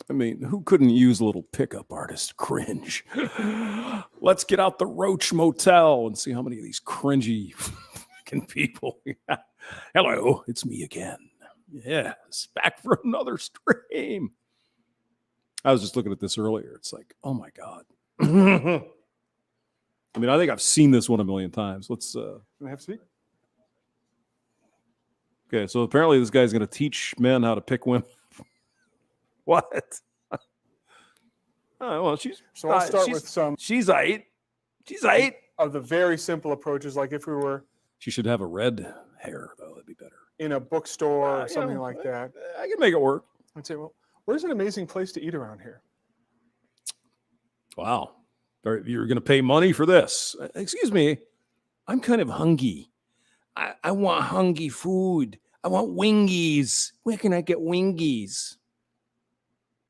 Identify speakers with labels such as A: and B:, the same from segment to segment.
A: I mean, who couldn't use a little pickup artist cringe? Let's get out the Roach Motel and see how many of these cringy fucking people. Hello, it's me again. Yes, back for another stream. I was just looking at this earlier. It's like, oh my God. I mean, I think I've seen this one a million times. Let's
B: Can I have a seat?
A: Okay, so apparently this guy's going to teach men how to pick women. What? Oh, well, she's.
B: So I'll start with some
A: She's eight. She's eight.
B: of the very simple approaches, like if we were
A: She should have a red hair, though. That'd be better.
B: in a bookstore or
A: You
B: something
A: know,
B: like that.
A: I can make it work.
B: I'd say, well, where's an amazing place to eat around here?
A: Wow. You're going to pay money for this. Excuse me. I'm kind of hungry. I want hungry food. I want wingies. Where can I get wingies?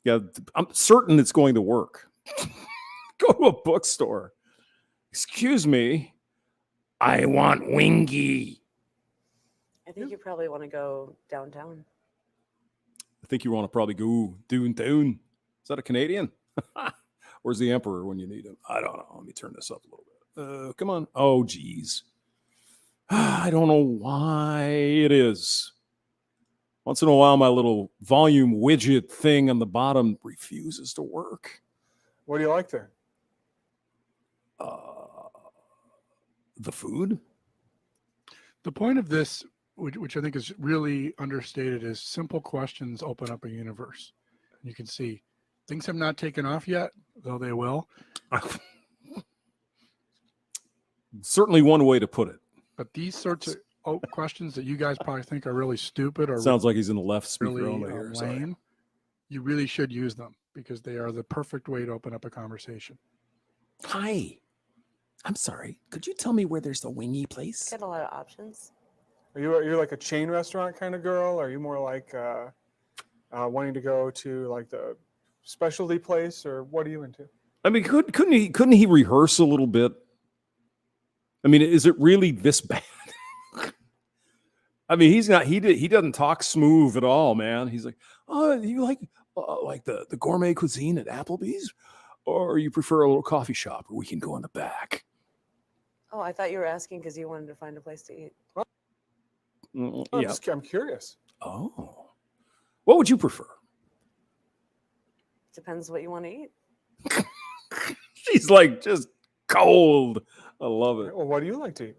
A: Yeah, I'm certain it's going to work. Go to a bookstore. Excuse me. I want wingy.
C: I think you probably want to go downtown.
A: I think you want to probably go downtown. Is that a Canadian? Where's the emperor when you need him? I don't know. Let me turn this up a little bit. Come on. Oh, geez. I don't know why it is. Once in a while, my little volume widget thing on the bottom refuses to work.
B: What do you like there?
A: The food?
D: The point of this, which I think is really understated, is simple questions open up a universe. You can see things have not taken off yet, though they will.
A: Certainly one way to put it.
D: But these sorts of questions that you guys probably think are really stupid or
A: Sounds like he's in the left speaker
D: really
A: only here. Sorry.
D: lame, you really should use them because they are the perfect way to open up a conversation.
A: Hi. I'm sorry. Could you tell me where there's a wingy place?
C: Got a lot of options.
B: Are you like a chain restaurant kind of girl? Are you more like wanting to go to like the specialty place, or what are you into?
A: I mean, couldn't he rehearse a little bit? I mean, is it really this bad? I mean, he doesn't talk smooth at all, man. He's like, oh, you like the gourmet cuisine at Applebee's, or you prefer a little coffee shop where we can go in the back?
C: Oh, I thought you were asking because you wanted to find a place to eat.
A: Yeah.
B: I'm curious.
A: Oh, what would you prefer?
C: Depends what you want to eat.
A: She's like just cold. I love it.
B: Well, what do you like to eat?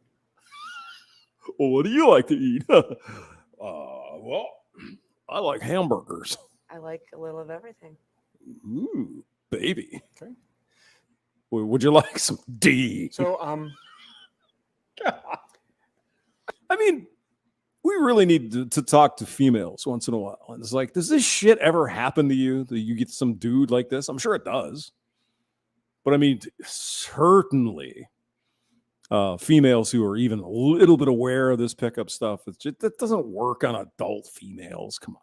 A: Well, what do you like to eat? Well, I like hamburgers.
C: I like a little of everything.
A: Ooh, baby.
B: Okay.
A: Would you like some D?
B: So,
A: I mean, we really need to talk to females once in a while. And it's like, does this shit ever happen to you? That you get some dude like this? I'm sure it does. But I mean, certainly females who are even a little bit aware of this pickup stuff, that doesn't work on adult females. Come on.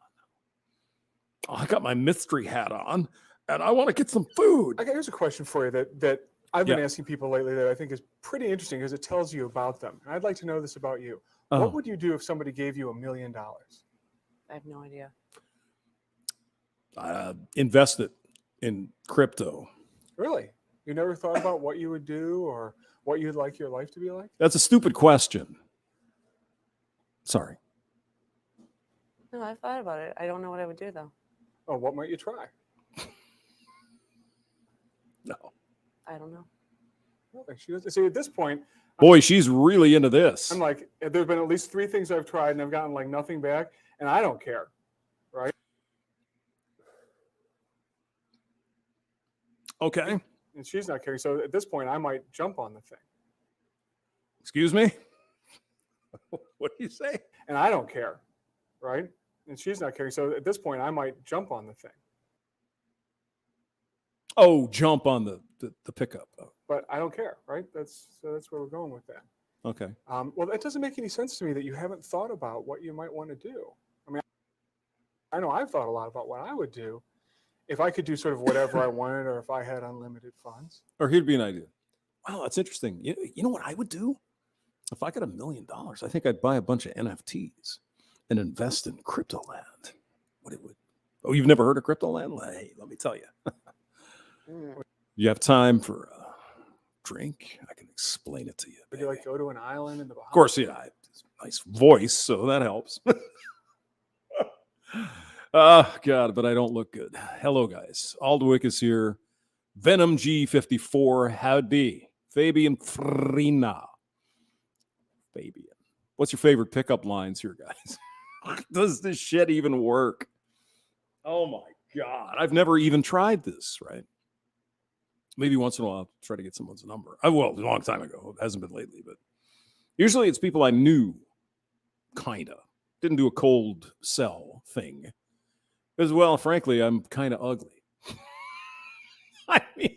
A: Oh, I got my mystery hat on and I want to get some food.
B: okay, here's a question for you that I've been asking people lately that I think is pretty interesting because it tells you about them. And I'd like to know this about you. What would you do if somebody gave you $1 million?
C: I have no idea.
A: Invest it in crypto.
B: Really? You never thought about what you would do or what you'd like your life to be like?
A: That's a stupid question. Sorry.
C: No, I've thought about it. I don't know what I would do though.
B: Oh, what might you try?
A: No.
C: I don't know.
B: Really? She doesn't. See, at this point,
A: Boy, she's really into this.
B: I'm like, there've been at least 3 things I've tried and I've gotten like nothing back, and I don't care, right?
A: Okay.
B: And she's not caring. So at this point, I might jump on the thing.
A: Excuse me? What do you say?
B: And I don't care, right? And she's not caring. So at this point, I might jump on the thing.
A: Oh, jump on the pickup. Oh,
B: But I don't care, right? That's where we're going with that.
A: okay.
B: Well, that doesn't make any sense to me that you haven't thought about what you might want to do. I mean, I know I've thought a lot about what I would do if I could do sort of whatever I wanted or if I had unlimited funds.
A: Or here'd be an idea. Wow, that's interesting. You know what I would do? If I got $1 million, I think I'd buy a bunch of NFTs and invest in crypto land. Oh, you've never heard of Cryptoland? Hey, let me tell you.
C: Mm.
A: You have time for a drink? I can explain it to you.
B: Would you like go to an island in the Bahamas?
A: Of course, yeah. Nice voice, so that helps. Oh, God, but I don't look good. Hello, guys. Aldwick is here. Venom G54. Howdy. Fabian Frina. Fabian. What's your favorite pickup lines here, guys? Does this shit even work? Oh, my God. I've never even tried this, right? Maybe once in a while I'll try to get someone's number. Well, a long time ago. It hasn't been lately, but usually it's people I knew, kind of. Didn't do a cold sell thing. Because, well, frankly, I'm kind of ugly. I mean,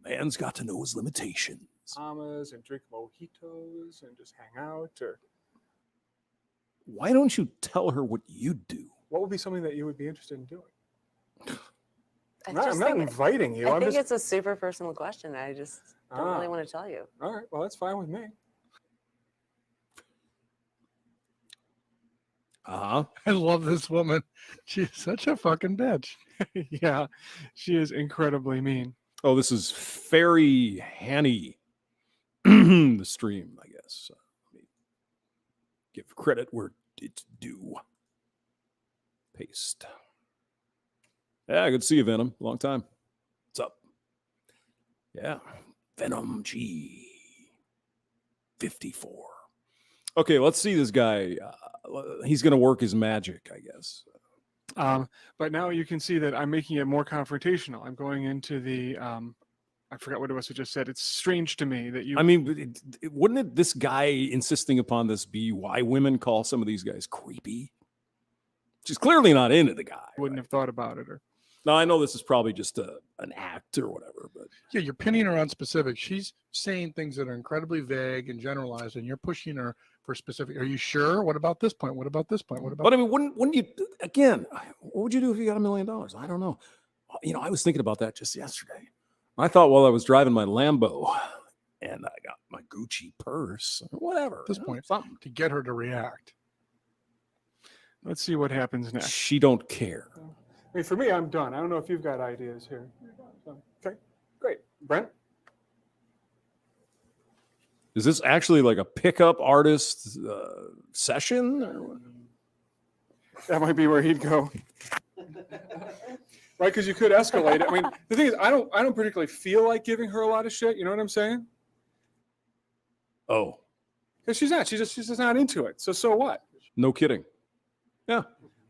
A: man's got to know his limitations.
B: Bahamas and drink mojitos and just hang out, or
A: Why don't you tell her what you do?
B: what would be something that you would be interested in doing?
C: I
B: I'm not
C: just think,
B: inviting you.
C: I
B: I'm
C: think
B: just.
C: it's a super personal question. I just don't really
B: Ah.
C: want to tell you.
B: All right. Well, that's fine with me.
A: Uh-huh.
D: I love this woman. She's such a fucking bitch.
B: Yeah, she is incredibly mean.
A: Oh, this is Fairy Hanny. The stream, I guess. Let me give credit where it's due. Paste. Yeah, good to see you, Venom. Long time. What's up? Yeah. Venom G54. Okay, let's see this guy. He's going to work his magic, I guess.
B: But now you can see that I'm making it more confrontational. I'm going into the I forgot what it was I just said. It's strange to me that you.
A: I mean, wouldn't it, this guy insisting upon this be why women call some of these guys creepy? She's clearly not into the guy.
B: wouldn't
A: Right?
B: have thought about it. Or
A: Now, I know this is probably just an act or whatever, but
D: Yeah, you're pinning her on specific. She's saying things that are incredibly vague and generalized, and you're pushing her for specific. Are you sure? What about this point? What about this point? What about?
A: But I mean, wouldn't you, again, what would you do if you got $1 million? I don't know. You know, I was thinking about that just yesterday. I thought while I was driving my Lambo and I got my Gucci purse or whatever.
D: At this point,
A: something.
D: to get her to react.
B: let's see what happens next.
A: She don't care.
B: I mean, for me, I'm done. I don't know if you've got ideas here. So, okay, great, Brent.
A: Is this actually like a pickup artist session? Or what?
B: That might be where he'd go. Right, because you could escalate it. I mean, the thing is, I don't particularly feel like giving her a lot of shit. You know what I'm saying?
A: Oh,
B: Because she's not. She's just not into it. So what?
A: no kidding. Yeah.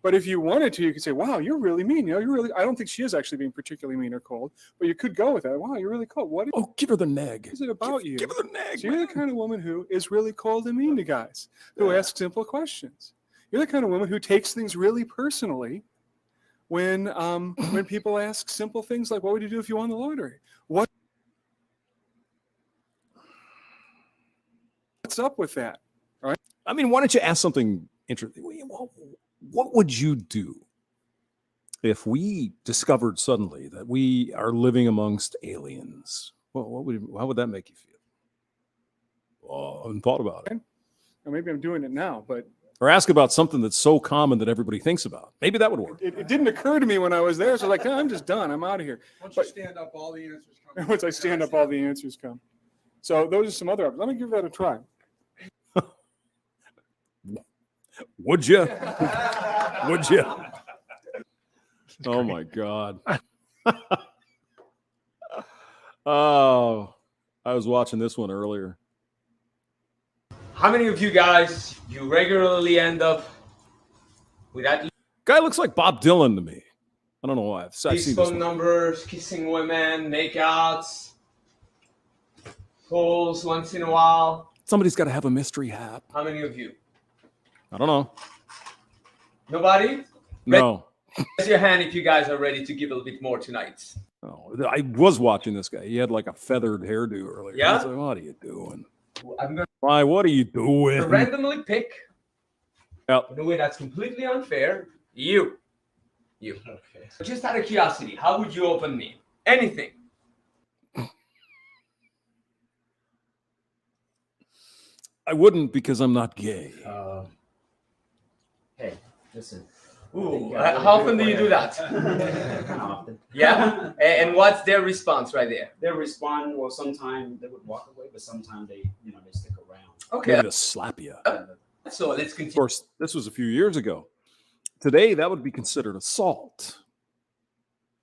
B: But if you wanted to, you could say, "Wow, you're really mean." You know, you're really. I don't think she is actually being particularly mean or cold, but you could go with that. Wow, you're really cold. What
A: Oh, give her the neg.
B: is it about you?
A: Give her the neg.
B: So you're the kind of woman who is really cold and mean to guys, who ask simple questions. You're the kind of woman who takes things really personally when people ask simple things like, "What would you do if you won the lottery?" What's up with that?
A: I mean, why don't you ask something interesting? What would you do if we discovered suddenly that we are living amongst aliens? How would that make you feel? Oh, I haven't thought about it.
B: Or maybe I'm doing it now, but
A: Or ask about something that's so common that everybody thinks about. Maybe that would work.
B: it didn't occur to me when I was there. So like, no, I'm just done. I'm out of here.
D: Once
B: But-
D: you stand up, all the answers come.
B: Once I stand up, all the answers come. So those are some other options. Let me give that a try.
A: Would you? Would you? Oh my God. Oh, I was watching this one earlier.
E: How many of you guys, you regularly end up with at
A: Guy looks like Bob Dylan to me. I don't know why. I've seen
E: least
A: this
E: phone
A: one.
E: numbers, kissing women, makeouts, calls once in a while?
A: Somebody's got to have a mystery hat.
E: How many of you?
A: I don't know.
E: Nobody?
A: No.
E: Raise your hand if you guys are ready to give a little bit more tonight.
A: No. I was watching this guy. He had like a feathered hairdo earlier.
E: Yeah?
A: I was like, what are you doing?
E: I'm going
A: Why? What are you doing?
E: to randomly pick
A: Yep.
E: in a way that's completely unfair. You. Okay. Just out of curiosity, how would you open me? Anything.
A: I wouldn't because I'm not gay.
E: Hey, listen. Ooh, how often do you do that?
F: Kind of often.
E: Yeah? And what's their response right there?
F: They respond, well, sometimes they would walk away, but sometimes they stick around.
E: Okay.
A: Maybe to slap you.
E: So let's
A: Of
E: continue.
A: course, this was a few years ago. Today, that would be considered assault.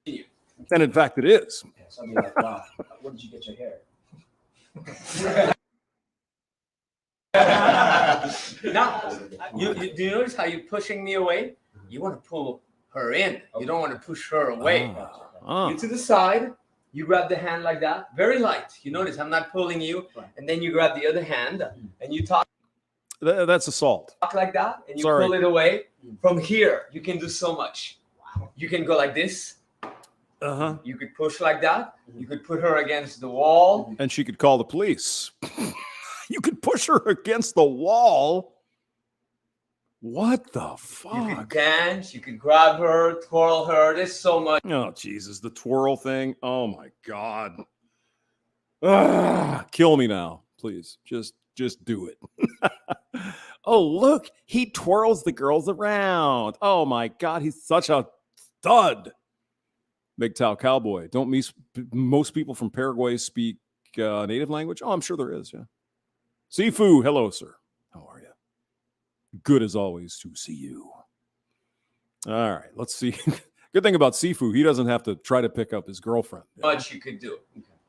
A: And in fact, it is.
F: Yeah, so I'd be like, wow, where did you get your hair?
E: Now, do you notice how you're pushing me away? You want to pull her in. You don't want to push her away. You to the side. You grab the hand like that, very light. You notice I'm not pulling you, and then you grab the other hand and you talk
A: That's assault.
E: like that, and you
A: Sorry.
E: pull it away. From here, you can do so much. You can go like this.
A: Uh-huh.
E: You could push like that. You could put her against the wall.
A: And she could call the police. You could push her against the wall. What the
E: You
A: fuck?
E: could dance. You could grab her, twirl her. There's so much.
A: Oh, Jesus. The twirl thing. Oh, my God. Kill me now, please. Just do it. Oh, look. He twirls the girls around. Oh, my God. He's such a stud. Big Tao Cowboy. Don't most people from Paraguay speak native language? Oh, I'm sure there is, yeah. Sifu, hello, sir. How are you? Good as always to see you. All right, let's see. Good thing about Sifu, he doesn't have to try to pick up his girlfriend.
E: Much you could do.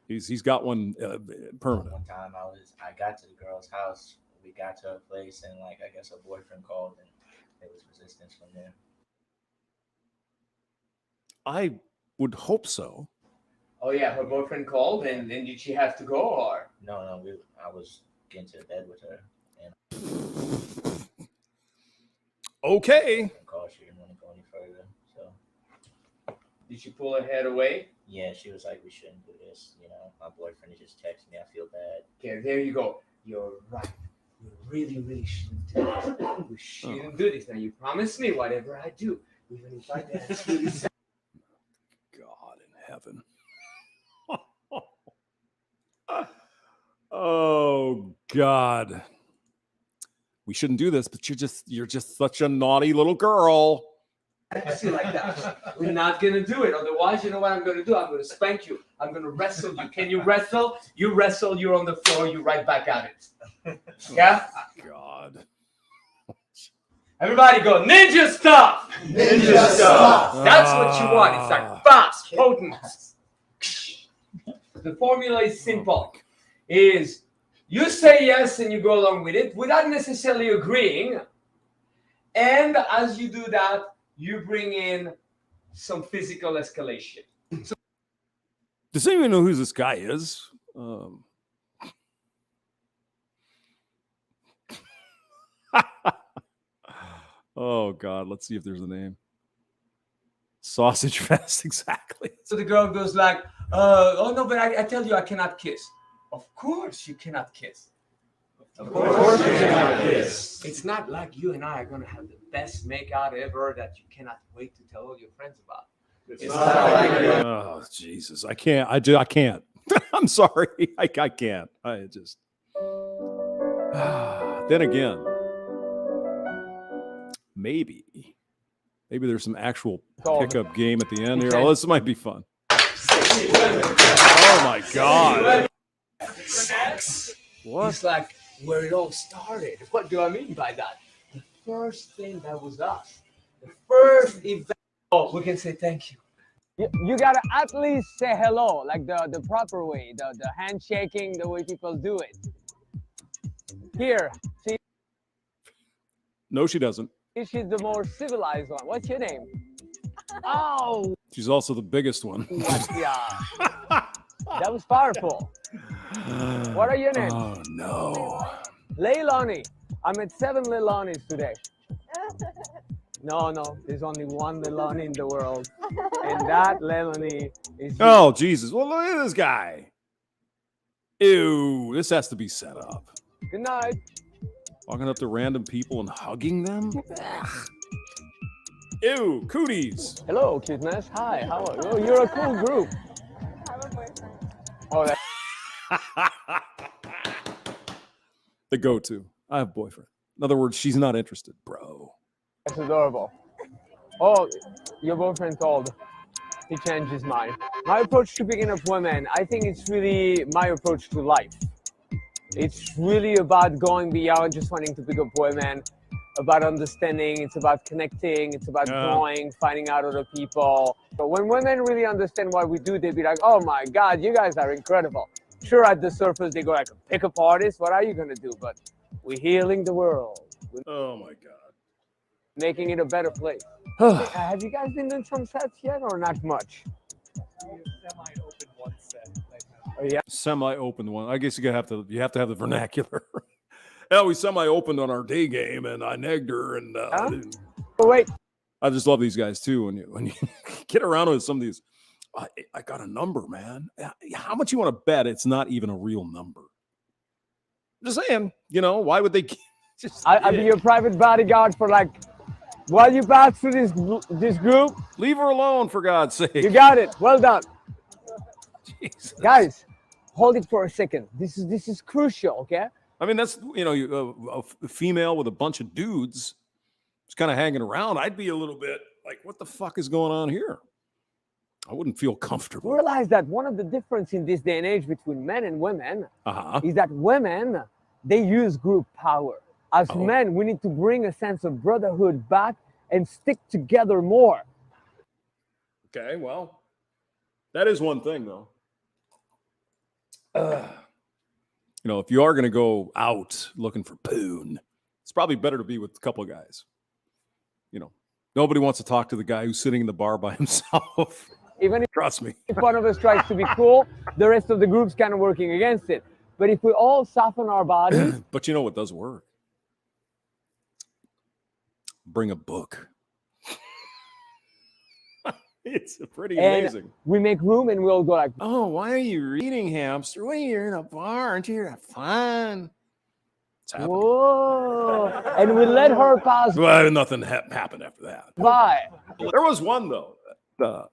A: He's got one permanent.
G: One time I got to the girl's house. We got to her place, and I guess her boyfriend called, and there was resistance from there.
A: I would hope so.
E: Oh yeah, her boyfriend called, and then did she have to go, or?
G: No, I was getting to the bed with her, and
A: Okay.
G: I called. She didn't want to go any further, so
E: Did she pull her head away?
G: yeah, she was like, "We shouldn't do this." My boyfriend is just texting me. I feel bad.
E: Okay, there you go. You're right. You really, really shouldn't do this. We shouldn't do this. Now you promise me whatever I do, even if I dance really sad.
A: God in heaven. Oh God. We shouldn't do this, but you're just such a naughty little girl.
E: I see like that. We're not gonna do it. Otherwise, you know what I'm gonna do? I'm gonna spank you. I'm gonna wrestle you. Can you wrestle? You wrestle, you're on the floor, you right back at it. Yeah?
A: God.
E: Everybody go, ninja stuff!
F: Ninja stuff!
E: That's what you want. It's like fast, potent. The formula is simple. Is you say yes and you go along with it without necessarily agreeing. And as you do that, you bring in some physical escalation.
A: Does anyone know who this guy is? Oh God, let's see if there's a name. Sausage Fest, exactly.
E: So the girl goes like, oh no, but I tell you I cannot kiss. Of course you cannot kiss.
F: Of course you cannot kiss.
E: It's not like you and I are going to have the best makeout ever that you cannot wait to tell all your friends about.
F: It's
E: It's
F: not
E: not
F: like
E: like
A: Oh Jesus, I can't. I can't. I'm sorry. I can't. I just. Then again, maybe there's some actual pickup game at the end here. Oh, this might be fun. Oh my God. What?
E: It's like where it all started. What do I mean by that? The first thing that was us. The first event. Oh, we can say thank you.
H: You gotta at least say hello, like the proper way, the handshaking, the way people do it. Here, see,
A: No, she doesn't.
H: she's the more civilized one. What's your name? Oh,
A: She's also the biggest one.
H: what? Yeah, that was powerful. What are your names?
A: Oh no.
H: Leilani. I met 7 Leilanis today. No, there's only one Leilani in the world, and that Leilani is.
A: Oh Jesus. Well, look at this guy. Ew. This has to be set up.
H: Good night.
A: Walking up to random people and hugging them. Ugh. Ew. Cooties.
H: Hello, cuteness. Hi. How are you? Oh, you're a cool group.
C: I have a boyfriend.
H: Oh, that.
A: The go-to. I have a boyfriend. In other words, she's not interested, bro.
H: That's adorable. Oh, your boyfriend called. He changed his mind. My approach to picking up women, I think it's really my approach to life. It's really about going beyond just wanting to pick up women, about understanding, it's about connecting, it's about growing, finding out other people. But when women really understand what we do, they'd be like, oh my God, you guys are incredible. Sure, at the surface, they go like, pick up artist, what are you gonna do? But we're healing the world.
A: Oh my God.
H: Making it a better place. Have you guys been doing some sets yet or not much?
I: Semi-open one set.
H: Oh, yeah.
A: Semi-open one. I guess you have to have the vernacular. Hell, we semi-opened on our day game, and I negged her. And
H: Oh wait,
A: I just love these guys too. When you get around with some of these, I got a number, man. How much you want to bet it's not even a real number? Just saying, why would they?
H: I'll be your private bodyguard for like while you pass through this group.
A: Leave her alone, for God's sake.
H: You got it. Well done.
A: Jesus.
H: Guys, hold it for a second. This is crucial, okay?
A: I mean, that's a female with a bunch of dudes just kind of hanging around. I'd be a little bit like, what the fuck is going on here? I wouldn't feel comfortable.
H: Realize that one of the difference in this day and age between men and women is that women, they use group power. As men, we need to bring a sense of brotherhood back and stick together more.
A: Okay, well, that is one thing, though. If you are going to go out looking for poon, it's probably better to be with a couple of guys. Nobody wants to talk to the guy who's sitting in the bar by himself.
H: Even if,
A: trust me,
H: if one of us tries to be cool, the rest of the group's kind of working against it. But if we all soften our bodies,
A: but you know what does work? Bring a book. It's pretty amazing.
H: We make room and we'll go like,
A: oh, why are you reading, hamster? What are you in a bar? Aren't you having fun? It's happening.
H: Whoa. And we let her pass
A: well, nothing happened after that.
H: by.
A: There was one, though. God.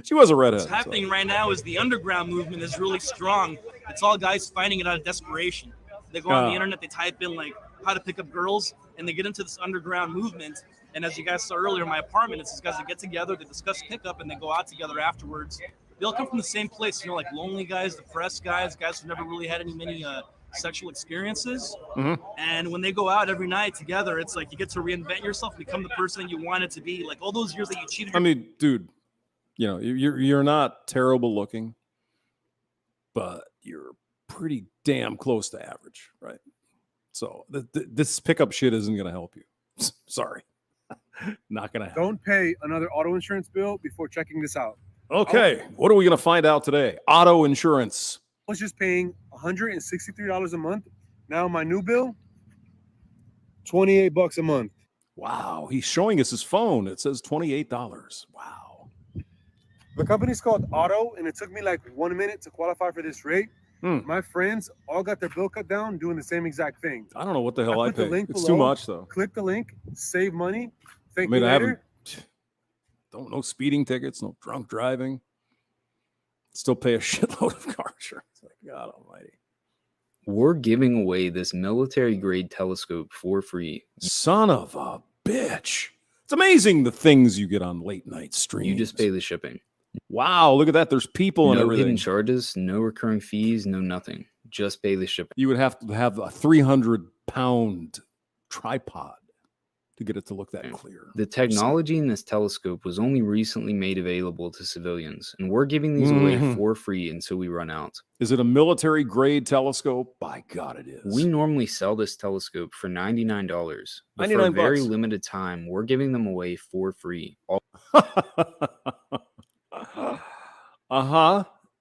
A: She was a redhead.
J: What's happening right now is the underground movement is really strong. It's all guys finding it out of desperation. They go on the internet, they type in like how to pick up girls, and they get into this underground movement. And as you guys saw earlier in my apartment, it's these guys that get together, they discuss pickup, and they go out together afterwards. They all come from the same place, like lonely guys, depressed guys who never really had many sexual experiences.
A: Mm-hmm.
J: And when they go out every night together, it's like you get to reinvent yourself, become the person you wanted to be. Like all those years that you cheated.
A: I mean, dude, you're not terrible looking, but you're pretty damn close to average, right? So this pickup shit isn't going to help you. Sorry. Not going to help.
K: Don't pay another auto insurance bill before checking this out.
A: Okay. What are we going to find out today? Auto insurance.
K: I was just paying $163 a month. Now my new bill, $28 a month.
A: Wow. He's showing us his phone. It says $28. Wow.
K: The company's called Auto, and it took me like 1 minute to qualify for this rate. My friends all got their bill cut down doing the same exact thing.
A: I don't know what the hell I pay. It's
K: below,
A: too much, though.
K: Click the link, save money. Thank
A: I
K: you
A: haven't.
K: later.
A: No speeding tickets, no drunk driving. Still pay a shitload of car insurance. Like, God almighty.
L: We're giving away this military-grade telescope for free.
A: Son of a bitch. It's amazing the things you get on late-night streams.
L: You just pay the shipping.
A: Wow, look at that. There's people and
L: no
A: everything.
L: Hidden charges, no recurring fees, no nothing. Just pay the shipping.
A: You would have to have a 300-pound tripod to get it to look that clear.
L: The technology in this telescope was only recently made available to civilians, and we're giving these away for free until we run out.
A: Is it a military-grade telescope? By God, it is.
L: We normally sell this telescope for $99, but for a
A: $99.
L: very limited time, we're giving them away for free.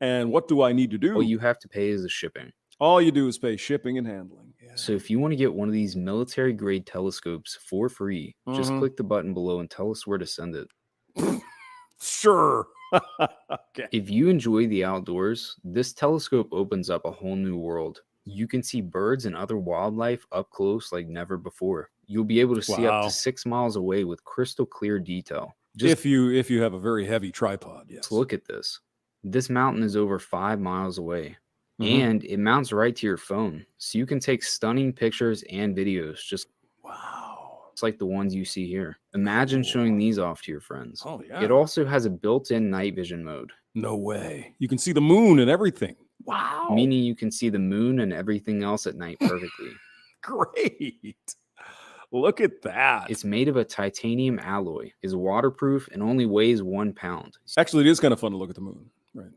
A: And what do I need to do?
L: All you have to pay is the shipping.
A: All you do is pay shipping and handling. Yeah.
L: So if you want to get one of these military grade telescopes for free, just click the button below and tell us where to send it.
A: Sure. Okay.
L: If you enjoy the outdoors, this telescope opens up a whole new world. You can see birds and other wildlife up close like never before. You'll be able to see up to 6 miles away with crystal clear detail.
A: If you have a very heavy tripod, yes.
L: Look at this. This mountain is over 5 miles away. And it mounts right to your phone, so you can take stunning pictures and videos.
A: Wow.
L: It's like the ones you see here. Imagine showing these off to your friends.
A: Oh, yeah.
L: It also has a built-in night vision mode.
A: No way. You can see the moon and everything. Wow.
L: Meaning you can see the moon and everything else at night perfectly.
A: Great. Look at that.
L: It's made of a titanium alloy, is waterproof, and only weighs 1 pound.
A: Actually, it is kind of fun to look at the moon. Right.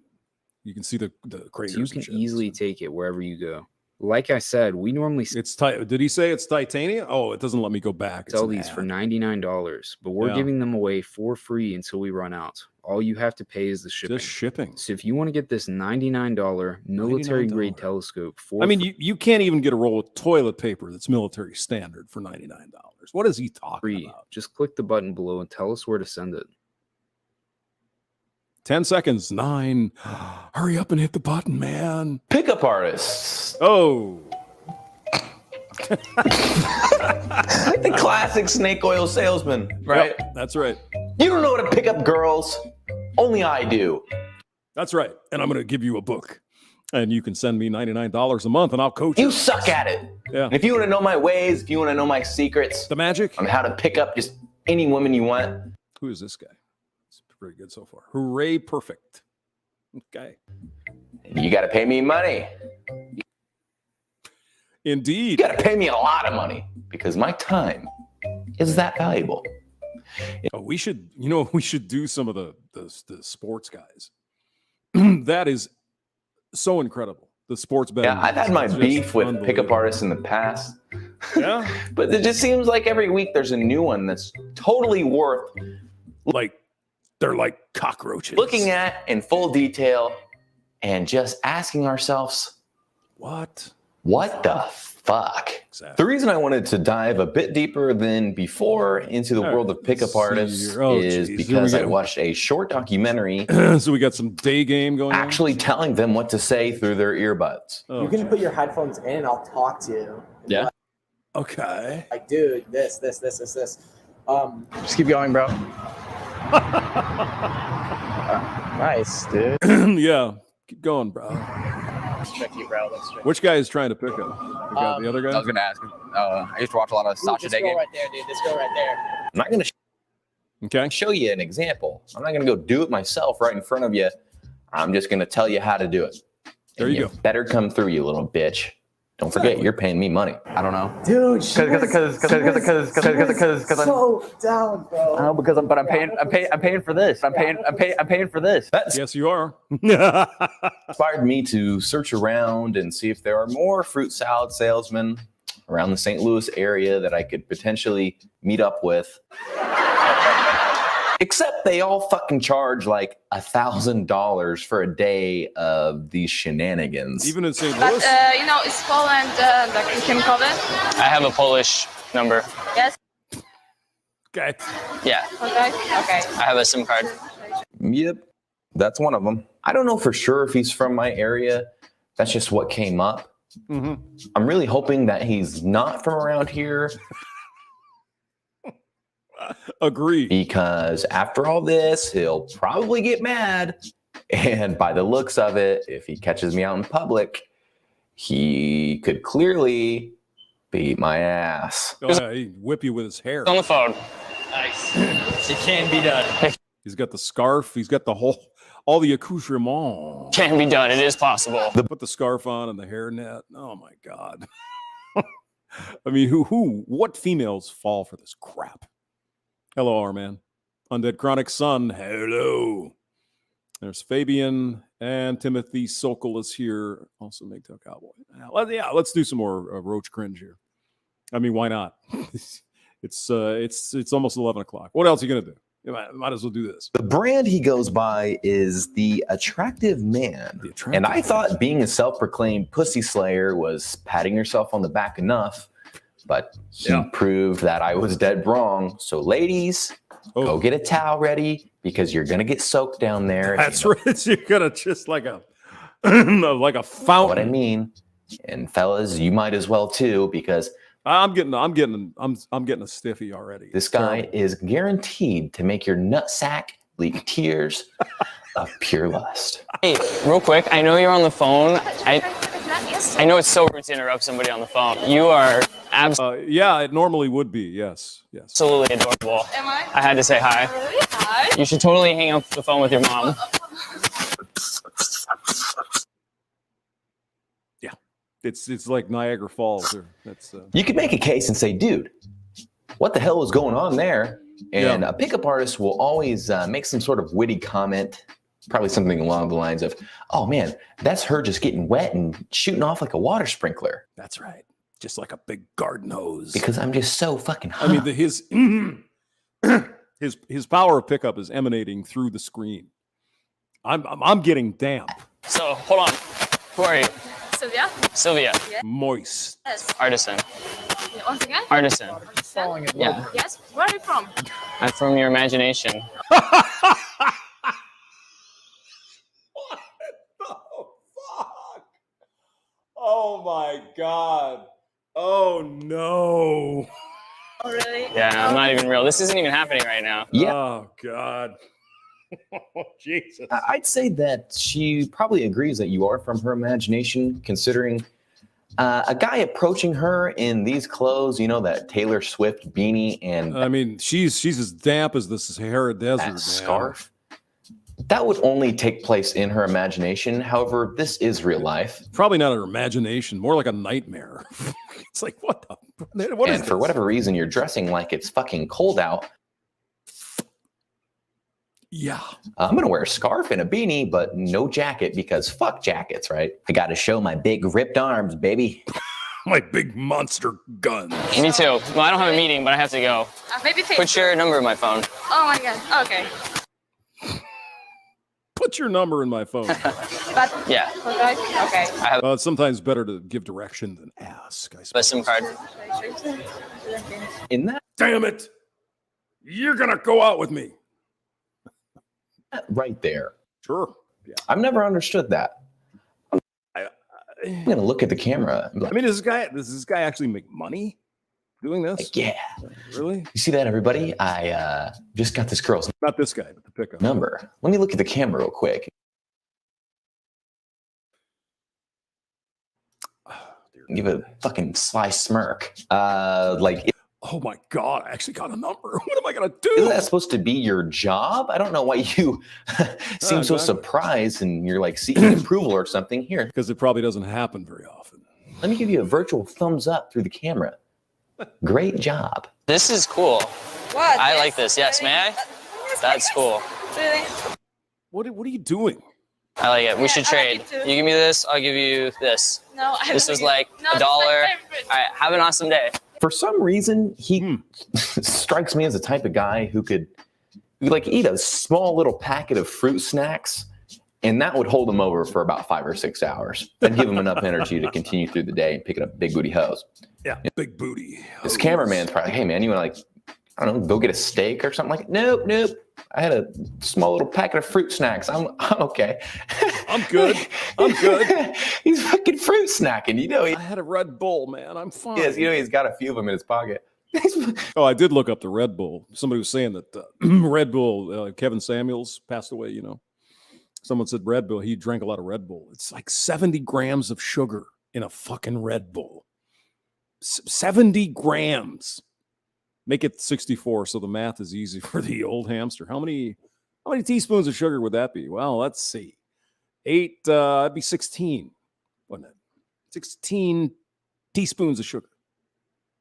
A: You can see the craters.
L: So you can easily take it wherever you go. Like I said, we normally
A: did he say it's titanium? Oh, it doesn't let me go back.
L: Sell these for $99, but we're giving them away for free until we run out. All you have to pay is the shipping.
A: Just shipping.
L: So if you want to get this $99 military grade telescope for
A: you can't even get a roll of toilet paper that's military standard for $99. What is he talking about?
L: Just click the button below and tell us where to send it.
A: 10 seconds. 9. Hurry up and hit the button, man.
M: Pickup artists.
A: Oh.
M: Like the classic snake oil salesman, right?
A: Yep, that's right.
M: You don't know how to pick up girls. Only I do.
A: That's right. And I'm going to give you a book. And you can send me $99 a month and I'll coach you.
M: You suck at it.
A: Yeah.
M: And if you want to know my ways, if you want to know my secrets,
A: the magic
M: on how to pick up just any woman you want.
A: Who is this guy? It's pretty good so far. Hooray, perfect. Okay.
M: You got to pay me money.
A: Indeed.
M: You got to pay me a lot of money because my time is that valuable.
A: Oh, we should do some of the sports guys. That is so incredible. The sports betting.
M: Yeah, I've had my beef with pickup artists in the past.
A: Yeah.
M: But it just seems like every week there's a new one that's totally worth
A: they're like cockroaches.
M: Looking at in full detail and just asking ourselves,
A: what
M: the fuck?
A: Exactly.
M: The reason I wanted to dive a bit deeper than before into the world of pickup artists is because I watched a short documentary.
A: So we got some day game going
M: actually telling them what to say through their earbuds.
N: You can put your headphones in and I'll talk to you.
M: Yeah.
A: Okay.
N: Like, dude, this.
O: Just keep going, bro. Nice, dude.
A: Yeah. Keep going, bro.
O: Respect you, bro.
A: Which guy is trying to pick him? The other guy?
O: I was gonna ask him. I used to watch a lot of Sasha
N: This girl
O: Day.
N: right there, dude. This girl right there.
M: I'm not going to show you an example. I'm not going to go do it myself right in front of you. I'm just going to tell you how to do it.
A: There you go.
M: Better come through, you little bitch. Don't forget, you're paying me money.
O: I don't know.
N: Dude,
O: Because
N: so down, bro.
O: I know but I'm paying for this. I'm paying for this.
A: Yes, you are.
M: Inspired me to search around and see if there are more fruit salad salesmen around the St. Louis area that I could potentially meet up with. Except they all fucking charge like $1,000 for a day of these shenanigans.
A: Even in St.
P: But
A: Louis?
P: it's Poland that you can call it.
O: I have a Polish number.
P: Yes.
A: Okay.
O: Yeah.
P: Okay.
O: I have a SIM card.
M: Yep, that's one of them. I don't know for sure if he's from my area. That's just what came up.
A: Mm-hmm.
M: I'm really hoping that he's not from around here.
A: Agree.
M: Because after all this, he'll probably get mad. And by the looks of it, if he catches me out in public, he could clearly beat my ass.
A: Oh, yeah, he'd whip you with his hair.
O: On the phone. Nice. It can be done.
A: He's got the scarf. He's got all the accoutrement.
O: Can be done. It is possible.
A: Put the scarf on and the hairnet. Oh my God. I mean, what females fall for this crap? Hello, R-Man. Undead Chronic Son. Hello. There's Fabian and Timothy Sokol is here. Also, MGTOW Cowboy. Let's do some more Roach Cringe here. I mean, why not? It's almost 11 o'clock. What else are you gonna do? You might as well do this.
M: The brand he goes by is the Attractive Man. And I thought being a self-proclaimed pussy slayer was patting yourself on the back enough, but he proved that I was dead wrong. So ladies, go get a towel ready because you're gonna get soaked down there.
A: That's right. You're gonna just like a like a fountain.
M: What I mean, and fellas, you might as well too, because
A: I'm getting a stiffy already.
M: This guy is guaranteed to make your nutsack leak tears of pure lust.
O: Hey, real quick, I know you're on the phone. I know it's so rude to interrupt somebody on the phone. You are
A: Yeah, it normally would be. Yes. Yes.
Q: Absolutely adorable.
P: Am I?
Q: I had to say hi.
P: Really? Hi.
Q: You should totally hang up the phone with your mom.
A: Yeah. It's like Niagara Falls. That's
M: You could make a case and say, dude, what the hell is going on there? And a pickup artist will always make some sort of witty comment, probably something along the lines of, oh man, that's her just getting wet and shooting off like a water sprinkler.
A: That's right. Just like a big garden hose.
M: Because I'm just so fucking hot.
A: I mean, his power of pickup is emanating through the screen. I'm getting damp.
Q: So hold on. Who are you?
P: Sylvia?
Q: Sylvia.
P: Yes.
A: Moist.
P: Yes.
Q: Artisan.
P: Yeah, once again?
Q: Artisan.
P: Yeah. Yes. Where are you from?
Q: I'm from your imagination.
A: Oh my God. Oh no.
P: Oh, really?
Q: Yeah, I'm not even real. This isn't even happening right now.
M: Yeah.
A: Oh God. Oh, Jesus.
M: I'd say that she probably agrees that you are from her imagination, considering a guy approaching her in these clothes, you know, that Taylor Swift beanie and
A: I mean, she's as damp as the Sahara Desert.
M: that scarf. That would only take place in her imagination. However, this is real life.
A: Probably not her imagination, more like a nightmare. It's like, what is
M: and for whatever reason, you're dressing like it's fucking cold out.
A: Yeah.
M: I'm going to wear a scarf and a beanie, but no jacket because fuck jackets, right? I got to show my big ripped arms, baby.
A: My big monster guns.
Q: Me too. Well, I don't have a meeting, but I have to go.
P: Maybe Facebook.
Q: Put your number in my phone.
P: Oh my God. Okay.
A: Put your number in my phone.
P: But
Q: Yeah.
P: okay.
A: It's sometimes better to give direction than ask, I
Q: A SIM card.
M: In that,
A: damn it. You're going to go out with me.
M: right there.
A: Sure. Yeah.
M: I've never understood that. I'm going to look at the camera.
A: I mean, does this guy actually make money doing this?
M: Like, yeah.
A: Really?
M: You see that, everybody? I just got this girl's
A: Not this guy, but the pickup.
M: number. Let me look at the camera real quick. Give a fucking sly smirk.
A: Oh my God, I actually got a number. What am I going to do?
M: Isn't that supposed to be your job? I don't know why you seem so surprised and you're like seeking approval or something. Here.
A: Because it probably doesn't happen very often.
M: Let me give you a virtual thumbs up through the camera. Great job.
Q: This is cool.
P: What?
Q: I like this. Yes, may I? That's cool.
P: Really?
A: What are you doing?
Q: I like it. We should
P: I like
Q: trade.
P: it too.
Q: You give me this, I'll give you this.
P: No, I
Q: This
P: don't
Q: is
P: think-
Q: like
P: No,
Q: $1.
P: this is
Q: All
P: my favorite.
Q: right, have an awesome day.
M: For some reason, he strikes me as the type of guy who could like eat a small little packet of fruit snacks, and that would hold him over for about 5 or 6 hours. That'd give him enough energy to continue through the day and picking up big booty hoes.
A: Yeah, big booty.
M: This cameraman's probably, hey man, you want to I don't know, go get a steak or something like that? Nope. I had a small little packet of fruit snacks. I'm okay.
A: I'm good.
M: He's fucking fruit snacking. You know,
A: I had a Red Bull, man. I'm fine.
M: yes, you know, he's got a few of them in his pocket.
A: Oh, I did look up the Red Bull. Somebody was saying that Red Bull, Kevin Samuels passed away, you know. Someone said Red Bull. He drank a lot of Red Bull. It's like 70 grams of sugar in a fucking Red Bull. 70 grams. Make it 64, so the math is easy for the old hamster. How many teaspoons of sugar would that be? Well, let's see. 8, that'd be 16, wouldn't it? 16 teaspoons of sugar.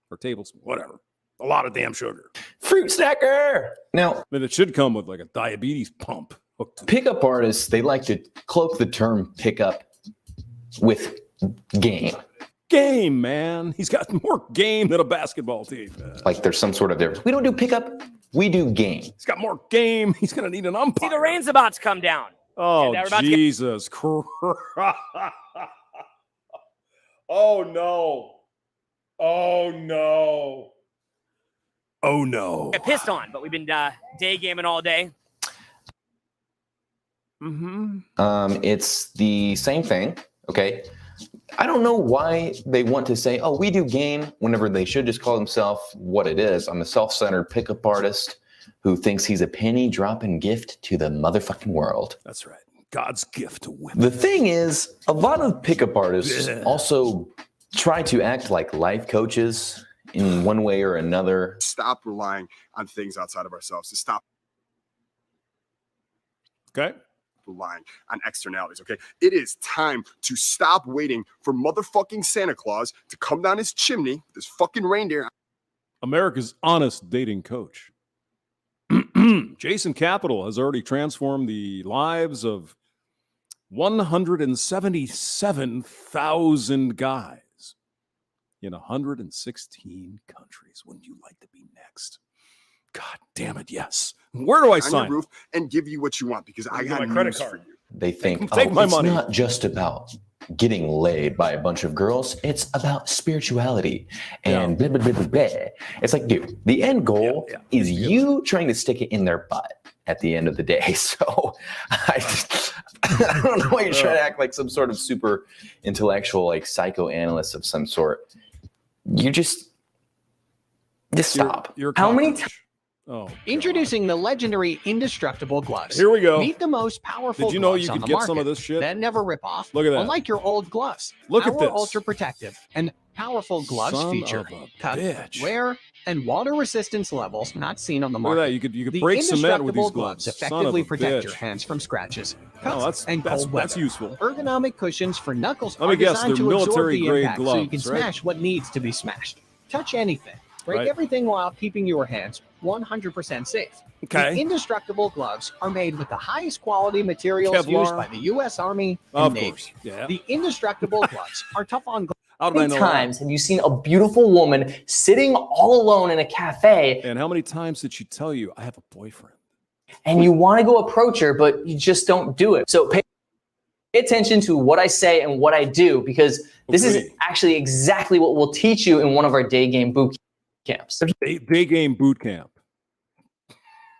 A: Or tablespoons, whatever. A lot of damn sugar.
M: Fruit snacker! Now,
A: then it should come with like a diabetes pump.
M: Pickup artists, they like to cloak the term pickup with game.
A: Game, man. He's got more game than a basketball team.
M: Like there's some sort of difference. We don't do pickup, we do game.
A: He's got more game. He's going to need an umpire.
R: See, the rain's about to come down.
A: Oh,
R: Yeah, we're about to get-
A: Jesus Christ. Oh, no. Oh, no. Oh, no.
R: Get pissed on, but we've been day gaming all day.
M: It's the same thing, okay? I don't know why they want to say, oh, we do game, whenever they should just call themselves what it is. I'm a self-centered pickup artist who thinks he's a penny dropping gift to the motherfucking world.
A: That's right. God's gift to women.
M: The thing is, a lot of pickup artists also try to act like life coaches in one way or another.
S: Stop relying on things outside of ourselves. To stop relying on externalities. Okay, it is time to stop waiting for motherfucking Santa Claus to come down his chimney with his fucking reindeer.
A: America's honest dating coach. Jason Capital has already transformed the lives of 177,000 guys in 116 countries. Wouldn't you like to be next? God damn it, yes. Where do I sign?
S: On your roof and give you what you want because I got
A: my credit
S: news
A: card
S: for you.
M: They think,
A: Take my
M: it's
A: money.
M: not just about getting laid by a bunch of girls. It's about spirituality and blah, blah, blah, blah, blah. It's like, dude, the end goal is you trying to stick it in their butt at the end of the day. So I don't know why you're trying to act like some sort of super intellectual, like psychoanalyst of some sort. You just stop.
A: You're
T: How many
U: Introducing the legendary indestructible gloves.
A: Here we go.
U: Meet the most powerful
A: Did you know
U: gloves
A: you
U: on
A: could
U: the
A: get
U: market
A: some of this shit?
U: that never rip off.
A: Look at that.
U: Unlike your old gloves.
A: Look at
U: Our
A: this.
U: ultra protective and powerful gloves
A: Son
U: feature
A: of a
U: tough
A: bitch.
U: wear and water resistance levels not seen on the
A: Look
U: market.
A: at that. You could
U: The
A: break cement with these
U: indestructible
A: gloves. Son of
U: effectively
A: a
U: protect
A: bitch.
U: your hands from scratches,
A: Oh,
U: cuts, and cold
A: that's
U: weather.
A: useful.
U: Ergonomic cushions for knuckles
A: Let me
U: are
A: guess,
U: designed
A: they're
U: to absorb
A: military
U: the
A: grade
U: impact so you can
A: gloves, right?
U: smash what needs to be smashed. Touch anything. Break
A: Right.
U: everything while keeping your hands 100% safe.
A: Okay.
U: The indestructible gloves are made with the highest quality materials used
A: Kevlar?
U: by the U.S. Army and
A: Of
U: Navy.
A: course. Yeah.
U: The indestructible gloves are tough on
A: How did I know
N: times have you seen a beautiful woman sitting all alone in a cafe
A: And how many times did she tell you, I have a boyfriend?
N: and you want to go approach her, but you just don't do it? So pay attention to what I say and what I do, because this is actually exactly what we'll teach you in one of our day game boot camps.
A: Day game boot camp.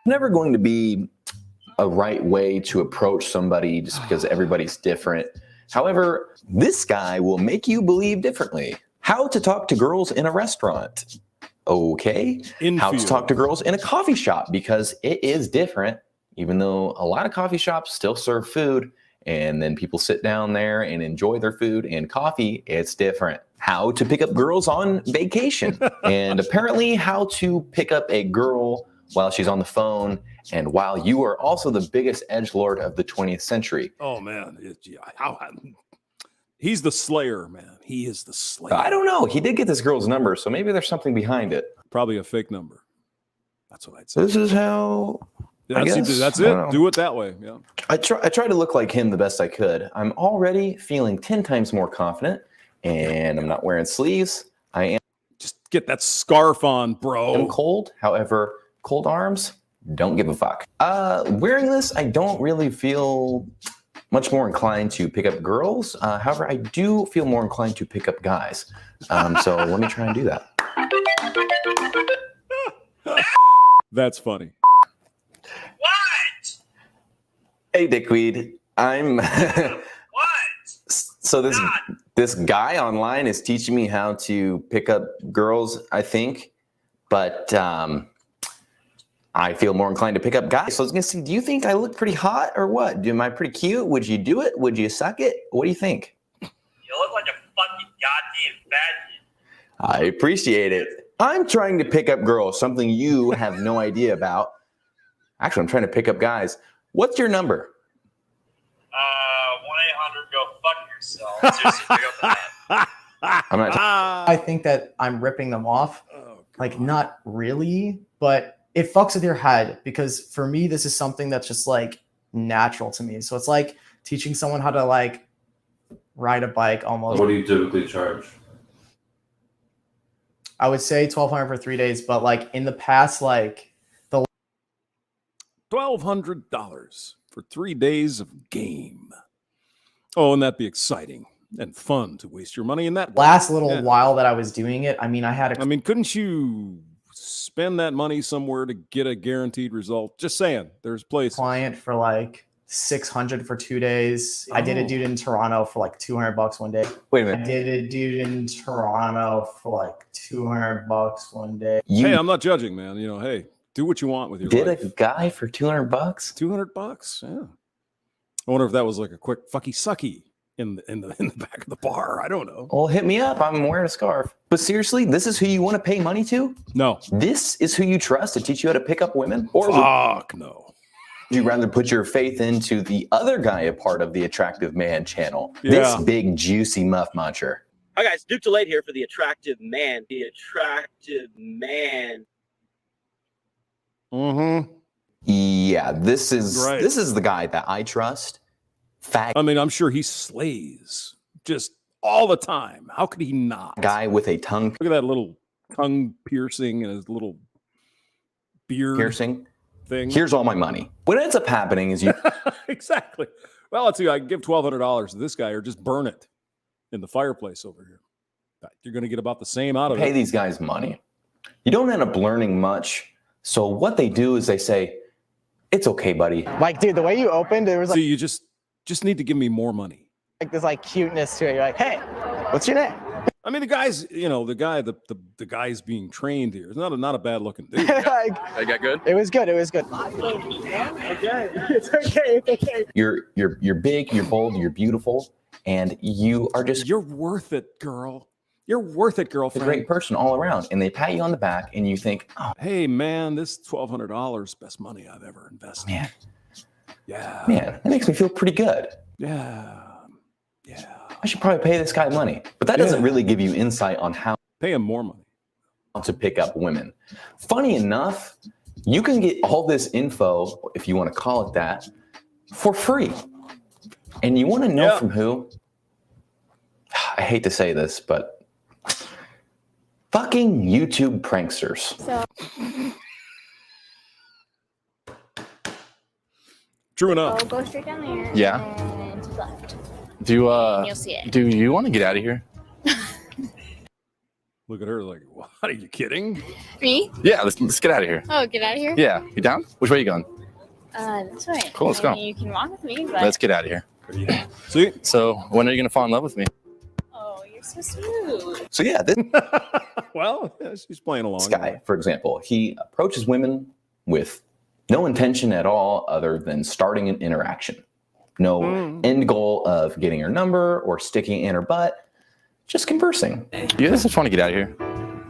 M: Never going to be a right way to approach somebody just because everybody's different. However, this guy will make you believe differently. How to talk to girls in a restaurant. Okay. How to talk to girls in a coffee shop, because it is different, even though a lot of coffee shops still serve food and then people sit down there and enjoy their food and coffee. It's different. How to pick up girls on vacation. And apparently how to pick up a girl while she's on the phone and while you are also the biggest edgelord of the 20th century.
A: Oh, man. He's the slayer, man. He is the slayer.
M: I don't know. He did get this girl's number, so maybe there's something behind it.
A: Probably a fake number. That's what I'd say.
M: This is how...
A: That's it. Do it that way. Yeah.
M: I try to look like him the best I could. I'm already feeling 10 times more confident, and I'm not wearing sleeves. I am...
A: Just get that scarf on, bro.
M: I'm cold. However, cold arms, don't give a fuck. Wearing this, I don't really feel much more inclined to pick up girls. However, I do feel more inclined to pick up guys. So let me try and do that.
A: That's funny.
M: Hey, Dickweed. I'm... What? So this guy online is teaching me how to pick up girls, I think. But I feel more inclined to pick up guys. So I was going to say, do you think I look pretty hot or what? Am I pretty cute? Would you do it? Would you suck it? What do you think?
V: You look like a fucking goddamn fat.
M: I appreciate it. I'm trying to pick up girls, something you have no idea about. Actually, I'm trying to pick up guys. What's your number?
V: 1-800 go fuck yourself. Seriously, pick up the man.
M: I'm not.
T: I think that I'm ripping them off. Like, not really, but it fucks with your head, because for me, this is something that's just like natural to me. So it's like teaching someone how to like ride a bike almost.
W: What do you typically charge?
T: I would say $1,200 for 3 days, but like in the past, like the
A: $1,200 for 3 days of game. Oh, and that'd be exciting and fun to waste your money in that
T: last little while that I was doing it. I mean,
A: couldn't you spend that money somewhere to get a guaranteed result? Just saying, there's places.
T: Client for like $600 for 2 days. I did a dude in Toronto for like $200 one day.
M: Wait a minute.
T: I did a dude in Toronto for like $200 one day.
A: Hey, I'm not judging, man. You know, hey, do what you want with your life.
M: A guy for $200?
A: $200, yeah. I wonder if that was like a quick fucky sucky in the back of the bar. I don't know.
M: Well, hit me up. I'm wearing a scarf. But seriously, this is who you want to pay money to?
A: No.
M: This is who you trust to teach you how to pick up women? Or
A: fuck no.
M: Would you rather put your faith into the other guy a part of the Attractive Man channel?
A: Yeah.
M: This big juicy muff muncher.
B: Hi guys, Duke Delayed here for the Attractive Man. The Attractive Man.
A: Mm-hmm.
M: Yeah, this is the guy that I trust.
A: I mean, I'm sure he slays just all the time. How could he not?
M: Guy with a tongue.
A: Look at that little tongue piercing and his little beard
M: piercing
A: thing.
M: Here's all my money. What ends up happening is you
A: exactly. Well, let's see. I can give $1,200 to this guy, or just burn it in the fireplace over here. You're going to get about the same out of it.
M: Pay these guys money. You don't end up learning much. So what they do is they say, "It's okay, buddy."
U: Like, dude, the way you opened, there was
A: So
U: like,
A: you just need to give me more money.
U: like this like cuteness to it. You're like, hey, what's your name?
A: I mean, the guy's, the guy's being trained here. It's not a bad looking dude.
U: Like,
L: I got good.
U: it was good. It was good. Okay, it's okay. It's okay.
M: You're big, you're bold, you're beautiful, and you're
A: worth it, girl. You're worth it,
M: a
A: girlfriend.
M: great person all around. And they pat you on the back, and you think, "Oh,
A: Hey, man, this $1,200 best money I've ever invested.
M: man,
A: Yeah.
M: man, that makes me feel pretty good.
A: Yeah.
M: I should probably pay this guy money." But that doesn't really give you insight on how
A: Pay him more money.
M: to pick up women. Funny enough, you can get all this info, if you want to call it that, for free. And you want to know from who? I hate to say this, but fucking YouTube pranksters.
A: True enough.
D: So go straight down there.
L: Yeah.
D: And to the left.
L: Do
D: You'll see it.
L: do you want to get out of here?
A: Look at her like, what? Are you kidding?
D: Me?
L: Yeah, let's get out of here.
D: Oh, get out of here?
L: Yeah, you down? Which way are you going?
D: This way.
L: Cool, let's
D: I
L: go.
D: mean, you can walk with me, but.
L: Let's get out of here.
A: See?
L: So when are you gonna fall in love with me?
D: Oh, you're so smooth.
M: So yeah, this
A: well, yeah, she's playing along.
M: guy, for example, he approaches women with no intention at all other than starting an interaction. No end goal of getting her number or sticking it in her butt, just conversing.
L: You just want to get out of here.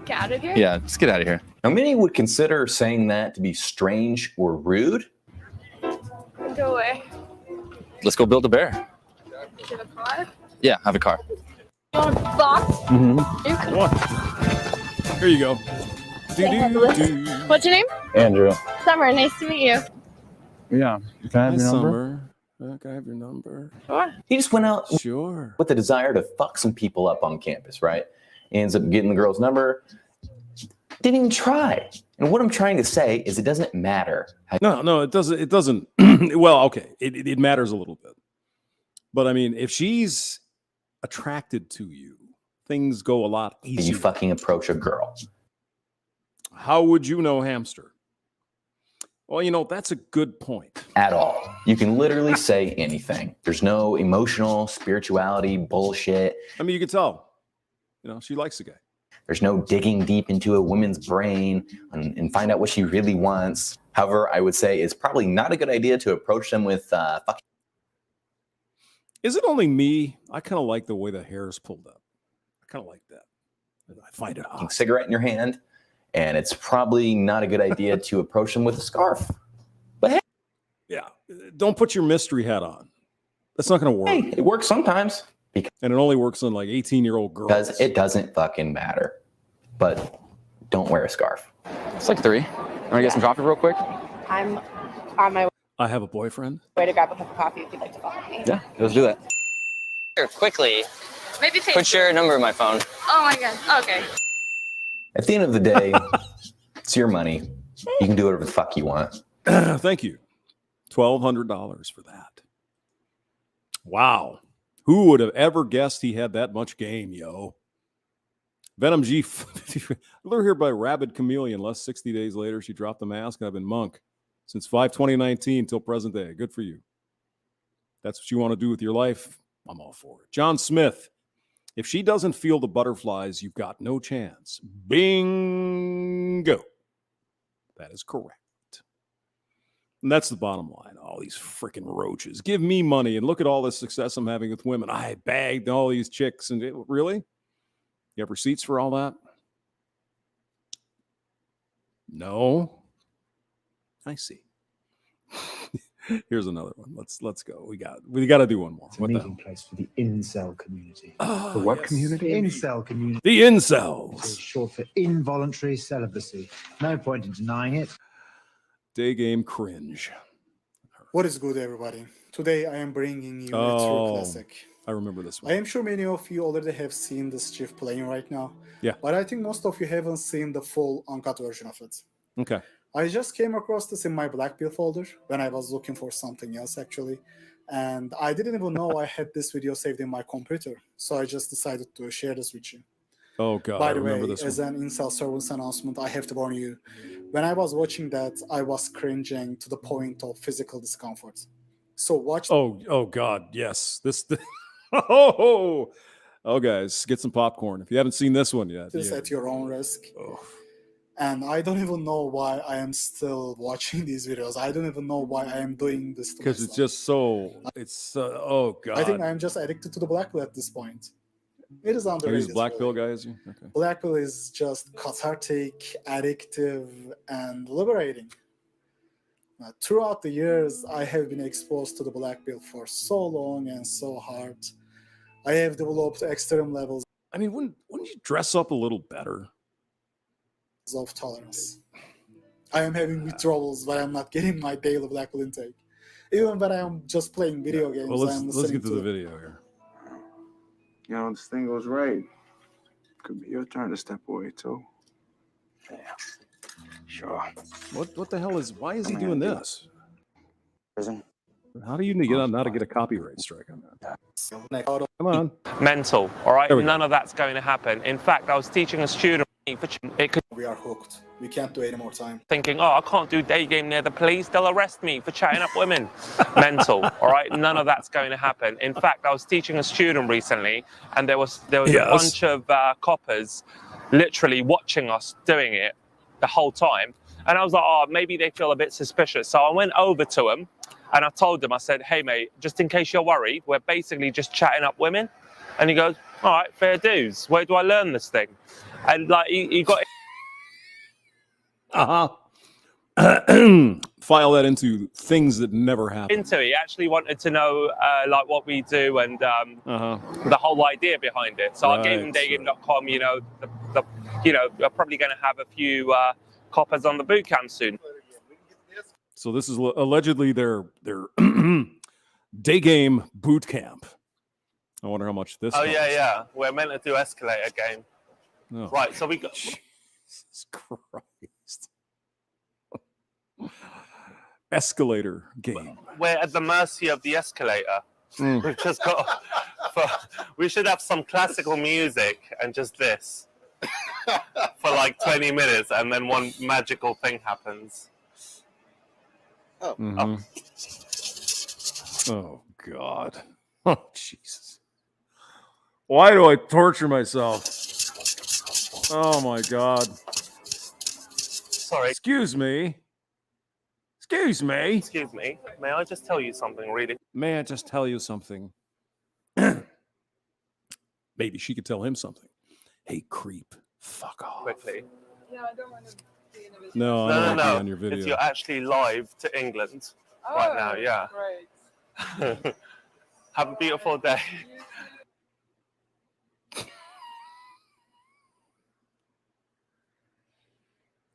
D: Get out of here?
L: Yeah, just get out of here.
M: Now, many would consider saying that to be strange or rude.
D: Go away.
L: Let's go build a bear.
D: Do you have a car?
L: Yeah, I have a car.
D: You want a box?
L: Mm-hmm.
A: What? Here you go.
D: What's your name?
W: Andrew.
D: Summer. Nice to meet you.
W: Yeah. Can I have
A: Hi,
W: your number?
A: Summer. Can I have your number?
D: Sure.
M: He just went out
A: Sure.
M: with the desire to fuck some people up on campus, right? Ends up getting the girl's number. Didn't even try. And what I'm trying to say is it doesn't matter.
A: No, it doesn't. It doesn't. Well, okay, it matters a little bit, but I mean, if she's attracted to you, things go a lot easier.
M: You fucking approach a girl.
A: How would you know, hamster? Well, that's a good point.
M: At all. You can literally say anything. There's no emotional, spirituality, bullshit.
A: I mean, you can tell. She likes the guy.
M: There's no digging deep into a woman's brain and find out what she really wants. However, I would say it's probably not a good idea to approach them with fucking.
A: Is it only me? I kind of like the way the hair is pulled up. I kind of like that. I find it hot.
M: Cigarette in your hand, and it's probably not a good idea to approach them with a scarf. But hey,
A: yeah, don't put your mystery hat on. That's not going to work.
M: Hey, it works sometimes.
A: And it only works on like 18-year-old girls.
M: Because it doesn't fucking matter. But don't wear a scarf.
L: It's like 3. Want to get some coffee real quick?
C: I'm on my
A: I have a boyfriend.
C: way to grab a cup of coffee if you'd like to follow me.
L: Yeah, let's do that.
Q: Here, quickly.
P: Maybe pay.
Q: Put your number in my phone.
P: Oh my god. Okay.
M: At the end of the day, it's your money. You can do whatever the fuck you want.
A: Thank you. $1,200 for that. Wow. Who would have ever guessed he had that much game, yo? Venom G. Lure here by Rabid Chameleon. Less 60 days later, she dropped the mask, and I've been monk since 5/2019 till present day. Good for you. That's what you want to do with your life. I'm all for it. John Smith. If she doesn't feel the butterflies, you've got no chance. Bingo. That is correct. And that's the bottom line. Oh, these freaking roaches. Give me money and look at all the success I'm having with women. I bagged all these chicks. And really? You have receipts for all that? No. I see. Here's another one. Let's go. We got to do one more.
E: It's a meeting place for the incel community.
A: Oh,
E: the what
A: yes.
E: community? Incel community.
A: The incels.
E: It's short for involuntary celibacy. No point in denying it.
A: Day game cringe.
F: What is good, everybody? Today I am bringing you a true
A: Oh,
F: classic.
A: I remember this one.
F: I am sure many of you already have seen this GIF playing right now.
A: Yeah.
F: But I think most of you haven't seen the full uncut version of it.
A: Okay.
F: I just came across this in my Black Pill folder when I was looking for something else, actually. And I didn't even know I had this video saved in my computer. So I just decided to share this with you.
A: Oh, God.
F: By
A: I
F: the
A: remember
F: way,
A: this
F: as
A: one.
F: an incel service announcement, I have to warn you. When I was watching that, I was cringing to the point of physical discomfort. So watch.
A: Oh, God. Yes. Oh, guys, get some popcorn. If you haven't seen this one yet.
F: This
A: yeah.
F: at your own risk.
A: Oh.
F: And I don't even know why I am still watching these videos. I don't even know why I am doing this.
A: Because it's just so, oh, God.
F: I think I'm just addicted to the Black Pill at this point. It is
A: Are you
F: underrated.
A: this Black Pill
F: really.
A: guy, is you? Okay.
F: Black Pill is just cathartic, addictive, and liberating. Now, throughout the years, I have been exposed to the Black Pill for so long and so hard. I have developed extreme levels.
A: I mean, wouldn't you dress up a little better?
F: Of tolerance. I am having withdrawals when I'm not getting my daily Black Pill intake. Even when I am just playing video games,
A: Well,
F: I am
A: let's get to the
F: to
A: video here.
W: You know, this thing goes right. Could be your turn to step away too. Yeah. Sure.
A: What the hell is? Why is he doing this?
W: Prison.
A: How do you get a copyright strike on that? Come on.
G: Mental, all right?
A: There we go.
G: None of that's going to happen. In fact, I was teaching a student, it could
F: We are hooked. We can't do any more time.
G: thinking, oh, I can't do day game near the police. They'll arrest me for chatting up women. Mental, all right? None of that's going to happen. In fact, I was teaching a student recently, and there was
A: Yes.
G: a bunch of coppers literally watching us doing it the whole time. And I was like, oh, maybe they feel a bit suspicious. So I went over to him, and I told him, I said, hey, mate, just in case you're worried, we're basically just chatting up women. And he goes, all right, fair dues. Where do I learn this thing? And like he got
A: File that into things that never happen.
G: into it. He actually wanted to know like what we do and the whole idea behind it. So I gave him daygame.com. You know, we're probably going to have a few coppers on the boot camp soon.
A: So this is allegedly their day game boot camp. I wonder how much this.
G: Oh
A: costs.
G: yeah. We're meant to do Escalator game.
A: Oh.
G: Right. So we got.
A: Jesus Christ. Escalator game.
G: We're at the mercy of the escalator.
A: Mm.
G: We've just got. We should have some classical music and just this for like 20 minutes, and then one magical thing happens. Oh.
A: Mm-hmm. Oh God. Oh Jesus. Why do I torture myself? Oh my God.
G: Sorry.
A: Excuse me. Excuse me.
G: Excuse me. May I just tell you something, really?
A: May I just tell you something? Maybe she could tell him something. Hey, creep. Fuck off.
G: Quickly.
P: Yeah, I don't want to be in a video.
A: No, I don't want to be on your
G: It's
A: video.
G: you're actually live to England right now. Yeah.
P: Right.
G: Have a beautiful day.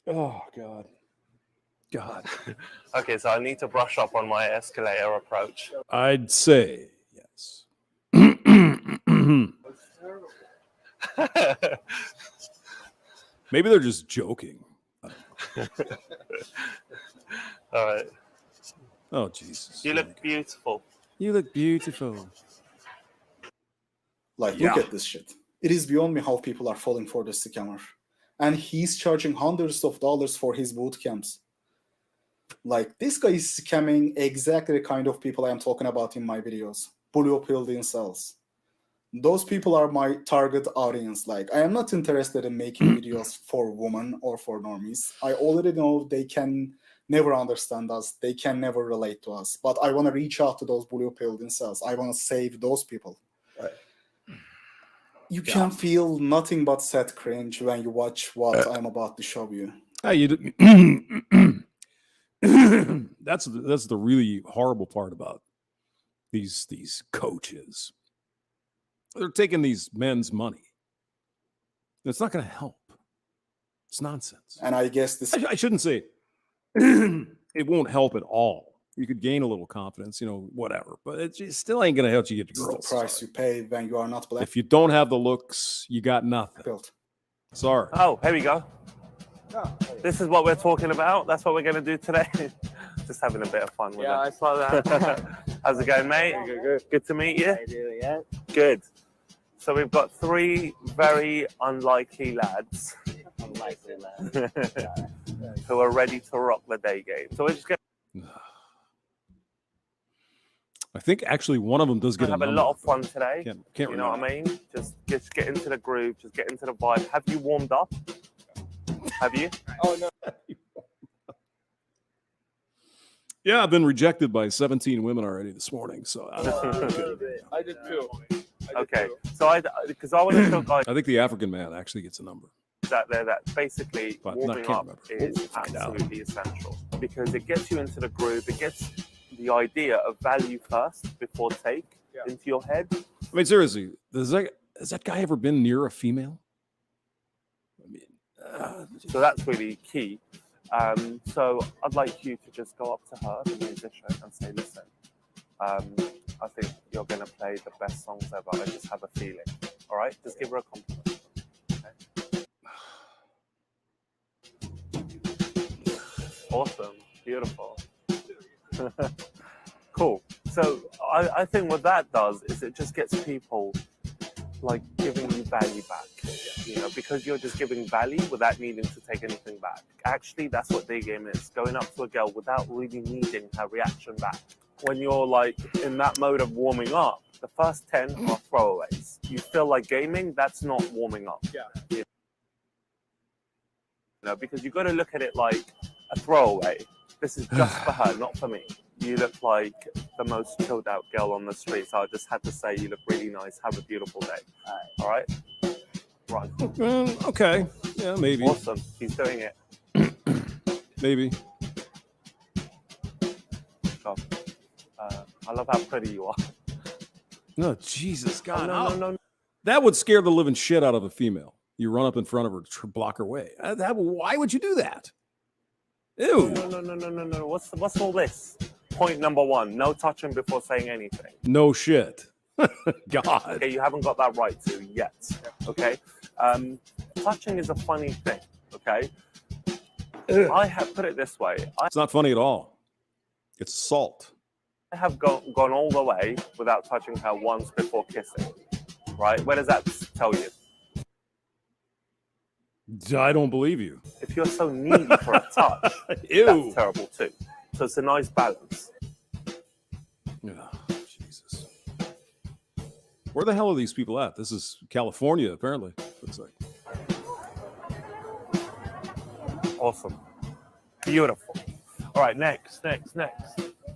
A: Oh God. God.
G: Okay, so I need to brush up on my escalator approach.
A: I'd say yes. Maybe they're just joking.
G: All right.
A: Oh Jesus.
G: You look beautiful.
A: You look beautiful.
F: Like, look at this shit. It is beyond me how people are falling for this scammer. And he's charging hundreds of dollars for his boot camps. Like, this guy is scamming exactly the kind of people I am talking about in my videos. Blue pilled incels. Those people are my target audience. Like, I am not interested in making videos for women or for normies. I already know they can never understand us. They can never relate to us. But I want to reach out to those blue-pilled incels. I want to save those people.
M: Right.
F: You can feel nothing but sad cringe when you watch what I'm about to show you.
A: That's the really horrible part about these coaches. They're taking these men's money. It's not going to help. It's nonsense.
F: And I guess this...
A: I shouldn't say it won't help at all. You could gain a little confidence, whatever. But it still ain't going to help you get the girls.
F: This is the price you pay when you are not black.
A: If you don't have the looks, you got nothing.
F: Built.
A: Sorry.
G: Oh, here we go. This is what we're talking about. That's what we're going to do today. Just having a bit of fun with it.
B: Yeah, I saw that.
G: How's it going, mate? Good to meet you.
B: Yeah.
G: Good. So we've got 3 very unlikely lads who are ready to rock the day game. So we're just going
A: I think actually one of them does get
G: to have a lot of fun today.
A: Can't
G: you know what I mean? Just get into the groove. Just get into the vibe. Have you warmed up? Have you?
B: Oh, no.
A: Yeah, I've been rejected by 17 women already this morning. So
B: I did too.
G: Okay. So because I want to show guys
A: I think the African man actually gets a number.
G: that basically
A: But
G: warming
A: can't
G: up
A: remember.
G: is absolutely essential because it gets you into the groove. It gets the idea of value first before take into your head.
A: I mean, seriously, has that guy ever been near a female? I mean,
G: so that's really key. So I'd like you to just go up to her, the musician, and say, listen, I think you're going to play the best songs ever. I just have a feeling. All right? Just give her a compliment. Okay? Awesome. Beautiful. Cool. So I think what that does is it just gets people like giving you value back, because you're just giving value without needing to take anything back. Actually, that's what day game is, going up to a girl without really needing her reaction back. When you're like in that mode of warming up, the first 10 are throwaways. You feel like gaming, that's not warming up.
B: Yeah.
G: Because you got to look at it like a throwaway. This is just for her, not for me. You look like the most chilled out girl on the street, so I just had to say you look really nice. Have a beautiful day. All right? Right.
A: Okay. Yeah, maybe.
G: Awesome. He's doing it.
A: Maybe.
G: God. I love how pretty you are.
A: No, Jesus, God.
G: No.
A: That would scare the living shit out of a female. You run up in front of her to block her way. Why would you do that? Ew.
G: No. What's all this? Point number 1, no touching before saying anything.
A: No shit. God.
G: Okay, you haven't got that right to yet. Okay? Touching is a funny thing. Okay? I have put it this way.
A: It's not funny at all. It's assault.
G: I have gone all the way without touching her once before kissing. Right? Where does that tell you?
A: I don't believe you.
G: If you're so needy for a touch,
A: Ew.
G: that's terrible too. So it's a nice balance.
A: Oh, Jesus. Where the hell are these people at? This is California, apparently. Looks like.
G: Awesome. Beautiful. All right, next.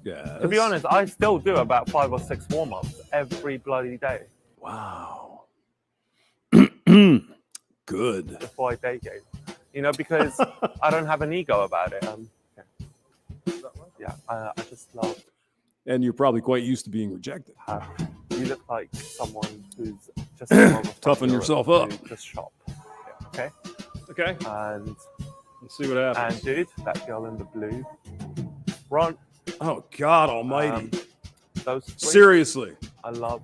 A: Yeah.
G: To be honest, I still do about 5 or 6 warm-ups every bloody day.
A: Wow. Good.
G: Before I day game. Because I don't have an ego about it. I just love.
A: And you're probably quite used to being rejected.
G: You look like someone who's just
A: toughen yourself up.
G: Just shop. Okay.
A: Okay.
G: And
A: let's see what happens.
G: And dude, that girl in the blue. Ron.
A: Oh God Almighty.
G: Those 3,
A: seriously.
G: I love.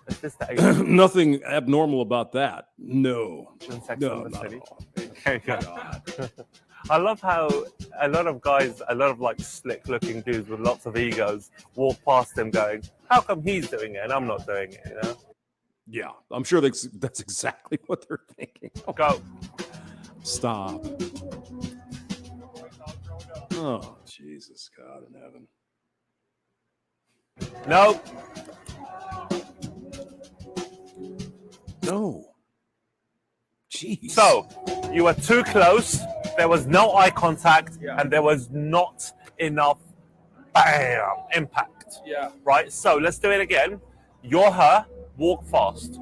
G: Is this the
A: nothing abnormal about that. No.
G: No, not at all. Okay, I love how a lot of guys, a lot of like slick looking dudes with lots of egos walk past him going, how come he's doing it and I'm not doing it,
A: Yeah, I'm sure that's exactly what they're thinking.
G: Go.
A: Stop. Oh, Jesus, God in heaven.
G: No.
A: No. Jeez.
G: So, you were too close. There was no eye contact, and there was not enough bam impact.
H: Yeah.
G: Right. So let's do it again. You're her. Walk fast.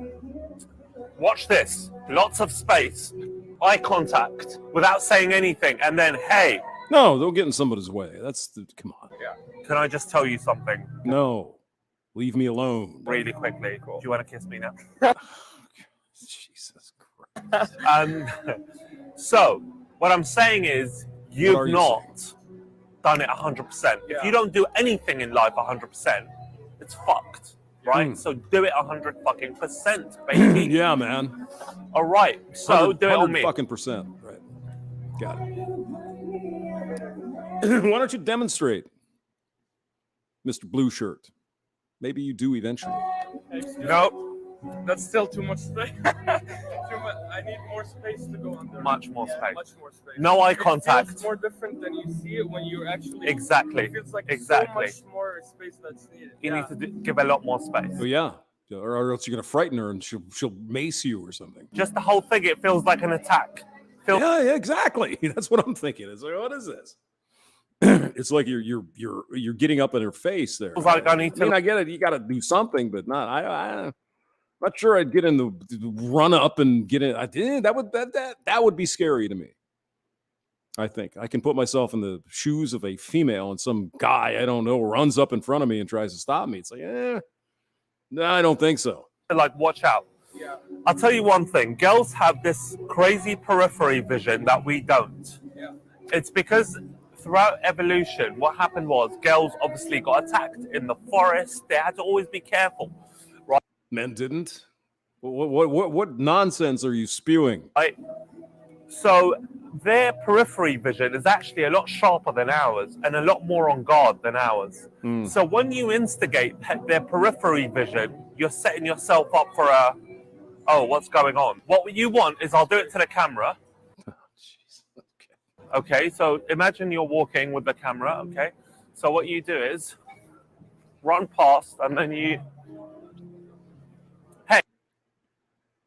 G: Watch this. Lots of space. Eye contact without saying anything, and then hey.
A: No, they'll get in somebody's way. Come on.
G: Yeah. Can I just tell you something?
A: No. Leave me alone.
G: Really quickly. Cool. Do you want to kiss me now?
A: Jesus Christ.
G: So, what I'm saying is, you've not done it 100%. If you don't do anything in life 100%, it's fucked, right? So do it 100%, baby.
A: Yeah, man.
G: All right. So do it on me.
A: Fucking percent. Right. Got it. Why don't you demonstrate, Mr. Blue Shirt? Maybe you do eventually.
H: No. That's still too much space. I need more space to go under.
G: Much more space.
H: Much more space.
G: No eye
H: It
G: contact.
H: feels more different than you see it when you're actually.
G: Exactly.
H: It feels like
G: Exactly.
H: so much more space that's needed.
G: You need to give a lot more space.
A: Oh yeah, or else you're gonna frighten her and she'll mace you or something.
G: Just the whole thing. It feels like an attack.
A: Yeah, exactly. That's what I'm thinking. It's like, what is this? It's like you're getting up in her face there.
G: Feels like I need to.
A: I mean, I get it. You got to do something, but not. I'm not sure I'd get in the run up and get in. I did. That would be scary to me. I think I can put myself in the shoes of a female, and some guy I don't know runs up in front of me and tries to stop me. It's like, no, I don't think so.
G: Like, watch out.
H: Yeah.
G: I'll tell you one thing. Girls have this crazy periphery vision that we don't.
H: Yeah.
G: It's because throughout evolution, what happened was girls obviously got attacked in the forest. They had to always be careful, right?
A: Men didn't. What nonsense are you spewing?
G: So their periphery vision is actually a lot sharper than ours and a lot more on guard than ours. So when you instigate their periphery vision, you're setting yourself up for what's going on? What you want is, I'll do it to the camera. Okay, so imagine you're walking with the camera, okay? So what you do is run past and then you... Hey.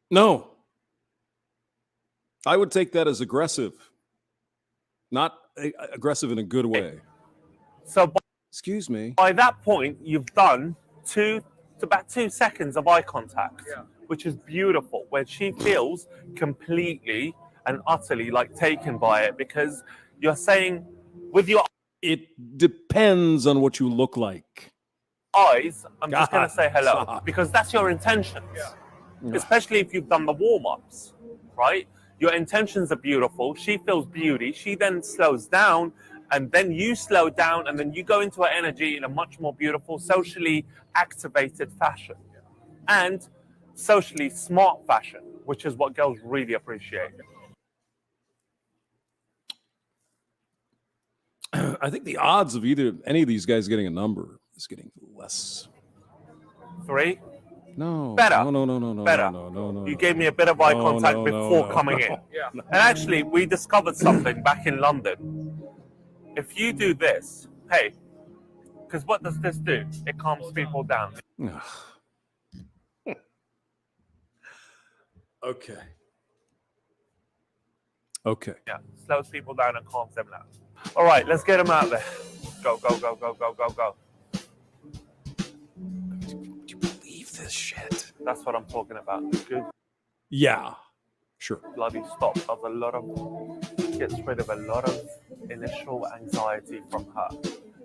A: No. I would take that as aggressive. Not aggressive in a good way.
G: So
A: excuse me.
G: By that point, you've done about 2 seconds of eye contact, which is beautiful, where she feels completely and utterly like taken by it, because you're saying with your...
A: It depends on what you look like.
G: Eyes, I'm just going to say hello, because that's your intentions. Especially if you've done the warm-ups, right? Your intentions are beautiful. She feels beauty. She then slows down, and then you slow down, and then you go into her energy in a much more beautiful, socially activated fashion. And socially smart fashion, which is what girls really appreciate.
A: I think the odds of any of these guys getting a number is getting less.
G: 3?
A: No.
G: Better.
A: No.
G: Better.
A: No.
G: You gave me a bit of eye contact before coming in.
H: Yeah.
G: And actually, we discovered something back in London. If you do this, hey, because what does this do? It calms people down.
A: Okay.
G: Yeah, slows people down and calms them down. All right, let's get them out there. Go.
A: Do you believe this shit?
G: That's what I'm talking about. Good.
A: Yeah, sure.
G: Bloody stop. Gets rid of a lot of initial anxiety from her.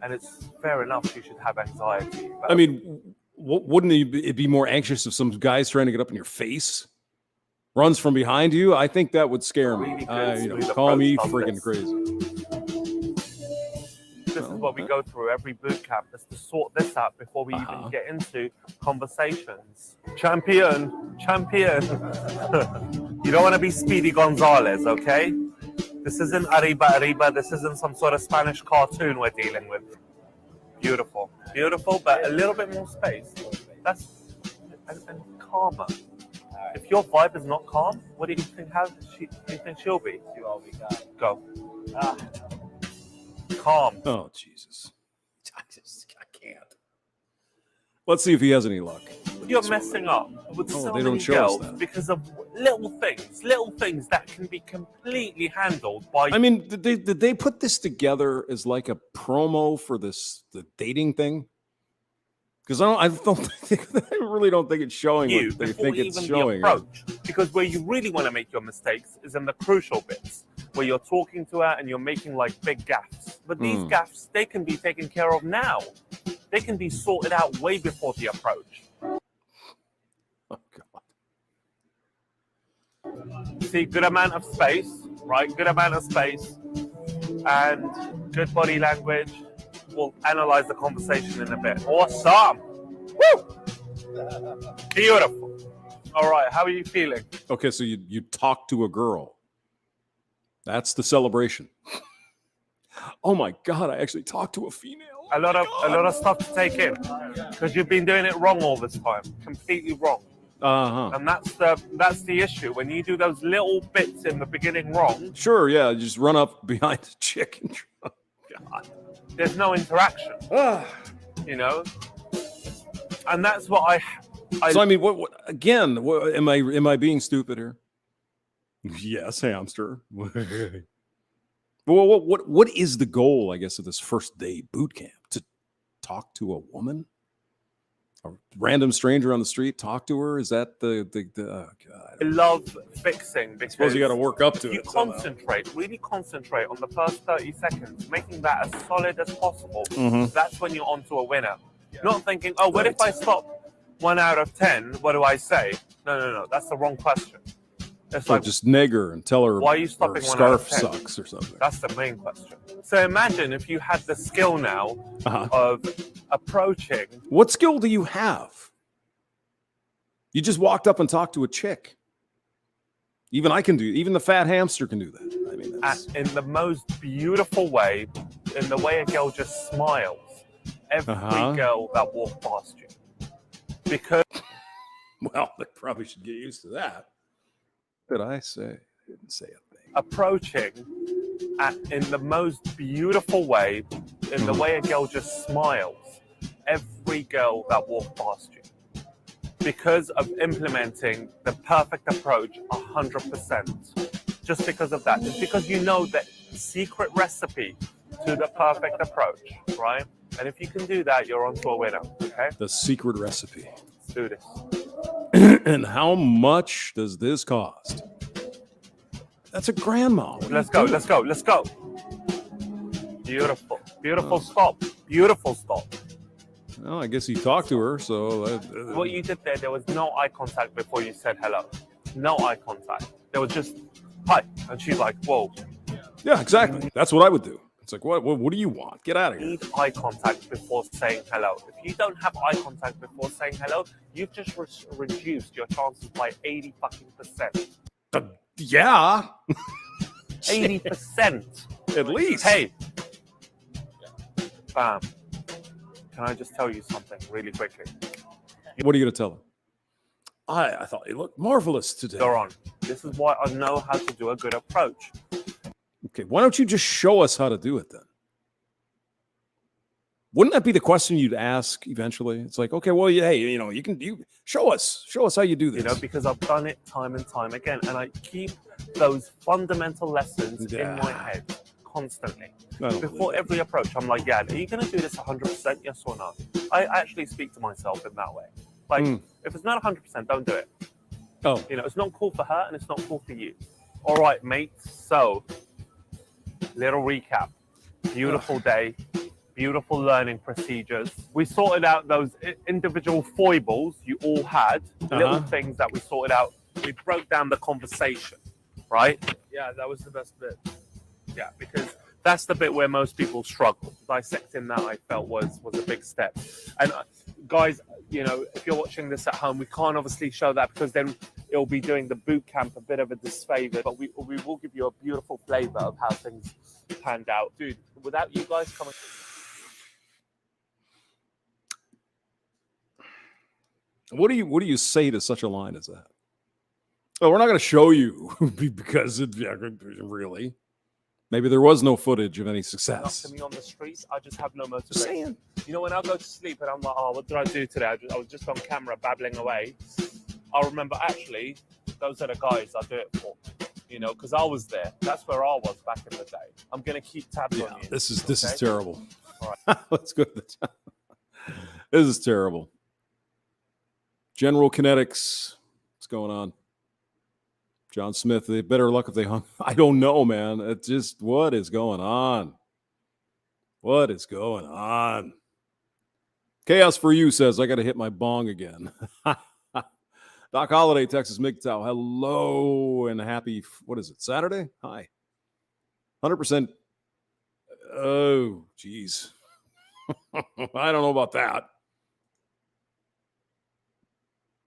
G: And it's fair enough she should have anxiety. But
A: I mean, wouldn't it be more anxious if some guy's trying to get up in your face? Runs from behind you? I think that would scare me. Call me freaking crazy.
G: This is what we go through every boot camp, is to sort this out before we even get into conversations. Champion. You don't want to be Speedy Gonzalez, okay? This isn't Arriba. This isn't some sort of Spanish cartoon we're dealing with. Beautiful, but a little bit more space. That's and calmer. If your vibe is not calm, what do you think? How do you think she'll be? Go. Calm.
A: Oh, Jesus. I can't. Let's see if he has any luck.
G: you're messing up with so
A: they don't
G: many
A: show us
G: girls
A: that.
G: because of little things that can be completely handled by.
A: I mean, did they put this together as like a promo for the dating thing? Because I really don't think it's showing
G: you
A: what they
G: before
A: think it's
G: even
A: showing.
G: the approach. Because where you really want to make your mistakes is in the crucial bits where you're talking to her and you're making like big gaffes. But these gaffes, they can be taken care of now. They can be sorted out way before the approach.
A: Oh God.
G: See, good amount of space, right? Good amount of space and good body language. We'll analyze the conversation in a bit. Awesome. Woo! Beautiful. All right, how are you feeling?
A: Okay, so you talk to a girl. That's the celebration. Oh my God, I actually talked to a female.
G: A lot of stuff to take in because you've been doing it wrong all this time, completely wrong. And that's the issue when you do those little bits in the beginning wrong.
A: Sure, yeah, just run up behind a chick and
G: God, there's no interaction. You know, and that's what I.
A: So I mean, what again? Am I being stupid here? Yes, hamster. Well, what is the goal? I guess of this first day boot camp to talk to a woman, a random stranger on the street. Talk to her. Is that the oh God?
G: I love fixing because
A: I suppose you got to work up to
G: you
A: it.
G: really concentrate on the first 30 seconds, making that as solid as possible.
A: Mhm.
G: That's when you're onto a winner. Not thinking, oh, what if I stop 1 out of 10? What do I say? No. That's the wrong question. It's
A: So
G: like,
A: just neg her and tell her
G: why are you stopping
A: her
G: 1 out of
A: scarf
G: 10?
A: sucks or something.
G: That's the main question. So imagine if you had the skill now of approaching.
A: What skill do you have? You just walked up and talked to a chick. Even I can do. Even the fat hamster can do that. I mean,
G: In the most beautiful way, in the way a girl just smiles. Every girl that walks past you. Because
A: well, they probably should get used to that. What did I say? I didn't say a thing.
G: Approaching in the most beautiful way, in the way a girl just smiles. Every girl that walks past you. Because of implementing the perfect approach 100%. Just because of that. Just because you know the secret recipe to the perfect approach, right? And if you can do that, you're onto a winner, okay?
A: The secret recipe.
G: Let's do this.
A: And how much does this cost? That's a grandma.
G: Let's go. Beautiful stop. Beautiful stop.
A: Well, I guess he talked to her, so...
G: What you did there was no eye contact before you said hello. No eye contact. There was just, hi. And she's like, whoa.
A: Yeah, exactly. That's what I would do. It's like, what do you want? Get out of here.
G: You need eye contact before saying hello. If you don't have eye contact before saying hello, you've just reduced your chances by 80%.
A: Yeah.
G: 80%.
A: At least.
G: Hey. Bam. Can I just tell you something really quickly?
A: What are you going to tell her? I thought you looked marvelous today.
G: You're on. This is why I know how to do a good approach.
A: Okay, why don't you just show us how to do it then? Wouldn't that be the question you'd ask eventually? It's like, okay, well, hey, you show us how you do this.
G: Because I've done it time and time again, and I keep those fundamental lessons in my head constantly. Before every approach, I'm like, yeah, are you going to do this 100%? Yes or no? I actually speak to myself in that way. Like, if it's not 100%, don't do it.
A: Oh,
G: it's not cool for her, and it's not cool for you. All right, mate. So, little recap. Beautiful day. Beautiful learning procedures. We sorted out those individual foibles you all had, little things that we sorted out. We broke down the conversation, right?
H: Yeah, that was the best bit.
G: Yeah, because that's the bit where most people struggle. Dissecting that, I felt, was a big step. And guys, if you're watching this at home, we can't obviously show that because then it'll be doing the boot camp a bit of a disfavor. But we will give you a beautiful flavor of how things panned out. Dude, without you guys coming...
A: What do you say to such a line as that? Oh, we're not going to show you because really. Maybe there was no footage of any
G: Not
A: success.
G: to me on the streets, I just have no motivation.
A: saying.
G: You know, when I go to sleep and I'm like, oh, what did I do today? I was just on camera babbling away. I remember, actually, those are the guys I do it for. You know, because I was there. That's where I was back in the day. I'm going to keep tabs on you.
A: This is terrible.
G: All right.
A: Let's go to the top. This is terrible. General Kinetics. What's going on? John Smith, they better luck if they hung. I don't know, man. It's just, what is going on? What is going on? Chaos for You says, I got to hit my bong again. Doc Holiday, Texas MGTOW. Hello and happy, what is it, Saturday? Hi. 100%. Oh, geez. I don't know about that.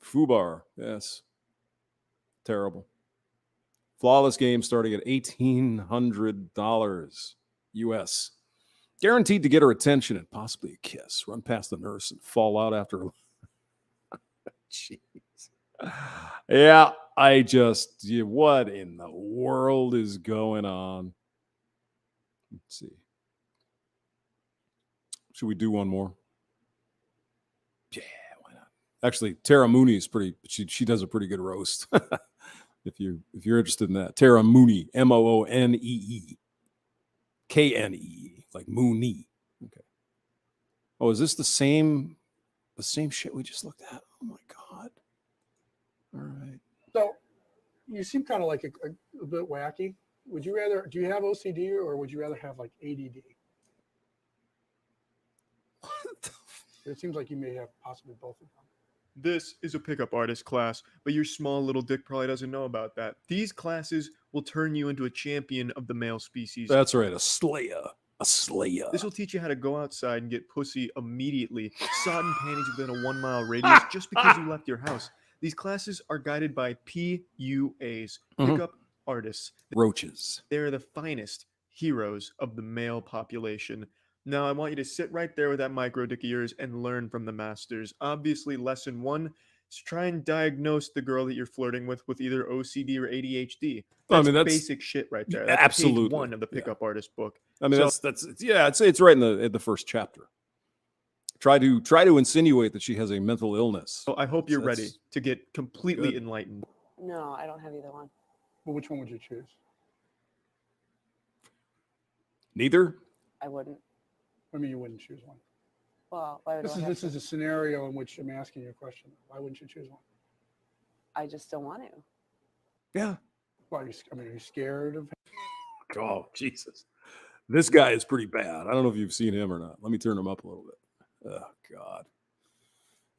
A: Fubar, yes. Terrible. Flawless game starting at $1,800 US. Guaranteed to get her attention and possibly a kiss. Run past the nurse and fall out after. Jeez. Yeah, what in the world is going on? Let's see. Should we do one more? Yeah, why not? Actually, Tara Mooney is pretty. She does a pretty good roast. if you're interested in that, Tara Mooney, Moonee, Knee, like Mooney. Okay. Oh, is this the same shit we just looked at? Oh my god. All right.
I: So, you seem kind of like a bit wacky. Do you have OCD or would you rather have like ADD? It seems like you may have possibly both of them.
J: This is a pickup artist class, but your small little dick probably doesn't know about that. These classes will turn you into a champion of the male species.
A: That's right, a slayer. A slayer.
J: This will teach you how to go outside and get pussy immediately, sodden panties within a 1 mile radius just because you left your house. These classes are guided by PUAs, pickup artists.
A: Roaches.
J: They're the finest heroes of the male population. Now, I want you to sit right there with that micro dick of yours and learn from the masters. Obviously, lesson 1 is try and diagnose the girl that you're flirting with either OCD or ADHD. That's basic shit right there. That's
A: absolutely
J: page 1 of the pickup artist book.
A: I mean, it's right in the first chapter. Try to insinuate that she has a mental illness.
J: So I hope you're ready to get completely enlightened.
C: No, I don't have either one.
I: Well, which one would you choose?
A: Neither.
C: I wouldn't.
I: I mean, you wouldn't choose one.
C: Well, why would
I: This is a scenario in which I'm asking you a question. Why wouldn't you choose one?
C: I just don't want to.
A: Yeah.
I: Why are you scared of?
A: Oh, Jesus. This guy is pretty bad. I don't know if you've seen him or not. Let me turn him up a little bit. Oh, God.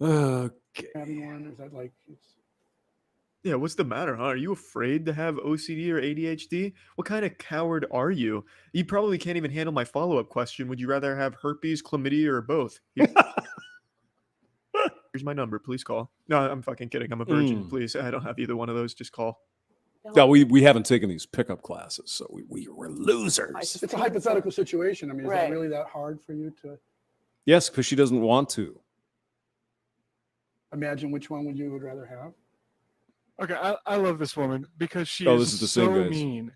A: Okay.
I: Having one? Is that like?
J: Yeah, what's the matter, huh? Are you afraid to have OCD or ADHD? What kind of coward are you? You probably can't even handle my follow-up question. Would you rather have herpes, chlamydia, or both? Here's my number. Please call. No, I'm fucking kidding. I'm a virgin. Please, I don't have either one of those. Just call.
A: No, we haven't taken these pickup classes, so we're losers.
I: It's a hypothetical situation. I mean, is
C: Right.
I: it really that hard for you to
A: Yes, because she doesn't want to.
I: imagine which one would you would rather have?
K: Okay, I love this woman because she
A: Oh,
K: is
A: this is the
K: so
A: same guys.
K: mean.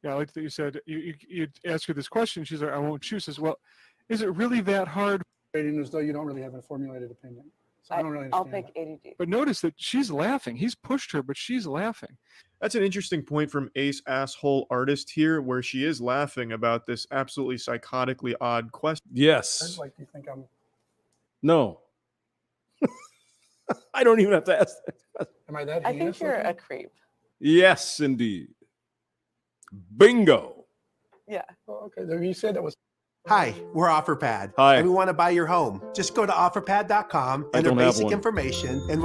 K: Yeah, like that you said, you ask her this question. She's like, I won't choose. Says, well, is it really that hard?
I: As though you don't really have a formulated opinion. So I don't really
C: I'll
I: understand.
C: pick ADD.
K: But notice that she's laughing. He's pushed her, but she's laughing.
J: That's an interesting point from Ace Asshole Artist here, where she is laughing about this absolutely psychotically odd question.
A: Yes.
I: Like, you think I'm?
A: No. I don't even have to ask that.
I: Am I that?
C: I think
I: heinous
C: you're
I: looking?
C: a creep.
A: Yes, indeed. Bingo.
C: Yeah.
I: Oh, okay. You said that was.
U: Hi, we're OfferPad.
A: Hi.
U: And we want to buy your home. Just go to offerpad.com
A: I
U: and their
A: don't have
U: basic
A: one.
U: information. And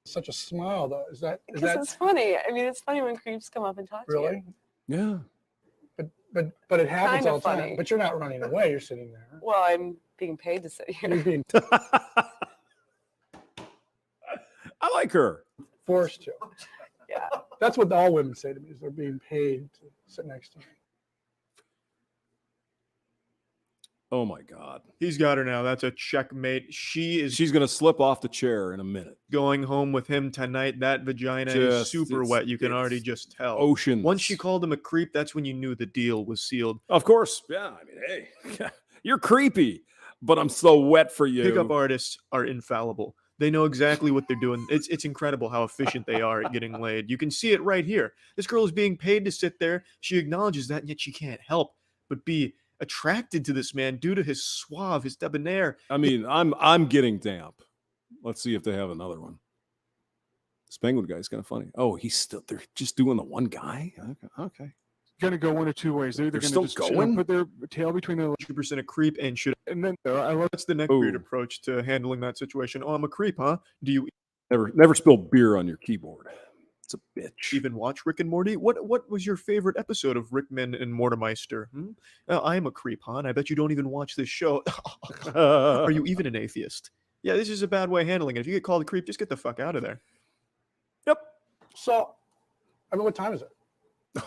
I: Such a smile, though. Is that?
C: Because it's funny. I mean, it's funny when creeps come up and talk to
I: Really?
C: you.
A: Yeah.
I: But it happens
C: Kinda
I: all the time.
C: funny.
I: But you're not running away. You're sitting there.
C: Well, I'm being paid to sit here.
I: You're being
A: I like her.
I: forced to.
C: Yeah.
I: That's what all women say to me: is they're being paid to sit next to me.
A: Oh my God.
J: He's got her now. That's a checkmate. She's
A: gonna slip off the chair in a minute.
J: Going home with him tonight. That vagina is super wet. You can already just tell.
A: Oceans.
J: Once she called him a creep, that's when you knew the deal was sealed.
A: Of course. Yeah. I mean, hey, you're creepy, but I'm so wet for you.
J: Pickup artists are infallible. They know exactly what they're doing. It's incredible how efficient they are at getting laid. You can see it right here. This girl is being paid to sit there. She acknowledges that, and yet she can't help but be attracted to this man due to his suave, his debonair.
A: I mean, I'm getting damp. Let's see if they have another one. This penguin guy's kind of funny. Oh, they're just doing the one guy? Okay.
K: Going to go one of two ways. They're going to
A: still
K: just
A: going?
K: put their tail between their
J: 2% a creep and should.
K: And then I love
J: That's the neckbeard approach to handling that situation. Oh, I'm a creep, huh? Do you
A: never spill beer on your keyboard? It's a bitch.
J: Even watch Rick and Morty? What was your favorite episode of Rickman and Mortimer? I am a creep, huh? And I bet you don't even watch this show. Are you even an atheist? Yeah, this is a bad way of handling it. If you get called a creep, just get the fuck out of there.
A: Yep.
I: So, I mean, what time is it?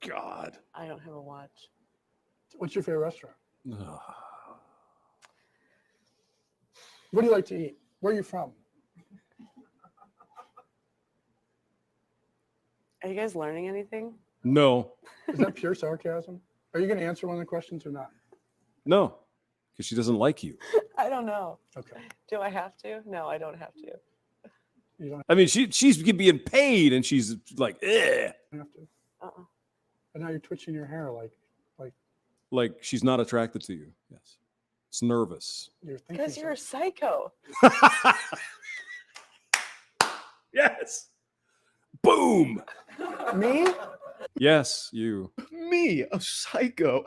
A: God.
C: I don't have a watch.
I: What's your favorite restaurant? What do you like to eat? Where are you from?
C: Are you guys learning anything?
A: No.
I: Is that pure sarcasm? Are you going to answer one of the questions or not?
A: No. Because she doesn't like you.
C: I don't know.
I: Okay.
C: Do I have to? No, I don't have to.
I: You don't
A: I mean, she's being paid, and she's like, eh.
I: have to. And now you're twitching your hair
A: Like she's not attracted to you. Yes. It's nervous.
I: you're thinking.
C: Because you're a psycho.
A: Yes. Boom.
I: Me?
A: Yes, you.
J: Me, a psycho.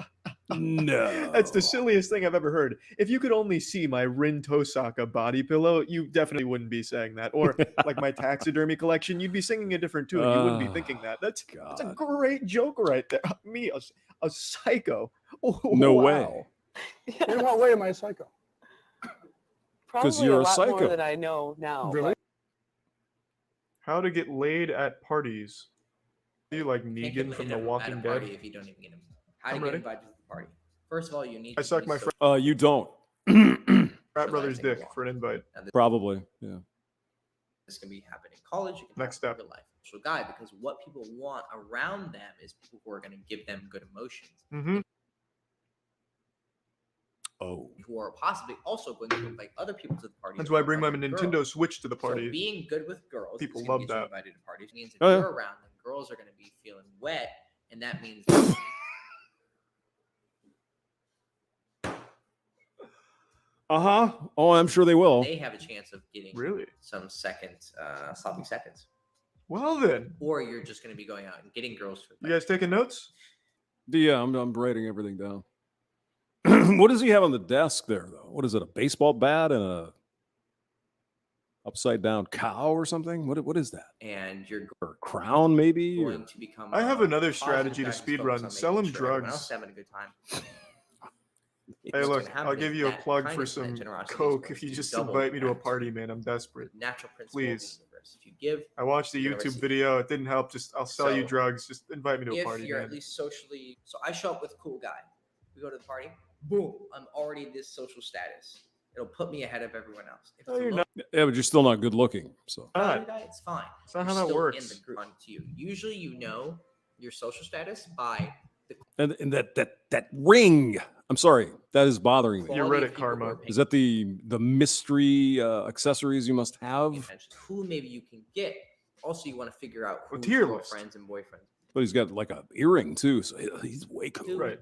A: No.
J: That's the silliest thing I've ever heard. If you could only see my Rin Tosaka body pillow, you definitely wouldn't be saying that. Or like my taxidermy collection, you'd be singing a different tune. You wouldn't be thinking that. That's a great joke right there. Me, a psycho. Oh,
A: No
J: wow.
A: way.
I: In what way am I a psycho?
C: Probably
A: you're
C: a
A: a
C: lot
A: psycho.
C: more than I know now.
I: Really?
J: How to get laid at parties. Do you like
O: Can't
J: Negan
O: get
J: from
O: laid
J: The
O: at
J: Walking
O: a
J: Dead?
O: party if you don't even get invited. How to
J: I'm
O: get
J: ready.
O: invited to the party? First of all, you need.
J: I
O: to
J: suck
O: be
J: my
O: social.
A: You don't.
J: Frat brother's dick for an invite.
O: Now,
A: Probably. Yeah.
O: this can be happening in college. It can
J: Next
O: happen
J: step.
O: in real life. Social guy, because what people want around them is people who are going to give them good emotions,
J: Mm-hmm.
A: Oh.
O: who are possibly also going to invite other people to the party.
J: That's
O: who
J: why I
O: are
J: bring my
O: other
J: Nintendo
O: girls.
J: Switch to the
O: So
J: party.
O: being good with girls,
J: People
O: is gonna
J: love
O: get you
J: that.
O: invited to parties. It means if
A: Oh, yeah.
O: you're around, then girls are going to be feeling wet, and that means.
A: Oh, I'm sure they will.
O: They have a chance of getting
J: Really?
O: some sloppy seconds.
J: Well then,
O: Or you're just going to be going out and getting girls.
J: you guys taking notes?
A: Yeah, I'm writing everything down. What does he have on the desk there, though? What is it? A baseball bat and a upside down cow or something? What is that?
O: And you're
A: Or a crown, maybe? Or-
O: going to become.
J: I have
O: a
J: another
O: positive
J: strategy
O: guy
J: to
O: who's
J: speed
O: focused
J: run.
O: on
J: Sell
O: making
J: him
O: sure everyone
J: drugs.
O: else is having a good time.
J: Hey,
O: What's
J: look,
O: gonna happen
J: I'll
O: is
J: give you a
O: that
J: plug for
O: kindness and that
J: some
O: generosity is
J: coke
O: going
J: if you
O: to
J: just
O: double
J: invite me to a
O: back.
J: party, man. I'm desperate.
O: Natural principle of the
J: Please.
O: universe. If you give,
J: I watched the
O: you're gonna
J: YouTube
O: receive.
J: video. It didn't help. Just I'll sell you
O: So,
J: drugs. Just invite me to a
O: if
J: party,
O: you're
J: man.
O: at least socially, so I show up with a cool guy. We go to the party. Boom! I'm already this social status. It'll put me ahead of everyone else. If
J: No,
O: it's a
J: you're
O: low
J: not.
A: Yeah, but you're still not good looking. So
O: value guy, it's fine.
J: That's not
O: You're
J: how that
O: still
J: works.
O: In the group to you. Usually, you know your social status by the
A: and that ring. I'm sorry, that is bothering me.
J: Your
O: quality of
J: Reddit
O: people who are
J: karma.
O: paying
A: Is that the mystery accessories you must have?
O: attention. Who maybe you can get. Also, you want to figure out
J: A
O: who's
J: tier list.
O: girlfriends and boyfriends.
A: But he's got like a earring too, so he's way cool.
O: Who,
J: Right.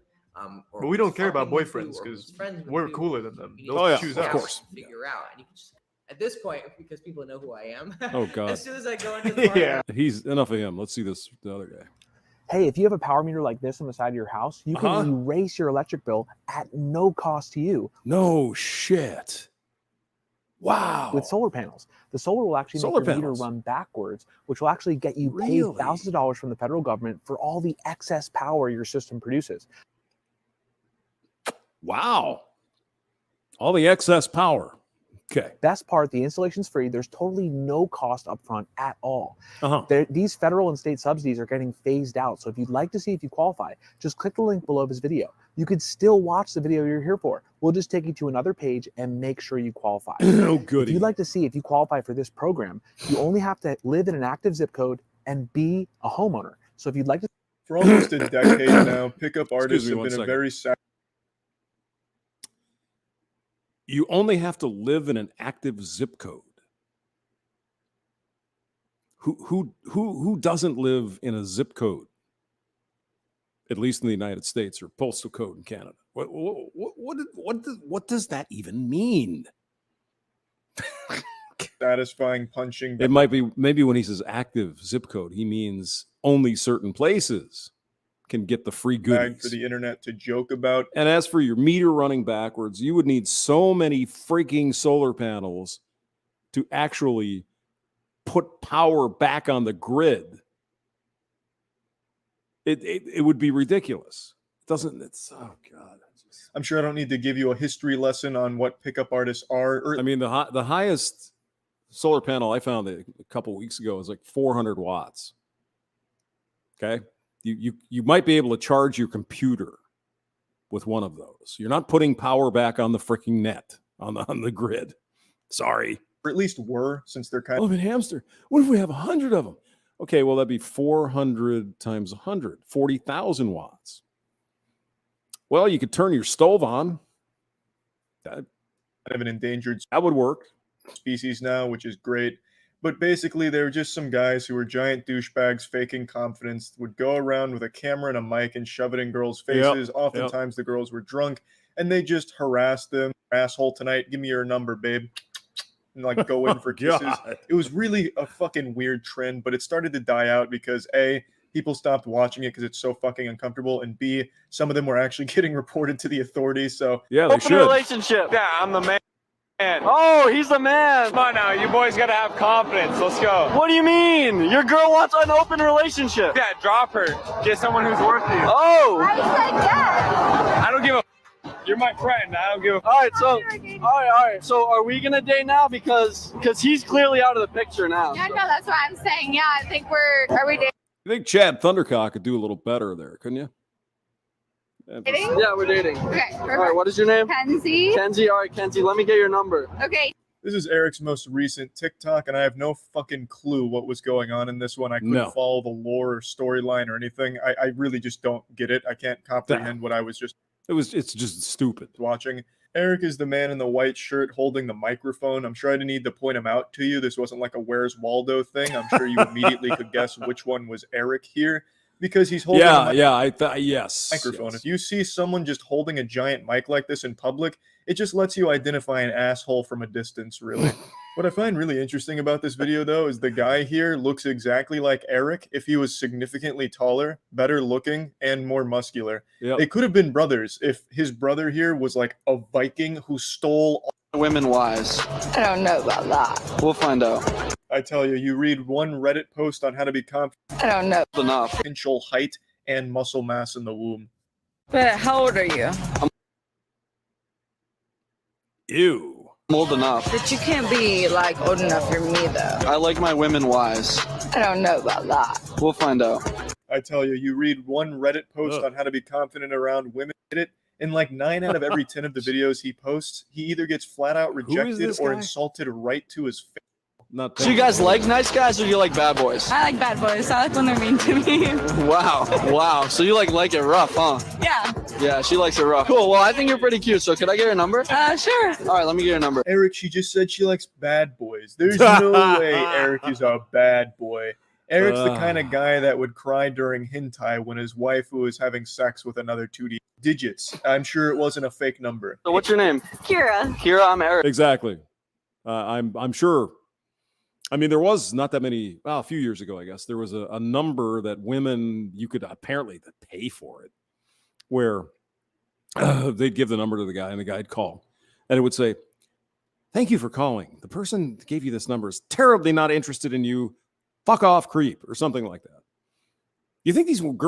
O: Or
J: But we don't care about
O: fucking with who,
J: boyfriends
O: or
J: because
O: who's friends with
J: we're
O: who.
J: cooler than them.
O: You need
J: They'll
O: to
J: choose
A: of
J: us.
A: course.
O: Figure out, and you can just at this point because people know who I am.
A: Oh, God.
O: As soon as I go into the party,
J: Yeah.
A: He's enough of him. Let's see the other guy.
U: Hey, if you have a power meter like this on the side of your house, you can erase your electric bill at no cost to you.
A: No shit. Wow.
U: With solar panels. The solar will actually
A: Solar
U: make your
A: panels.
U: meter run backwards, which will actually get you paid
A: Really?
U: thousands of dollars from the federal government for all the excess power your system produces.
A: Wow. All the excess power. Okay.
U: Best part, the installation's free. There's totally no cost upfront at all.
A: Uh-huh.
U: These federal and state subsidies are getting phased out. So if you'd like to see if you qualify, just click the link below this video. you could still watch the video you're here for. We'll just take you to another page and make sure you qualify.
A: Oh,
U: If
A: goody.
U: you'd like to see if you qualify for this program, you only have to live in an active zip code and be a homeowner. So if you'd like to...
J: For almost a decade now, pickup artists
A: me
J: have
A: one
J: been a
A: second.
J: very sad.
A: You only have to live in an active zip code. Who doesn't live in a zip code? At least in the United States, or postal code in Canada. What does that even mean?
J: Satisfying punching.
A: It might be, maybe when he says active zip code, he means only certain places can get the free
J: bag for
A: goodies.
J: the internet to joke about.
A: And as for your meter running backwards, you would need so many freaking solar panels to actually put power back on the grid. It would be ridiculous. It's oh God.
J: I'm sure I don't need to give you a history lesson on what pickup artists are.
A: I mean, the highest solar panel I found a couple weeks ago was like 400 watts. Okay, you might be able to charge your computer with one of those. You're not putting power back on the freaking net on the grid. Sorry,
J: or at least were, since they're kind
A: of a hamster. What if we have 100 of them? Okay, well that'd be 400 times 100, 40,000 watts. Well, you could turn your stove on.
J: Kind of an endangered
A: that would work.
J: Species now, which is great. But basically, they were just some guys who were giant douchebags faking confidence, would go around with a camera and a mic and shove it in girls' faces. Oftentimes, the girls were drunk, and they just harassed them. Asshole tonight, give me your number, babe. And like go in for kisses.
A: God.
J: It was really a fucking weird trend, but it started to die out because A, people stopped watching it because it's so fucking uncomfortable, and B, some of them were actually getting reported to the authorities. So
A: yeah, they should.
N: Relationship. Yeah, I'm the man. Oh, he's the man. Come on now, you boys gotta have confidence. Let's go. What do you mean? Your girl wants an open relationship. Yeah, drop her. Get someone who's worth you. Oh. I said yes. I don't give a. You're my friend. I don't give a. All right, so all right. So are we gonna date now? Because he's clearly out of the picture now.
D: Yeah, no, that's what I'm saying. Yeah, I think are we dating?
A: You think Chad Thundercock could do a little better there, couldn't you?
D: Yeah,
N: we're dating.
D: Okay, perfect.
N: All right, what is your name?
D: Kenzie.
N: Kenzie, all right, Kenzie, let me get your number.
D: Okay.
J: this is Eric's most recent TikTok, and I have no fucking clue what was going on in this one. I couldn't follow the lore or storyline or anything. I really just don't get it. I can't comprehend what I was just.
A: It's just stupid
J: watching. Eric is the man in the white shirt holding the microphone. I'm sure I didn't need to point him out to you. This wasn't like a Where's Waldo thing. I'm sure you immediately could guess which one was Eric here because he's holding
A: yes.
J: microphone. If you see someone just holding a giant mic like this in public, it just lets you identify an asshole from a distance, really. What I find really interesting about this video, though, is the guy here looks exactly like Eric if he was significantly taller, better looking, and more muscular. They could have been brothers if his brother here was like a Viking who stole all
N: women wise.
D: I don't know about that.
N: We'll find out.
J: I tell you, you read one Reddit post on how to be confident.
D: I don't know.
N: Enough.
J: Potential height and muscle mass in the womb.
D: But how old are you?
A: Ew.
N: I'm old enough.
D: But you can't be like old enough for me though.
N: I like my women wise.
D: I don't know about that.
N: We'll find out.
J: I tell you, you read one Reddit post on how to be confident around women, and like 9 out of every 10 of the videos he posts, he either gets flat out rejected or insulted right to his face.
N: So you guys like nice guys or you like bad boys?
D: I like bad boys. I like when they're mean to me.
N: Wow. So you like it rough, huh?
D: Yeah.
N: Yeah, she likes it rough. Cool. Well, I think you're pretty cute. So could I get your number?
D: Sure.
N: All right, let me get your number.
J: Eric, she just said she likes bad boys. There's no way Eric is a bad boy. Eric's the kind of guy that would cry during hentai when his wife was having sex with another 2D digits. I'm sure it wasn't a fake number.
N: So what's your name?
D: Kira.
N: Kira, I'm Eric.
A: Exactly. I'm sure. I mean, there was not that many. Well, a few years ago, I guess there was a number that women you could apparently pay for it, where they'd give the number to the guy and the guy'd call, and it would say, "Thank you for calling. The person that gave you this number is terribly not interested in you. Fuck off, creep," or something like that. You think these women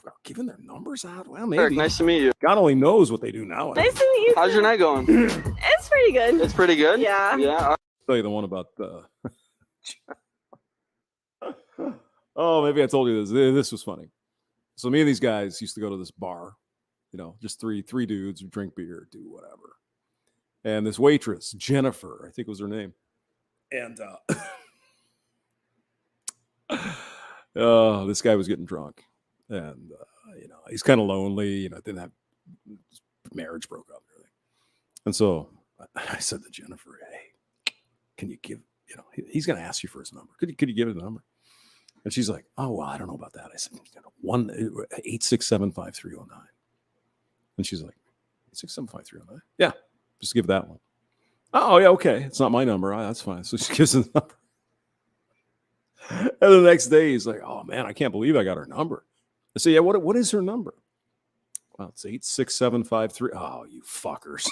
A: are giving their numbers out? Well, maybe.
N: Eric, nice to meet you.
A: God only knows what they do now.
D: Nice to meet you.
N: How's your night going?
D: It's pretty good.
N: It's pretty good?
D: Yeah.
N: Yeah.
A: I'll tell you the one about oh, maybe I told you this. This was funny. So me and these guys used to go to this bar You know, just three dudes who drink beer, do whatever. And this waitress, Jennifer, I think was her name. And this guy was getting drunk. And, you know, he's kind of lonely, you know, didn't have marriage broke up and everything. And so I said to Jennifer, hey, can you give, you know, he's going to ask you for his number. Could you give him the number? And she's like, oh, well, I don't know about that. I said, 1-867-5309. And she's like, 867-5309? Yeah, just give that one. Oh, yeah, okay. It's not my number. That's fine. So she gives him the number. And the next day, he's like, oh, man, I can't believe I got her number. I say, yeah, what is her number? Well, it's 86753. Oh, you fuckers.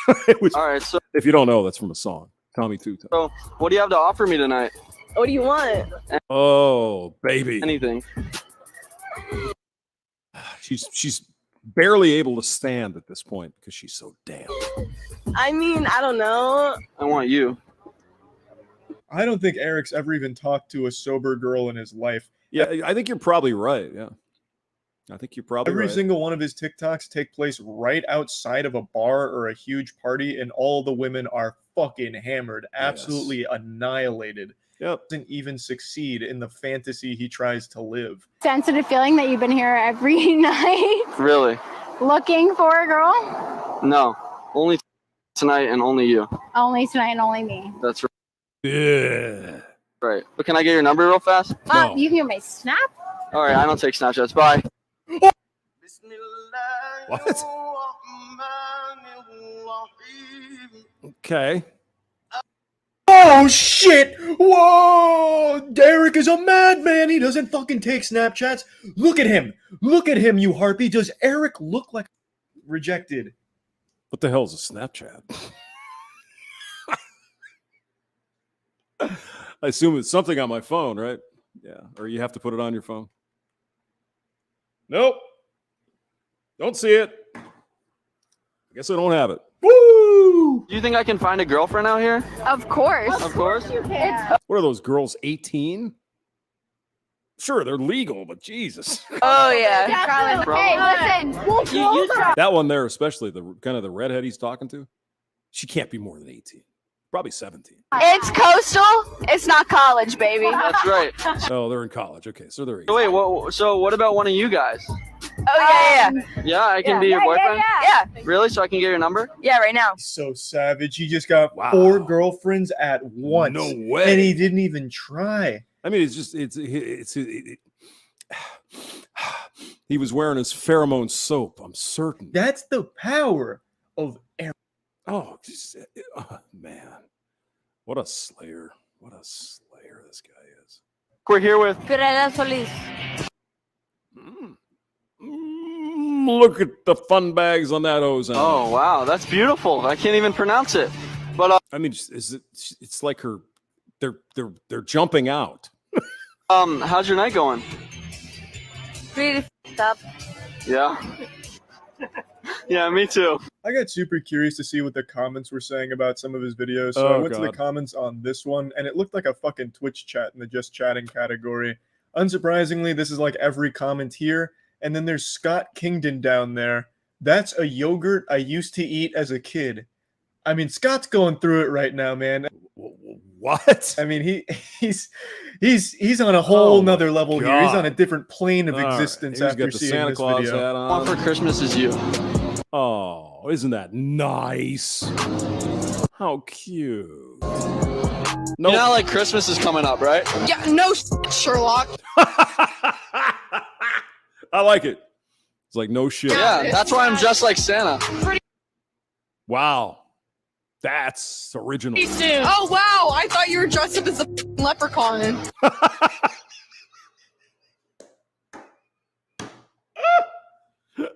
N: All right, so
A: if you don't know, that's from a song. Tommy Two Tone.
N: So, what do you have to offer me tonight?
D: What do you want?
A: Oh, baby.
N: Anything.
A: She's barely able to stand at this point because she's so damn.
D: I mean, I don't know.
N: I want you.
J: I don't think Eric's ever even talked to a sober girl in his life.
A: Yeah, I think you're probably right. Yeah. I think you're probably
J: Every
A: right.
J: single one of his TikToks take place right outside of a bar or a huge party, and all the women are fucking hammered, absolutely annihilated.
A: Yep.
J: Doesn't even succeed in the fantasy he tries to live.
R: Sensitive feeling that you've been here every night
N: Really?
R: looking for a girl?
N: No. Only tonight and only you.
R: Only tonight and only me.
N: That's right.
A: Yeah.
N: Right. But can I get your number real fast?
R: You can get my snap?
N: All right, I don't take Snapchats. Bye.
A: What? Okay.
J: Oh shit! Whoa! Derek is a madman. He doesn't fucking take Snapchats. Look at him. Look at him, you harpy. Does Eric look like rejected?
A: What the hell is a Snapchat? I assume it's something on my phone, right? Yeah. Or you have to put it on your phone. Nope. Don't see it. I guess I don't have it.
N: Woo! Do you think I can find a girlfriend out here?
R: Of course.
N: Of course.
R: You can.
A: What are those girls, 18? Sure, they're legal, but Jesus.
D: Oh yeah.
R: Hey, listen. We'll go back.
A: That one there, especially the kind of the redhead he's talking to, she can't be more than 18. Probably 17.
D: It's coastal. It's not college, baby.
N: That's right.
A: Oh, they're in college. Okay, so they're 18.
N: Wait, so what about one of you guys?
D: Oh yeah.
N: Yeah, I can be your boyfriend?
D: Yeah.
N: Really? So I can get your number?
D: Yeah, right now.
J: So savage. He just got 4 girlfriends at once.
A: No way.
J: And he didn't even try.
A: I mean, it's just he was wearing his pheromone soap. I'm certain.
J: That's the power of Eric.
A: Oh, man, what a slayer! What a slayer this guy is.
N: We're here with
R: Pirela Solis.
A: Look at the fun bags on that ozone.
N: Oh wow, that's beautiful. I can't even pronounce it. But
A: I mean, it's like her. They're jumping out.
N: How's your night going?
D: Pretty f***ed up.
N: Yeah. Yeah, me too.
J: I got super curious to see what the comments were saying about some of his videos. So I went to the comments on this one, and it looked like a fucking Twitch chat in the just chatting category. Unsurprisingly, this is like every comment here. And then there's Scott Kingdon down there. That's a yogurt I used to eat as a kid. I mean, Scott's going through it right now, man.
A: What?
J: I mean, he's on a whole nother level here. He's on a different plane of existence
A: He's
J: after
A: got the
J: seeing
A: Santa
J: this
A: Claus
J: video.
A: hat
N: All I
A: on.
N: want for Christmas is you.
A: Oh, isn't that nice? How cute.
N: You know, like Christmas is coming up, right?
D: Yeah, no Sherlock.
A: I like it. It's like no shit.
N: Yeah, that's why I'm just like Santa.
A: Wow. That's original.
D: Oh wow, I thought you were dressed up as a leprechaun.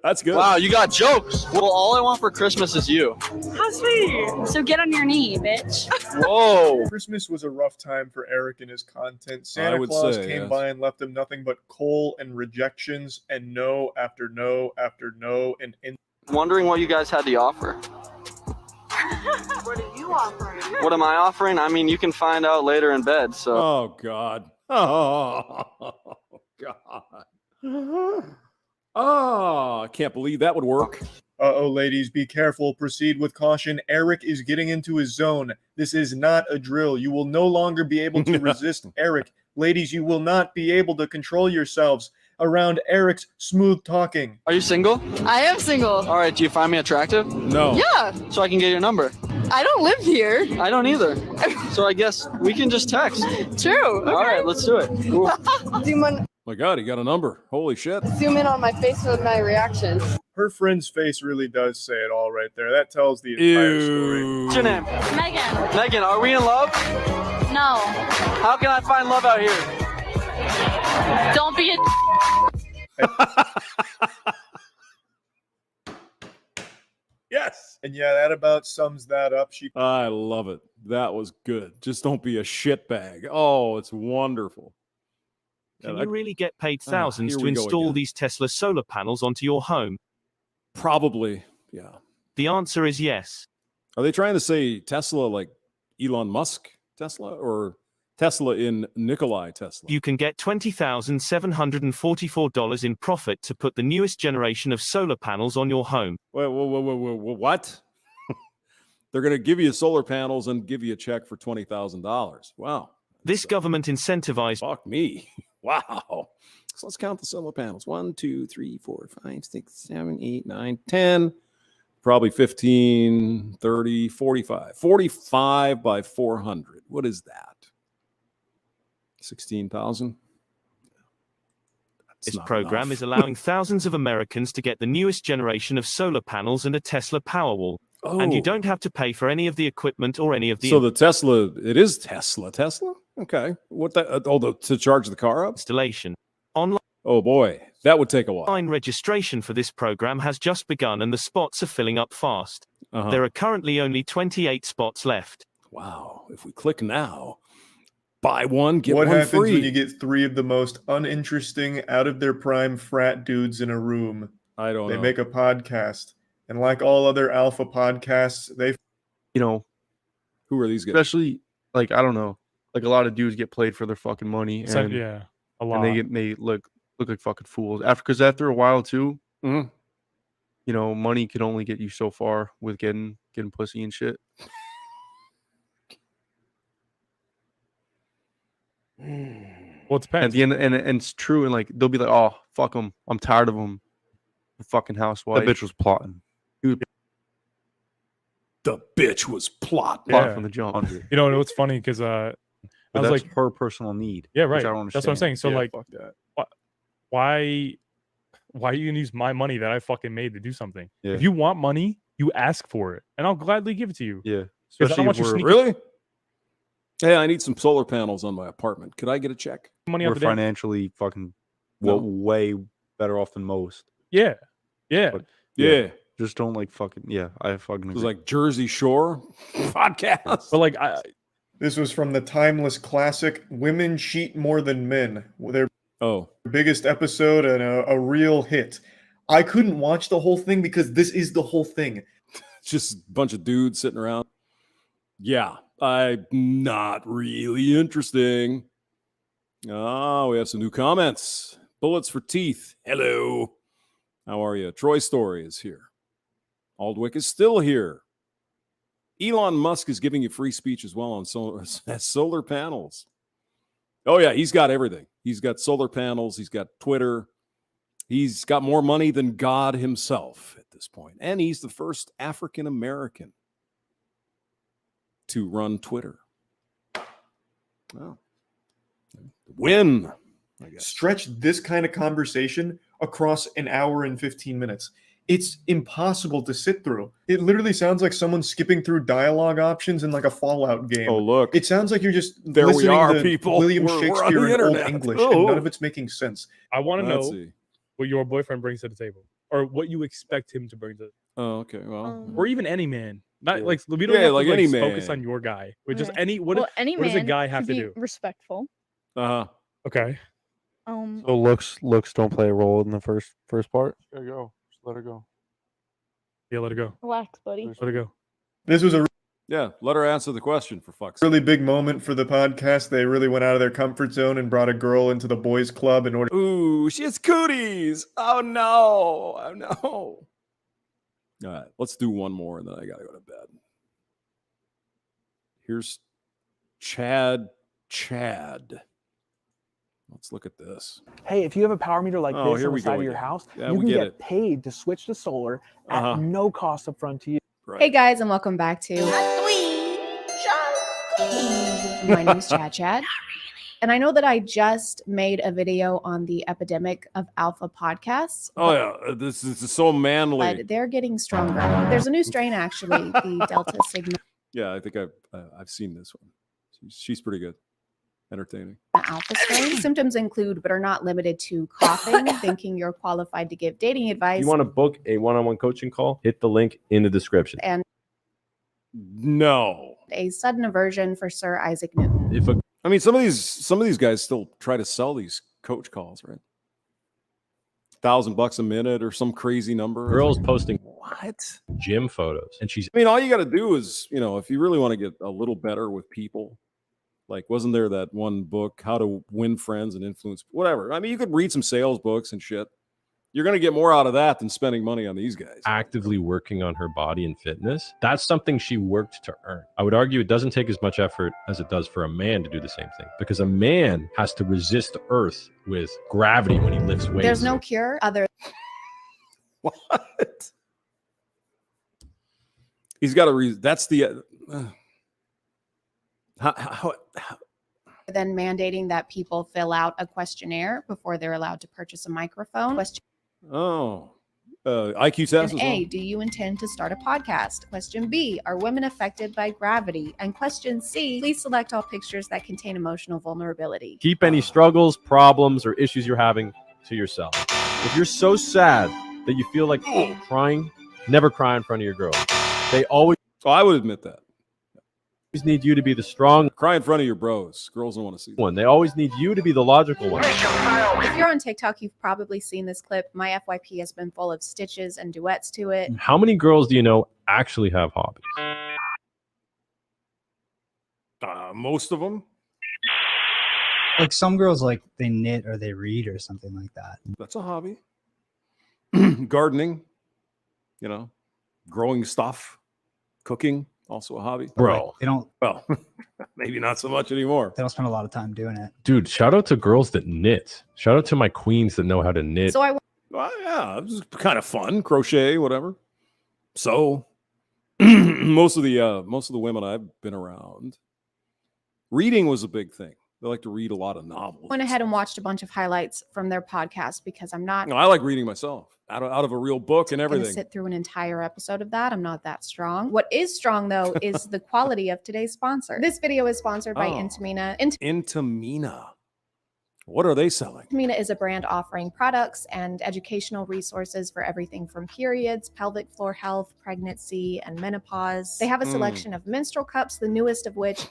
A: That's good.
N: Wow, you got jokes. Well, all I want for Christmas is you.
R: How sweet. So get on your knee, bitch.
N: Whoa.
J: Christmas was a rough time for Eric and his content. Santa
A: would
J: Claus
A: say,
J: came
A: yes.
J: by and left him nothing but coal and rejections and no after no after no and
N: Wondering what you guys had to offer.
D: What are you offering?
N: What am I offering? I mean, you can find out later in bed. So.
A: Oh God. Oh God. Oh, I can't believe that would work.
J: Uh-oh, ladies, be careful. Proceed with caution. Eric is getting into his zone. This is not a drill. You will no longer be able to resist Eric. Ladies, you will not be able to control yourselves around Eric's smooth talking.
N: Are you single?
D: I am single.
N: All right, do you find me attractive?
A: No.
D: Yeah.
N: So I can get your number.
D: I don't live here.
N: I don't either. So I guess we can just text.
D: True. Okay.
N: All right, let's do it. Cool.
A: My God, he got a number. Holy shit.
D: Zoom in on my face with my reaction.
J: Her friend's face really does say it all right there. That tells the entire story.
N: What's your name?
R: Megan.
N: Megan, are we in love?
R: No.
N: How can I find love out here?
R: Don't be a.
J: Yes. And yeah, that about sums that up.
A: I love it. That was good. Just don't be a shitbag. Oh, it's wonderful.
S: Can you really get paid thousands
A: here
S: to
A: we go
S: install
A: again.
S: these Tesla solar panels onto your home?
A: Probably, yeah.
S: The answer is yes.
A: Are they trying to say Tesla like Elon Musk Tesla or Tesla in Nikolai Tesla?
S: You can get $20,744 in profit to put the newest generation of solar panels on your home.
A: Wait, what? They're going to give you solar panels and give you a check for $20,000. Wow.
S: This government incentivized.
A: Fuck me. Wow. So let's count the solar panels. 1, 2, 3, 4, 5, 6, 7, 8, 9, 10. Probably 15, 30, 45. 45 by 400. What is that? 16,000?
S: This program is allowing thousands of Americans to get the newest generation of solar panels and a Tesla Powerwall. And you don't have to pay for any of the equipment or any of the...
A: So the Tesla, it is Tesla? Okay. What that? To charge the car up?
S: Installation. Online.
A: Oh boy, that would take a while.
S: Online registration for this program has just begun and the spots are filling up fast. There are currently only 28 spots left.
A: Wow. If we click now, buy one, get
J: what
A: one
J: happens
A: free.
J: when you get 3 of the most uninteresting, out of their prime frat dudes in a room?
A: I don't know.
J: They make a podcast. And like all other alpha podcasts, they...
T: You know...
A: Who are these guys?
T: Especially, like, I don't know. Like, a lot of dudes get played for their fucking money. And,
K: Yeah, a lot.
T: And they look like fucking fools. Because after a while, too,
A: you
T: know, money can only get you so far with getting pussy and shit.
K: Well, it depends.
T: At the end, and it's true. And, like, they'll be like, oh, fuck them. I'm tired of them. Fucking housewife.
V: That bitch was plotting.
A: The bitch was plotting.
T: Plot from the jump.
K: You know what's funny? Because I
V: But
K: was
V: that's
K: like,
V: her personal need.
K: yeah,
V: which
K: right.
V: I don't
K: That's what I'm saying.
V: understand.
K: So,
V: Yeah,
K: like,
V: fuck that.
K: why are you gonna use my money that I fucking made to do something?
V: Yeah.
K: If you want money, you ask for it, and I'll gladly give it to you.
V: Yeah.
K: 'Cause I don't
V: Especially
K: want
V: if
K: you
V: we're
K: sneaking
A: Really? Hey, I need some solar panels on my apartment. Could I get a check?
K: money out
V: we're
K: the damn.
V: financially fucking
A: No.
V: way better off than most.
K: Yeah, yeah.
V: But
A: Yeah.
V: just don't like fucking I fucking
A: It
V: agree.
A: was like Jersey Shore podcast.
K: But like,
J: This was from the timeless classic "Women Cheat More Than Men." Their biggest episode and a real hit. I couldn't watch the whole thing because this is the whole thing.
A: It's just a bunch of dudes sitting around. Yeah, I'm not really interesting. Oh, we have some new comments. Bullets for Teeth. Hello. How are you? Troy Story is here. Aldwick is still here. Elon Musk is giving you free speech as well on solar panels. Oh, yeah, he's got everything. He's got solar panels. He's got Twitter. He's got more money than God himself at this point. And he's the first African-American to run Twitter. Wow. Win. I guess.
J: Stretch this kind of conversation across an hour and 15 minutes. It's impossible to sit through. It literally sounds like someone skipping through dialogue options in like a Fallout game.
A: Oh, look.
J: It sounds like you're just
A: There we
J: listening
A: are,
J: to
A: people.
J: William
A: We're on
J: Shakespeare
A: the
J: in Old
A: internet.
J: English,
A: Oh.
J: and none of it's making sense.
K: I want to
A: Let's
K: know
A: see.
K: what your boyfriend brings to the table, or what you expect him to bring to,
A: Oh, okay. Well,
K: or even any man. Not
A: Yeah.
K: like we don't
A: Yeah,
K: have
A: like
K: to
A: any
K: focus
A: man.
K: on your guy. But just
X: Okay.
K: any what?
X: Well, any
K: what does a
X: man
K: guy have
X: should
K: to
X: be
K: do?
X: respectful.
A: Uh-huh.
K: Okay.
V: So looks don't play a role in the first part.
K: There you go. Just let her go. Yeah, let her go.
X: Relax, buddy.
K: Let her go.
J: This was a
A: Yeah, let her answer the question for fuck's sake.
J: really big moment for the podcast. They really went out of their comfort zone and brought a girl into the boys' club in order.
A: Ooh, she has cooties. Oh, no. Oh, no. All right, let's do one more, and then I gotta go to bed. Here's Chad. Let's look at this.
U: Hey, if you have a power meter like
A: Oh,
U: this
A: here
U: on
A: we
U: the side
A: go
U: of your
A: again.
U: house,
A: Yeah,
U: you
A: we
U: can
A: get
U: get
A: it.
U: paid to switch to solar
A: Uh-huh.
U: at no cost upfront to you.
E: Hey guys, and welcome back to my name's Chad. And I know that I just made a video on the epidemic of alpha podcasts.
A: Oh yeah, this is so manly.
E: But they're getting stronger. There's a new strain, actually, the Delta Sigma
A: Yeah, I think I've seen this one. She's pretty good, entertaining.
E: alpha strain. Symptoms include, but are not limited to, coughing, thinking you're qualified to give dating advice,
L: If you want to book a one-on-one coaching call, hit the link in the description.
E: and
A: No.
E: a sudden aversion for Sir Isaac Newton.
A: I mean, some of these guys still try to sell these coach calls, right? $1,000 a minute or some crazy number.
L: Girls posting
A: what
L: gym photos, and she's.
A: I mean, all you got to do is, if you really want to get a little better with people, like, wasn't there that one book, How to Win Friends and Influence, whatever. I mean, you could read some sales books and shit. You're going to get more out of that than spending money on these guys.
L: Actively working on her body and fitness. That's something she worked to earn. I would argue it doesn't take as much effort as it does for a man to do the same thing, because a man has to resist the earth with gravity when he lifts weights.
E: There's no cure other
A: What? He's got a reason. That's the how
E: than mandating that people fill out a questionnaire before they're allowed to purchase a microphone. Question
A: IQ test.
E: A, do you intend to start a podcast? Question B, are women affected by gravity? And question C, please select all pictures that contain emotional vulnerability.
L: Keep any struggles, problems, or issues you're having to yourself. If you're so sad that you feel like crying, never cry in front of your girl. They always.
A: So I would admit that.
L: Need you to be the strong.
A: Cry in front of your bros. Girls don't want to see that.
L: One. They always need you to be the logical one.
E: If you're on TikTok, you've probably seen this clip. My FYP has been full of stitches and duets to it.
L: How many girls do you know actually have hobbies?
A: Most of them.
Q: Like some girls, like they knit or they read or something like that.
A: That's a hobby. Gardening, growing stuff, cooking, also a hobby.
L: Bro,
Q: They don't.
A: Well, maybe not so much anymore.
Q: They don't spend a lot of time doing it.
L: Dude, shout out to girls that knit. Shout out to my queens that know how to knit.
E: So
A: Well, yeah, it was kind of fun, crochet, whatever. So most of the women I've been around, reading was a big thing. They like to read a lot of novels.
E: went ahead and watched a bunch of highlights from their podcast because I'm not
A: No, I like reading myself out of a real book and
E: going to
A: everything.
E: sit through an entire episode of that. I'm not that strong. What is strong, though, is the quality of today's sponsor. This video is sponsored by Intimina.
A: Intimina. What are they selling?
E: Intimina is a brand offering products and educational resources for everything from periods, pelvic floor health, pregnancy, and menopause. They have a selection of menstrual cups, the newest of which...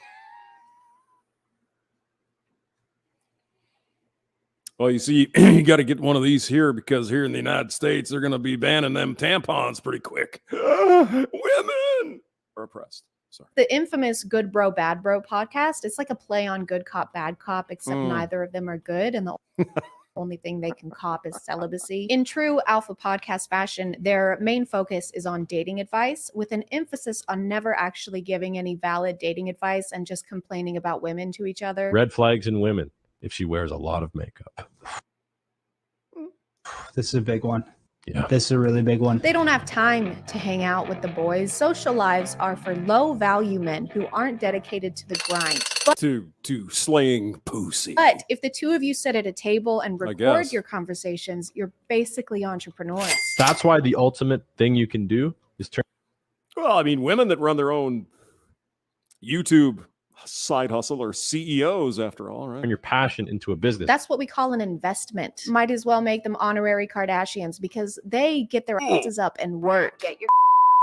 A: Well, you see, you got to get one of these here because here in the United States, they're going to be banning them tampons pretty quick. Women are oppressed. Sorry.
E: The infamous Good Bro, Bad Bro podcast. It's like a play on Good Cop, Bad Cop, except neither of them are good. And the only thing they can cop is celibacy. In true alpha podcast fashion, their main focus is on dating advice with an emphasis on never actually giving any valid dating advice and just complaining about women to each other.
L: Red flags in women if she wears a lot of makeup.
Q: This is a big one.
L: Yeah.
Q: This is a really big one.
E: They don't have time to hang out with the boys. Social lives are for low value men who aren't dedicated to the grind.
A: To slaying pussy.
E: But if the two of you sit at a table and record
L: guess.
E: your conversations, you're basically entrepreneurs.
L: That's why the ultimate thing you can do is turn.
A: Well, I mean, women that run their own YouTube side hustle are CEOs after all, right?
L: Turn your passion into a business.
E: That's what we call an investment. Might as well make them honorary Kardashians because they get their asses up and work. Get your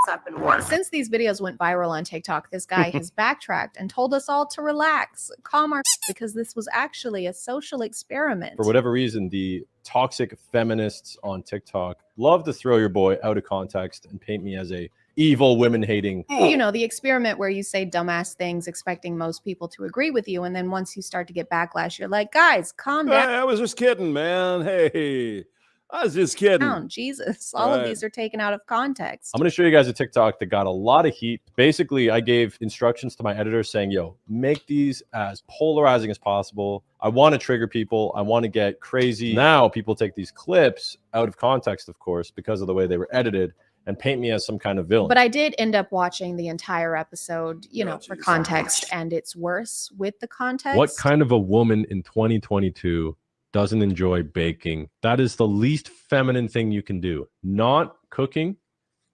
E: up and work. Since these videos went viral on TikTok, this guy has backtracked and told us all to relax, calm our because this was actually a social experiment.
L: For whatever reason, the toxic feminists on TikTok love to throw your boy out of context and paint me as a evil, women-hating.
E: You know, the experiment where you say dumbass things expecting most people to agree with you, and then once you start to get backlash, you're like, guys, calm down.
A: I was just kidding, man. Hey, I was just kidding.
E: Down. Jesus, all of
A: Right.
E: these are taken out of context.
L: I'm going to show you guys a TikTok that got a lot of heat. Basically, I gave instructions to my editor saying, yo, make these as polarizing as possible. I want to trigger people. I want to get crazy. Now people take these clips out of context, of course, because of the way they were edited and paint me as some kind of villain.
E: But I did end up watching the entire episode, you know, for context, and it's worse with the context.
L: What kind of a woman in 2022 doesn't enjoy baking? That is the least feminine thing you can do. Not cooking.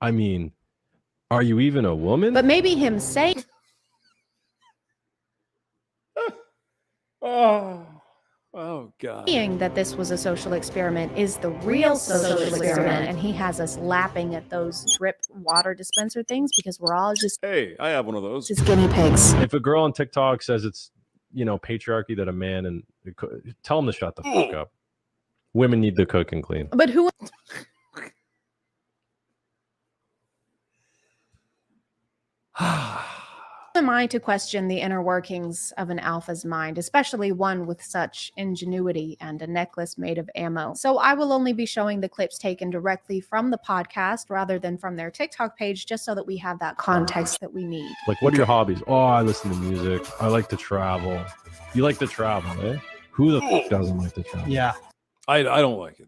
L: I mean, are you even a woman?
E: But maybe him saying
A: Oh God.
E: that this was a social experiment is the real social experiment, and he has us lapping at those drip water dispenser things because we're all just
A: Hey, I have one of those.
E: just guinea pigs.
L: If a girl on TikTok says it's, you know, patriarchy that a man and tell them to shut the fuck up. Women need to cook and clean.
E: But who am I to question the inner workings of an alpha's mind, especially one with such ingenuity and a necklace made of ammo? So I will only be showing the clips taken directly from the podcast rather than from their TikTok page, just so that we have that context that we need.
L: Like, what are your hobbies? Oh, I listen to music. I like to travel. You like to travel, eh? Who the fuck doesn't like to travel?
Q: Yeah.
A: I don't like it.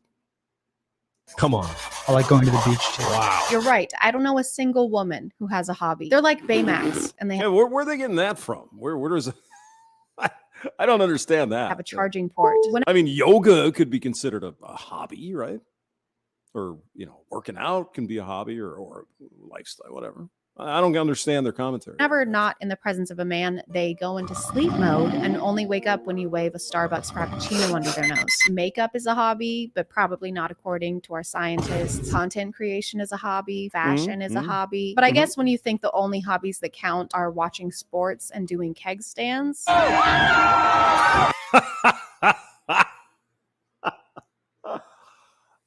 L: Come on.
Q: I like going to the beach too.
L: Wow.
E: You're right. I don't know a single woman who has a hobby. They're like Baymax, and they
A: Hey, where are they getting that from? Where does I don't understand that.
E: have a charging port. When
A: I mean, yoga could be considered a hobby, right? Or, you know, working out can be a hobby or lifestyle, whatever. I don't understand their commentary.
E: Whenever not in the presence of a man, they go into sleep mode and only wake up when you wave a Starbucks Frappuccino under their nose. Makeup is a hobby, but probably not according to our scientists. Content creation is a hobby. Fashion is a hobby. But I guess when you think the only hobbies that count are watching sports and doing keg stands.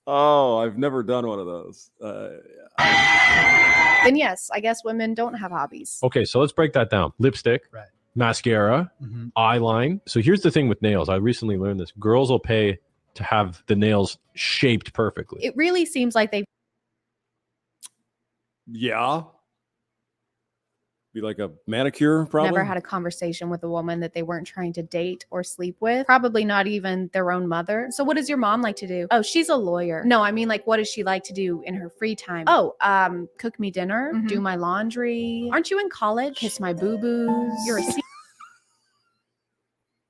A: Oh, I've never done one of those.
E: Then yes, I guess women don't have hobbies.
L: Okay, so let's break that down. Lipstick,
Q: Right.
L: mascara, eyeline. So here's the thing with nails. I recently learned this. Girls will pay to have the nails shaped perfectly.
E: It really seems like they
A: Yeah. Be like a manicure, probably.
E: never had a conversation with a woman that they weren't trying to date or sleep with. Probably not even their own mother. So what does your mom like to do? Oh, she's a lawyer. No, I mean, like, what does she like to do in her free time? Oh, cook me dinner, do my laundry. Aren't you in college? Kiss my boo-boos. You're a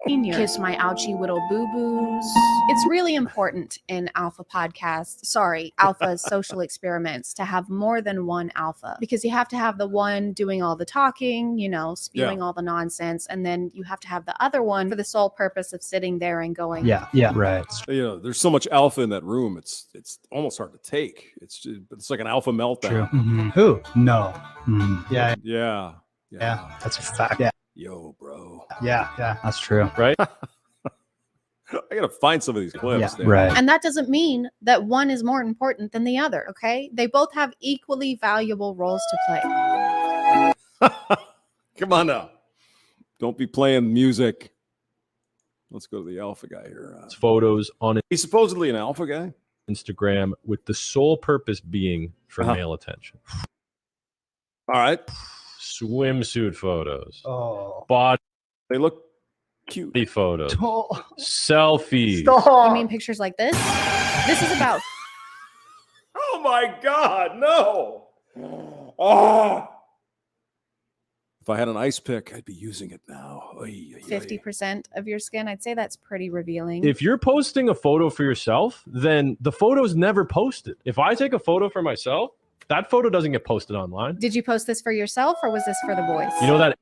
E: senior. Kiss my ouchie whittle boo-boos. It's really important in alpha podcasts, alpha social experiments, to have more than one alpha, because you have to have the one doing all the talking, you know, spewing all the nonsense, and then you have to have the other one for the sole purpose of sitting there and going,
Q: Yeah, right.
A: You know, there's so much alpha in that room. It's almost hard to take. It's like an alpha meltdown.
Q: True. Who? No. Yeah.
A: Yeah.
Q: Yeah. That's a fact. Yeah.
A: Yo, bro.
Q: Yeah. That's true.
L: Right?
A: I gotta find some of these clips.
Q: Yeah,
A: Dan.
Q: right.
E: And that doesn't mean that one is more important than the other, okay? They both have equally valuable roles to play.
A: Come on now. Don't be playing music. Let's go to the alpha guy here.
L: Photos on
A: He's supposedly an alpha guy.
L: Instagram with the sole purpose being for male attention.
A: All right.
L: Swimsuit photos.
Q: Oh.
L: Body
A: They look cute.
L: photos.
Q: Stop.
L: Selfies.
E: You mean pictures like this? This is about
A: Oh my God, no. Oh. If I had an ice pick, I'd be using it now.
E: 50% of your skin. I'd say that's pretty revealing.
L: If you're posting a photo for yourself, then the photo's never posted. If I take a photo for myself, that photo doesn't get posted online.
E: Did you post this for yourself, or was this for the boys?
L: You know that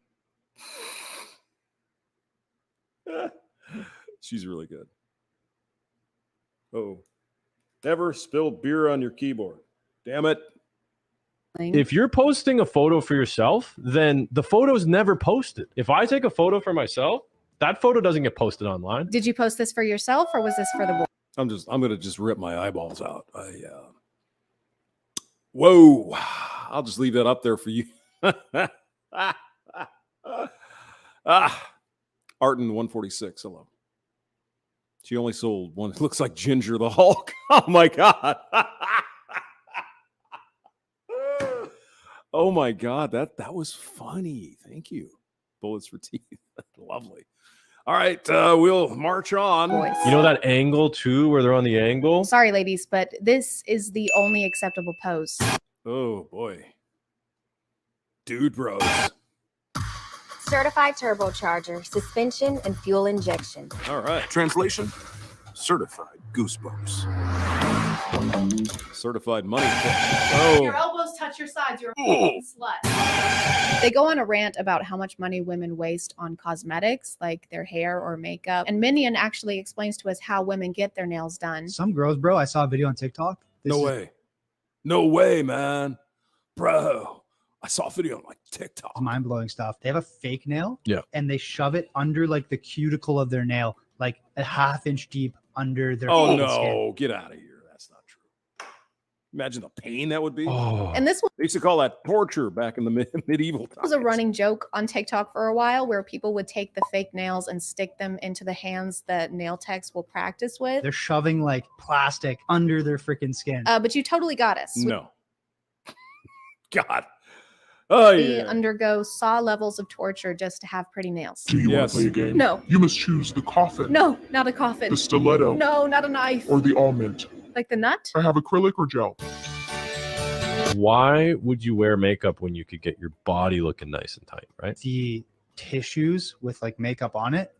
A: She's really good. Oh, never spill beer on your keyboard. Damn it.
L: if you're posting a photo for yourself, then the photo's never posted. If I take a photo for myself, that photo doesn't get posted online.
E: Did you post this for yourself, or was this for the boys?
A: I'm gonna just rip my eyeballs out. Whoa. I'll just leave that up there for you. Arton 146. Hello. She only sold one. It looks like Ginger the Hulk. Oh my God. Oh my God. That was funny. Thank you. Bullets for teeth. Lovely. All right. We'll march on.
L: You know that angle too, where they're on the angle?
E: Sorry, ladies, but this is the only acceptable pose.
A: Oh boy. Dude bros.
M: Certified turbocharger, suspension, and fuel injection.
A: All right.
P: Translation: certified goosebumps.
A: Certified money.
D: Your elbows touch your sides. You're a fucking slut.
E: They go on a rant about how much money women waste on cosmetics, like their hair or makeup. And Minion actually explains to us how women get their nails done.
Q: Some girls, bro, I saw a video on TikTok.
A: No way. No way, man. Bro. I saw a video on like TikTok.
Q: Mind-blowing stuff. They have a fake nail.
L: Yeah.
Q: And they shove it under like the cuticle of their nail, like a half-inch deep under their
A: Oh
Q: fucking skin.
A: no, get out of here. That's not true. Imagine the pain that would be.
L: Oh.
E: And this
A: They used to call that torture back in the medieval times.
E: was a running joke on TikTok for a while where people would take the fake nails and stick them into the hands that nail techs will practice with.
Q: They're shoving like plastic under their freaking skin.
E: But you totally got us.
A: No. God. Oh
E: We
A: yeah.
E: undergo saw levels of torture just to have pretty nails.
P: Do you want to play a game?
E: No.
P: You must choose the coffin,
E: No, not a coffin.
P: the stiletto,
E: No, not a knife.
P: or the almond.
E: Like the nut?
P: I have acrylic or gel.
L: Why would you wear makeup when you could get your body looking nice and tight, right?
Q: The tissues with like makeup on it,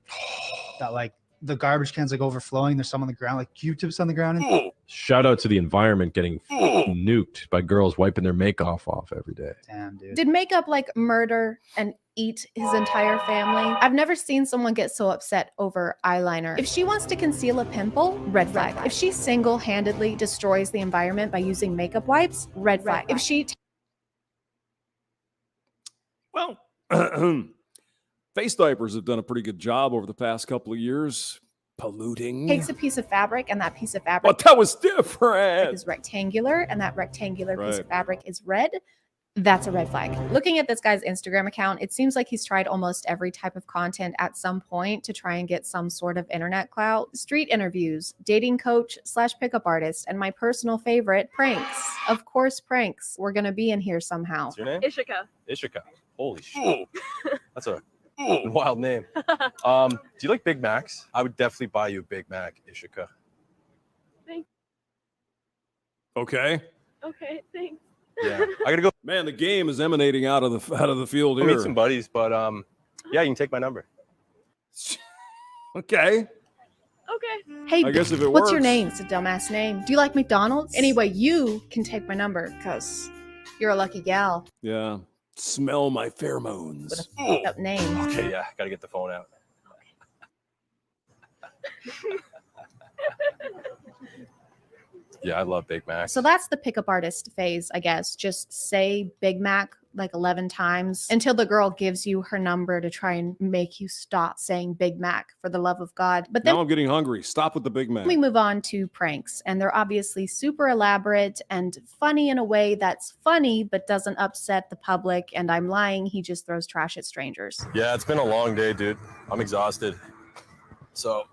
Q: that like the garbage cans like overflowing. There's some on the ground, like Q-tips on the ground.
L: Shout out to the environment getting nuked by girls wiping their makeup off every day.
Q: Damn, dude.
E: Did makeup like murder and eat his entire family? I've never seen someone get so upset over eyeliner. If she wants to conceal a pimple, red flag. If she single-handedly destroys the environment by using makeup wipes, red flag. If she
A: Well, face diapers have done a pretty good job over the past couple of years, polluting.
E: takes a piece of fabric and that piece of fabric
A: But that was different.
E: is rectangular and that rectangular piece
A: Right.
E: of fabric is red, that's a red flag. Looking at this guy's Instagram account, it seems like he's tried almost every type of content at some point to try and get some sort of internet clout. Street interviews, dating coach / pickup artist, and my personal favorite, pranks. Of course, pranks. We're going to be in here somehow.
W: What's your name?
R: Ishika.
W: Ishika. Holy shit. That's a wild name. Do you like Big Macs? I would definitely buy you a Big Mac, Ishika.
R: Thanks.
A: Okay.
R: Okay, thanks.
W: Yeah. I gotta go
A: Man, the game is emanating out of the field
W: meet
A: here.
W: some buddies, but yeah, you can take my number.
A: Okay.
R: Okay.
E: Hey,
A: I guess if it
E: what's your
A: works.
E: name? It's a dumbass name. Do you like McDonald's? Anyway, you can take my number because you're a lucky gal
A: Yeah. Smell my pheromones.
E: with a f***ed up name.
W: Okay, yeah, gotta get the phone out. Yeah, I love Big Mac.
E: So that's the pickup artist phase, I guess. Just say Big Mac like 11 times until the girl gives you her number to try and make you stop saying Big Mac, for the love of God. But then
A: Now I'm getting hungry. Stop with the Big Mac.
E: we move on to pranks, and they're obviously super elaborate and funny in a way that's funny but doesn't upset the public. And I'm lying, he just throws trash at strangers.
W: Yeah, it's been a long day, dude. I'm exhausted. So,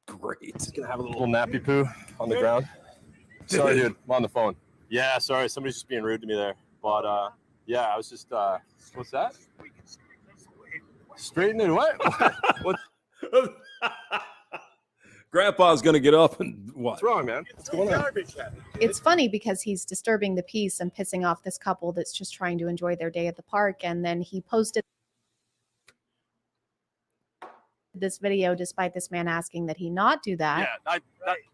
A: great.
W: Just gonna have a little nappy poo on the ground. Sorry, dude. I'm on the phone. Yeah, sorry. Somebody's just being rude to me there. But yeah, I was just what's that? Straightening what? What?
A: Grandpa's gonna get up and what?
W: What's wrong, man? What's going on?
E: It's funny because he's disturbing the peace and pissing off this couple that's just trying to enjoy their day at the park. And then he posted this video despite this man asking that he not do that.
W: Yeah,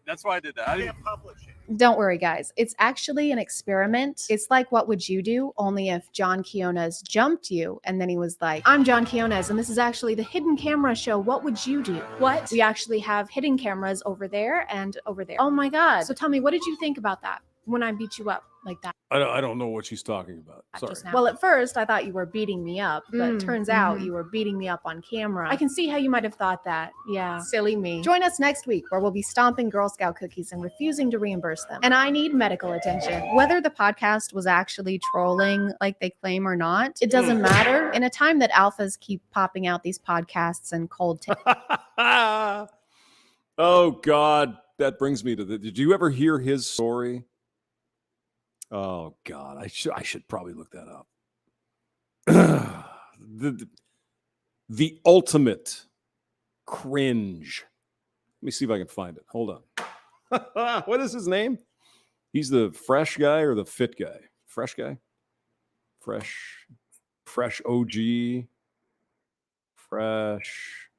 W: that's why I did that. I didn't publish it.
E: Don't worry, guys. It's actually an experiment. It's like What Would You Do? Only if John Quiones jumped you. And then he was like, I'm John Quiones, and this is actually the hidden camera show. What would you do? What? We actually have hidden cameras over there and over there. Oh my God. So tell me, what did you think about that? when I beat you up like that.
A: I don't know what she's talking about. Sorry.
E: Just now. Well, at first I thought you were beating me up, but turns out you were beating me up on camera. I can see how you might have thought that. Yeah. Silly me. Join us next week where we'll be stomping Girl Scout cookies and refusing to reimburse them. And I need medical attention. Whether the podcast was actually trolling like they claim or not, it doesn't matter. In a time that alphas keep popping out these podcasts and cold
A: Oh God, that brings me to did you ever hear his story? Oh God, I should probably look that up. the ultimate cringe. Let me see if I can find it. Hold on. What is his name? He's the fresh guy or the fit guy? Fresh guy? Fresh OG. Fresh.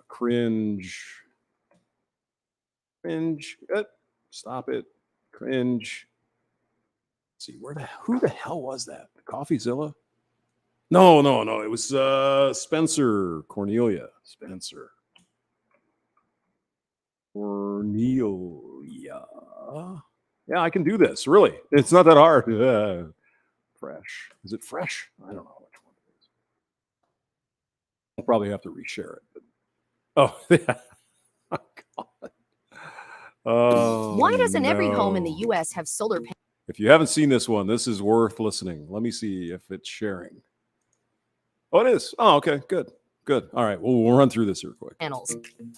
A: Cringe. Cringe. Stop it. Cringe. Let's see, who the hell was that? CoffeeZilla? No. It was Spencer Cornelia. Spencer Cornelia. Yeah, I can do this. Really, it's not that hard. Fresh. Is it fresh? I don't know which one it is. I'll probably have to reshare it. Oh, yeah. Oh, God. Oh,
B: why doesn't every home in the U.S. have solar panels?
A: If you haven't seen this one, this is worth listening. Let me see if it's sharing. Oh, it is. Oh, okay. Good. All right. Well, we'll run through this real quick.
B: Panels.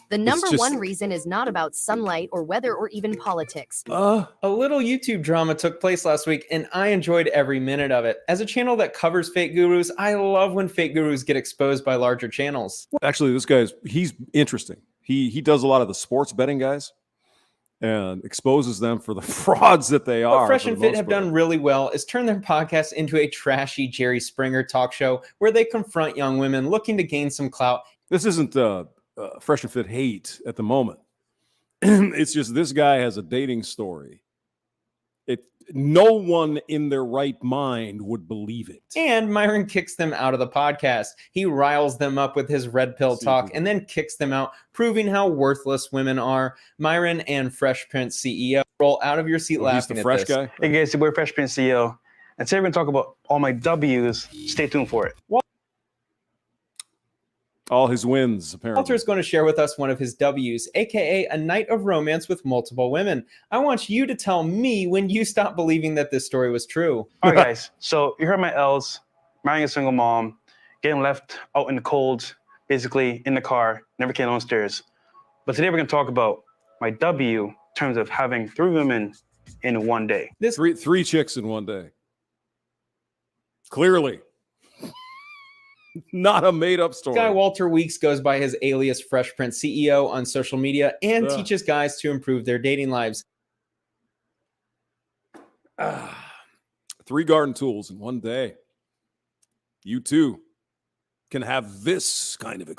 B: The number one reason is not about sunlight or weather or even politics.
F: A little YouTube drama took place last week, and I enjoyed every minute of it. As a channel that covers fake gurus, I love when fake gurus get exposed by larger channels.
A: Actually, this he's interesting. He does a lot of the sports betting guys and exposes them for the frauds that they are.
F: What Fresh and Fit have done really well is turn their podcast into a trashy Jerry Springer talk show where they confront young women looking to gain some clout.
A: This isn't Fresh and Fit hate at the moment. It's just this guy has a dating story. No one in their right mind would believe it.
F: And Myron kicks them out of the podcast. He riles them up with his red pill talk and then kicks them out, proving how worthless women are. Myron and Fresh Prince CEO roll out of your seat laughing
A: he's the fresh
F: at this.
A: guy?
H: Hey guys, we're Fresh Prince CEO. And today we're going to talk about all my W's. Stay tuned for it.
A: All his wins, apparently.
F: Walter's going to share with us one of his W's, aka a night of romance with multiple women. I want you to tell me when you stopped believing that this story was true.
H: All right, guys. So you heard my L's, marrying a single mom, getting left out in the cold, basically in the car, never came downstairs. But today we're going to talk about my W in terms of having 3 women in one day.
A: This three chicks in one day. Clearly. Not a made-up story.
F: Guy Walter Weeks goes by his alias Fresh Prince CEO on social media and teaches guys to improve their dating lives.
A: 3 garden tools in one day. You too can have this kind of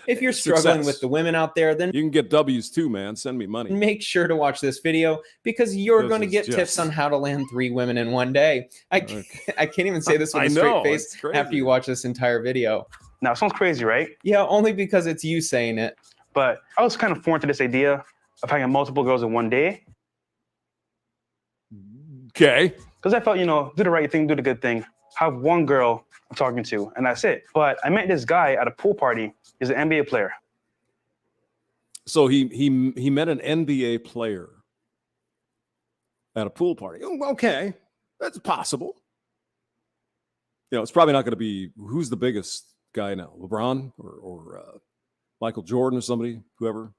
F: If you're struggling with the women out there, then
A: you can get W's too, man. Send me money.
F: Make sure to watch this video because you're going to get tips on how to land 3 women in one day. I can't even say this with a straight face after you watch this entire video.
H: Now, it sounds crazy, right?
F: Yeah, only because it's you saying it.
H: But I was kind of foreign to this idea of having multiple girls in one day.
A: Okay.
H: Because I felt, do the right thing, do the good thing. Have one girl I'm talking to, and that's it. But I met this guy at a pool party. He's an NBA player.
A: So he met an NBA player at a pool party. Oh, okay, that's possible. It's probably not going to be who's the biggest guy now, LeBron or Michael Jordan or somebody, whoever.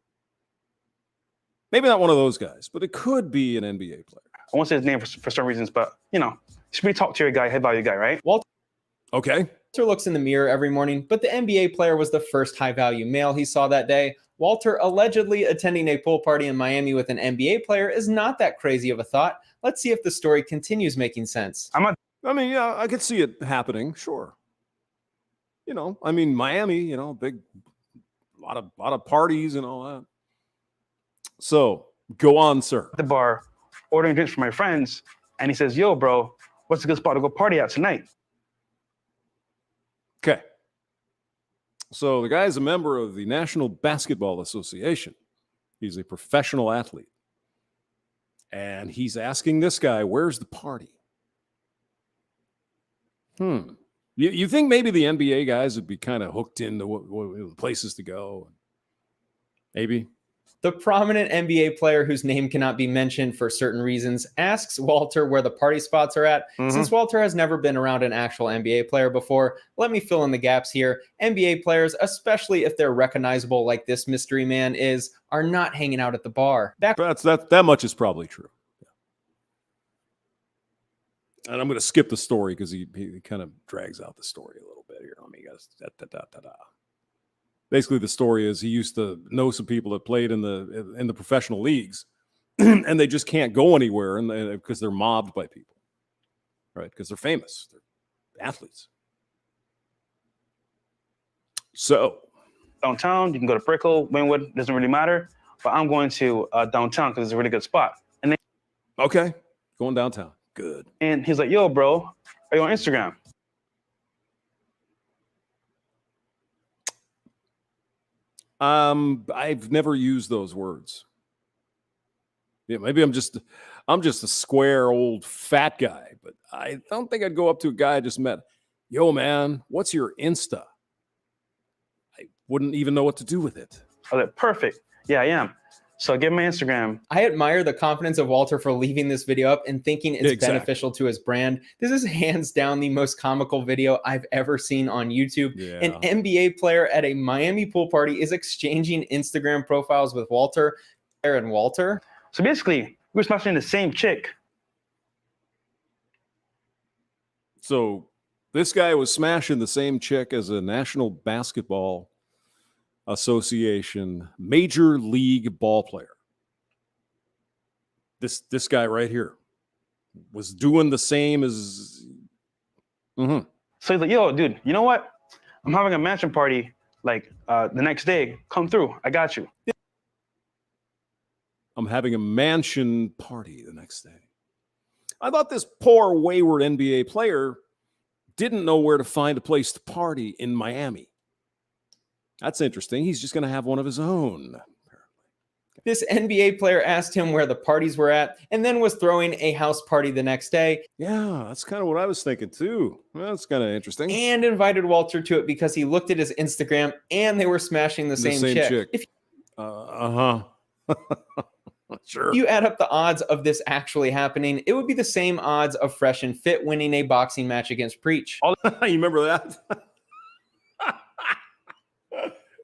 A: Maybe not one of those guys, but it could be an NBA player.
H: I won't say his name for some reasons, but you should be talk to your guy, head value guy, right?
A: Okay.
F: Walter looks in the mirror every morning, but the NBA player was the first high-value male he saw that day. Walter allegedly attending a pool party in Miami with an NBA player is not that crazy of a thought. Let's see if the story continues making sense.
A: Yeah, I could see it happening, sure. Miami, big, lot of parties and all that. So, go on, sir.
H: At the bar, ordering drinks for my friends, and he says, "Yo, bro, what's a good spot to go party at tonight?"
A: Okay. So the guy's a member of the National Basketball Association. He's a professional athlete. And he's asking this guy, where's the party? You think maybe the NBA guys would be kind of hooked into what places to go? Maybe.
F: The prominent NBA player whose name cannot be mentioned for certain reasons asks Walter where the party spots are at. Since Walter has never been around an actual NBA player before, let me fill in the gaps here. NBA players, especially if they're recognizable like this mystery man is, are not hanging out at the bar.
A: That much is probably true. Yeah. And I'm going to skip the story because he kind of drags out the story a little bit here. Let me guess. Basically, the story is he used to know some people that played in the professional leagues, and they just can't go anywhere, because they're mobbed by people, right? Because they're famous, they're athletes. So
H: downtown, you can go to Brickell, Wynwood, doesn't really matter. But I'm going to downtown because it's a really good spot. And then,
A: okay, going downtown, good.
H: And he's like, "Yo, bro, are you on Instagram?"
A: I've never used those words. Yeah, maybe I'm just a square old fat guy, but I don't think I'd go up to a guy I just met. Yo, man, what's your Insta? I wouldn't even know what to do with it.
H: I was like, perfect. Yeah, I am. So I give my Instagram.
F: I admire the confidence of Walter for leaving this video up and thinking it's beneficial to his brand. This is hands down the most comical video I've ever seen on YouTube.
A: Yeah.
F: An NBA player at a Miami pool party is exchanging Instagram profiles with Walter. And Walter.
H: So basically, we were smashing the same chick.
A: So this guy was smashing the same chick as a National Basketball Association Major League ball player. This guy right here was doing the same as.
H: So he's like, "Yo, dude, you know what? I'm having a mansion party like the next day. Come through. I got you."
A: I'm having a mansion party the next day. I thought this poor wayward NBA player didn't know where to find a place to party in Miami. That's interesting. He's just going to have one of his own.
F: This NBA player asked him where the parties were at and then was throwing a house party the next day.
A: Yeah, that's kind of what I was thinking too. Well, that's kind of interesting.
F: And invited Walter to it because he looked at his Instagram and they were smashing the same chick. If
A: sure.
F: you add up the odds of this actually happening, it would be the same odds of Fresh and Fit winning a boxing match against Preach.
A: You remember that?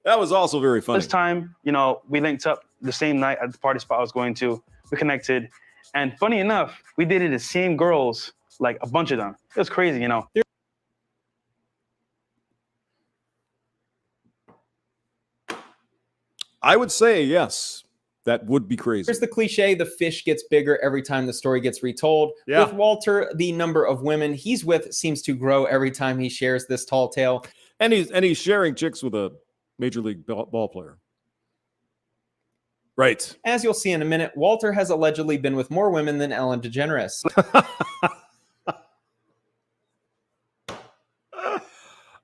A: That was also very funny.
H: This time, we linked up the same night at the party spot I was going to. We connected. And funny enough, we dated the same girls, like a bunch of them. It was crazy,
A: I would say yes. That would be crazy.
F: Here's the cliche: the fish gets bigger every time the story gets retold.
A: Yeah.
F: With Walter, the number of women he's with seems to grow every time he shares this tall tale.
A: And he's sharing chicks with a Major League ball player. Right.
F: As you'll see in a minute, Walter has allegedly been with more women than Ellen DeGeneres.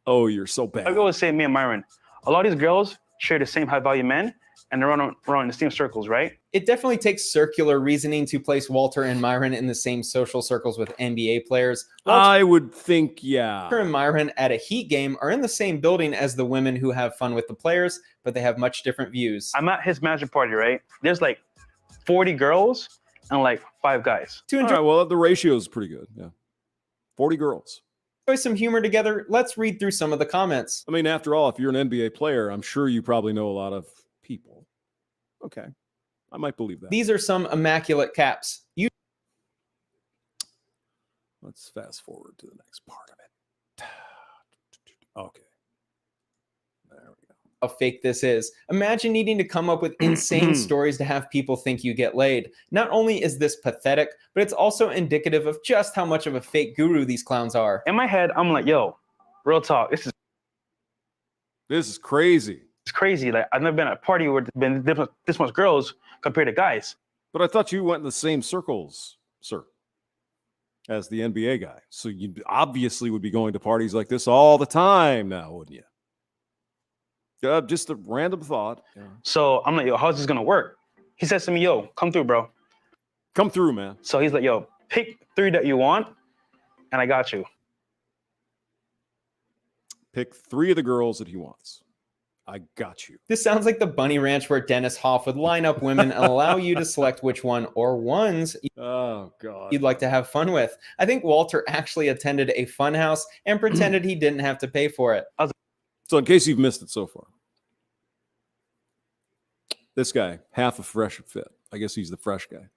A: Oh, you're so bad.
H: I always say, me and Myron, a lot of these girls share the same high-value men, and they're running the same circles, right?
F: It definitely takes circular reasoning to place Walter and Myron in the same social circles with NBA players. Walter
A: I would think, yeah.
F: and Myron at a Heat game are in the same building as the women who have fun with the players, but they have much different views.
H: I'm at his magic party, right? There's like 40 girls and like 5 guys.
F: To
A: All
F: enjoy
A: right, well, the ratio is pretty good. Yeah. 40 girls.
F: some humor together, let's read through some of the comments.
A: I mean, after all, if you're an NBA player, I'm sure you probably know a lot of people. Okay. I might believe that.
F: These are some immaculate caps.
A: Let's fast forward to the next part of it. Okay. There we go.
F: How fake this is. Imagine needing to come up with insane stories to have people think you get laid. Not only is this pathetic, but it's also indicative of just how much of a fake guru these clowns are.
H: In my head, I'm like, yo, real talk, this
A: is crazy.
H: It's crazy. Like, I've never been at a party where there's been this much girls compared to guys.
A: But I thought you went in the same circles, sir, as the NBA guy. So you obviously would be going to parties like this all the time now, wouldn't you? Just a random thought. Yeah.
H: So I'm like, yo, how's this going to work? He says to me, yo, come through, bro.
A: Come through, man.
H: So he's like, yo, pick 3 that you want, and I got you.
A: Pick 3 of the girls that he wants. I got you.
F: This sounds like the Bunny Ranch where Dennis Hoff would line up women and allow you to select which one or ones you'd like to have fun with. I think Walter actually attended a fun house and pretended he didn't have to pay for it.
A: So in case you've missed it so far, this guy, half a fresh fit. I guess he's the fresh guy.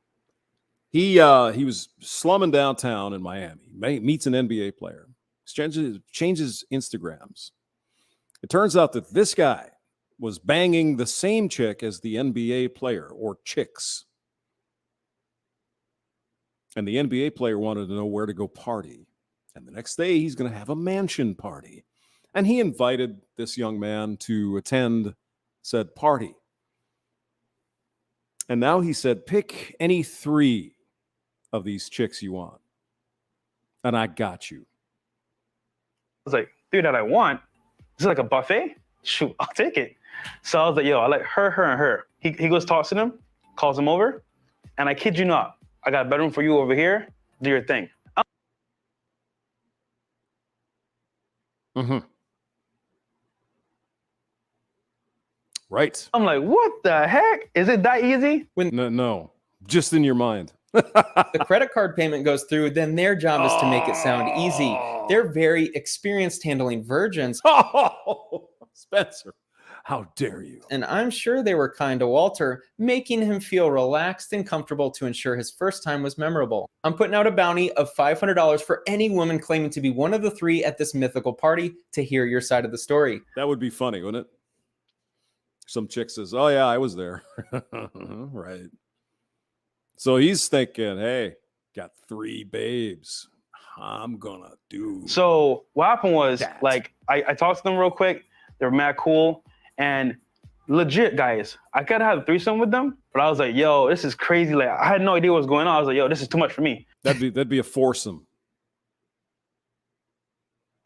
A: He was slumming downtown in Miami. Meets an NBA player. Changes Instagrams. It turns out that this guy was banging the same chick as the NBA player, or chicks. And the NBA player wanted to know where to go party. And the next day, he's going to have a mansion party. And he invited this young man to attend said party. And now he said, pick any 3 of these chicks you want. And I got you.
H: I was like, 3 that I want? Is it like a buffet? Shoot, I'll take it. So I was like, yo, I like her, and her. He goes, talks to them, calls them over, and I kid you not, I got a bedroom for you over here. Do your thing.
A: Right.
H: I'm like, what the heck? Is it that easy?
A: No, just in your mind.
F: The credit card payment goes through, then their job is to make it sound easy. They're very experienced handling virgins.
A: Oh, Spencer, how dare you?
F: And I'm sure they were kind to Walter, making him feel relaxed and comfortable to ensure his first time was memorable. I'm putting out a bounty of $500 for any woman claiming to be one of the 3 at this mythical party to hear your side of the story.
A: That would be funny, wouldn't it? Some chick says, oh, yeah, I was there. Right. So he's thinking, hey, got 3 babes. I'm going to do.
H: So what happened was,
A: that.
H: like, I talked to them real quick. They were mad cool. And legit, guys, I could have a threesome with them. But I was like, yo, this is crazy. Like, I had no idea what was going on. I was like, yo, this is too much for me.
A: That'd be a foursome.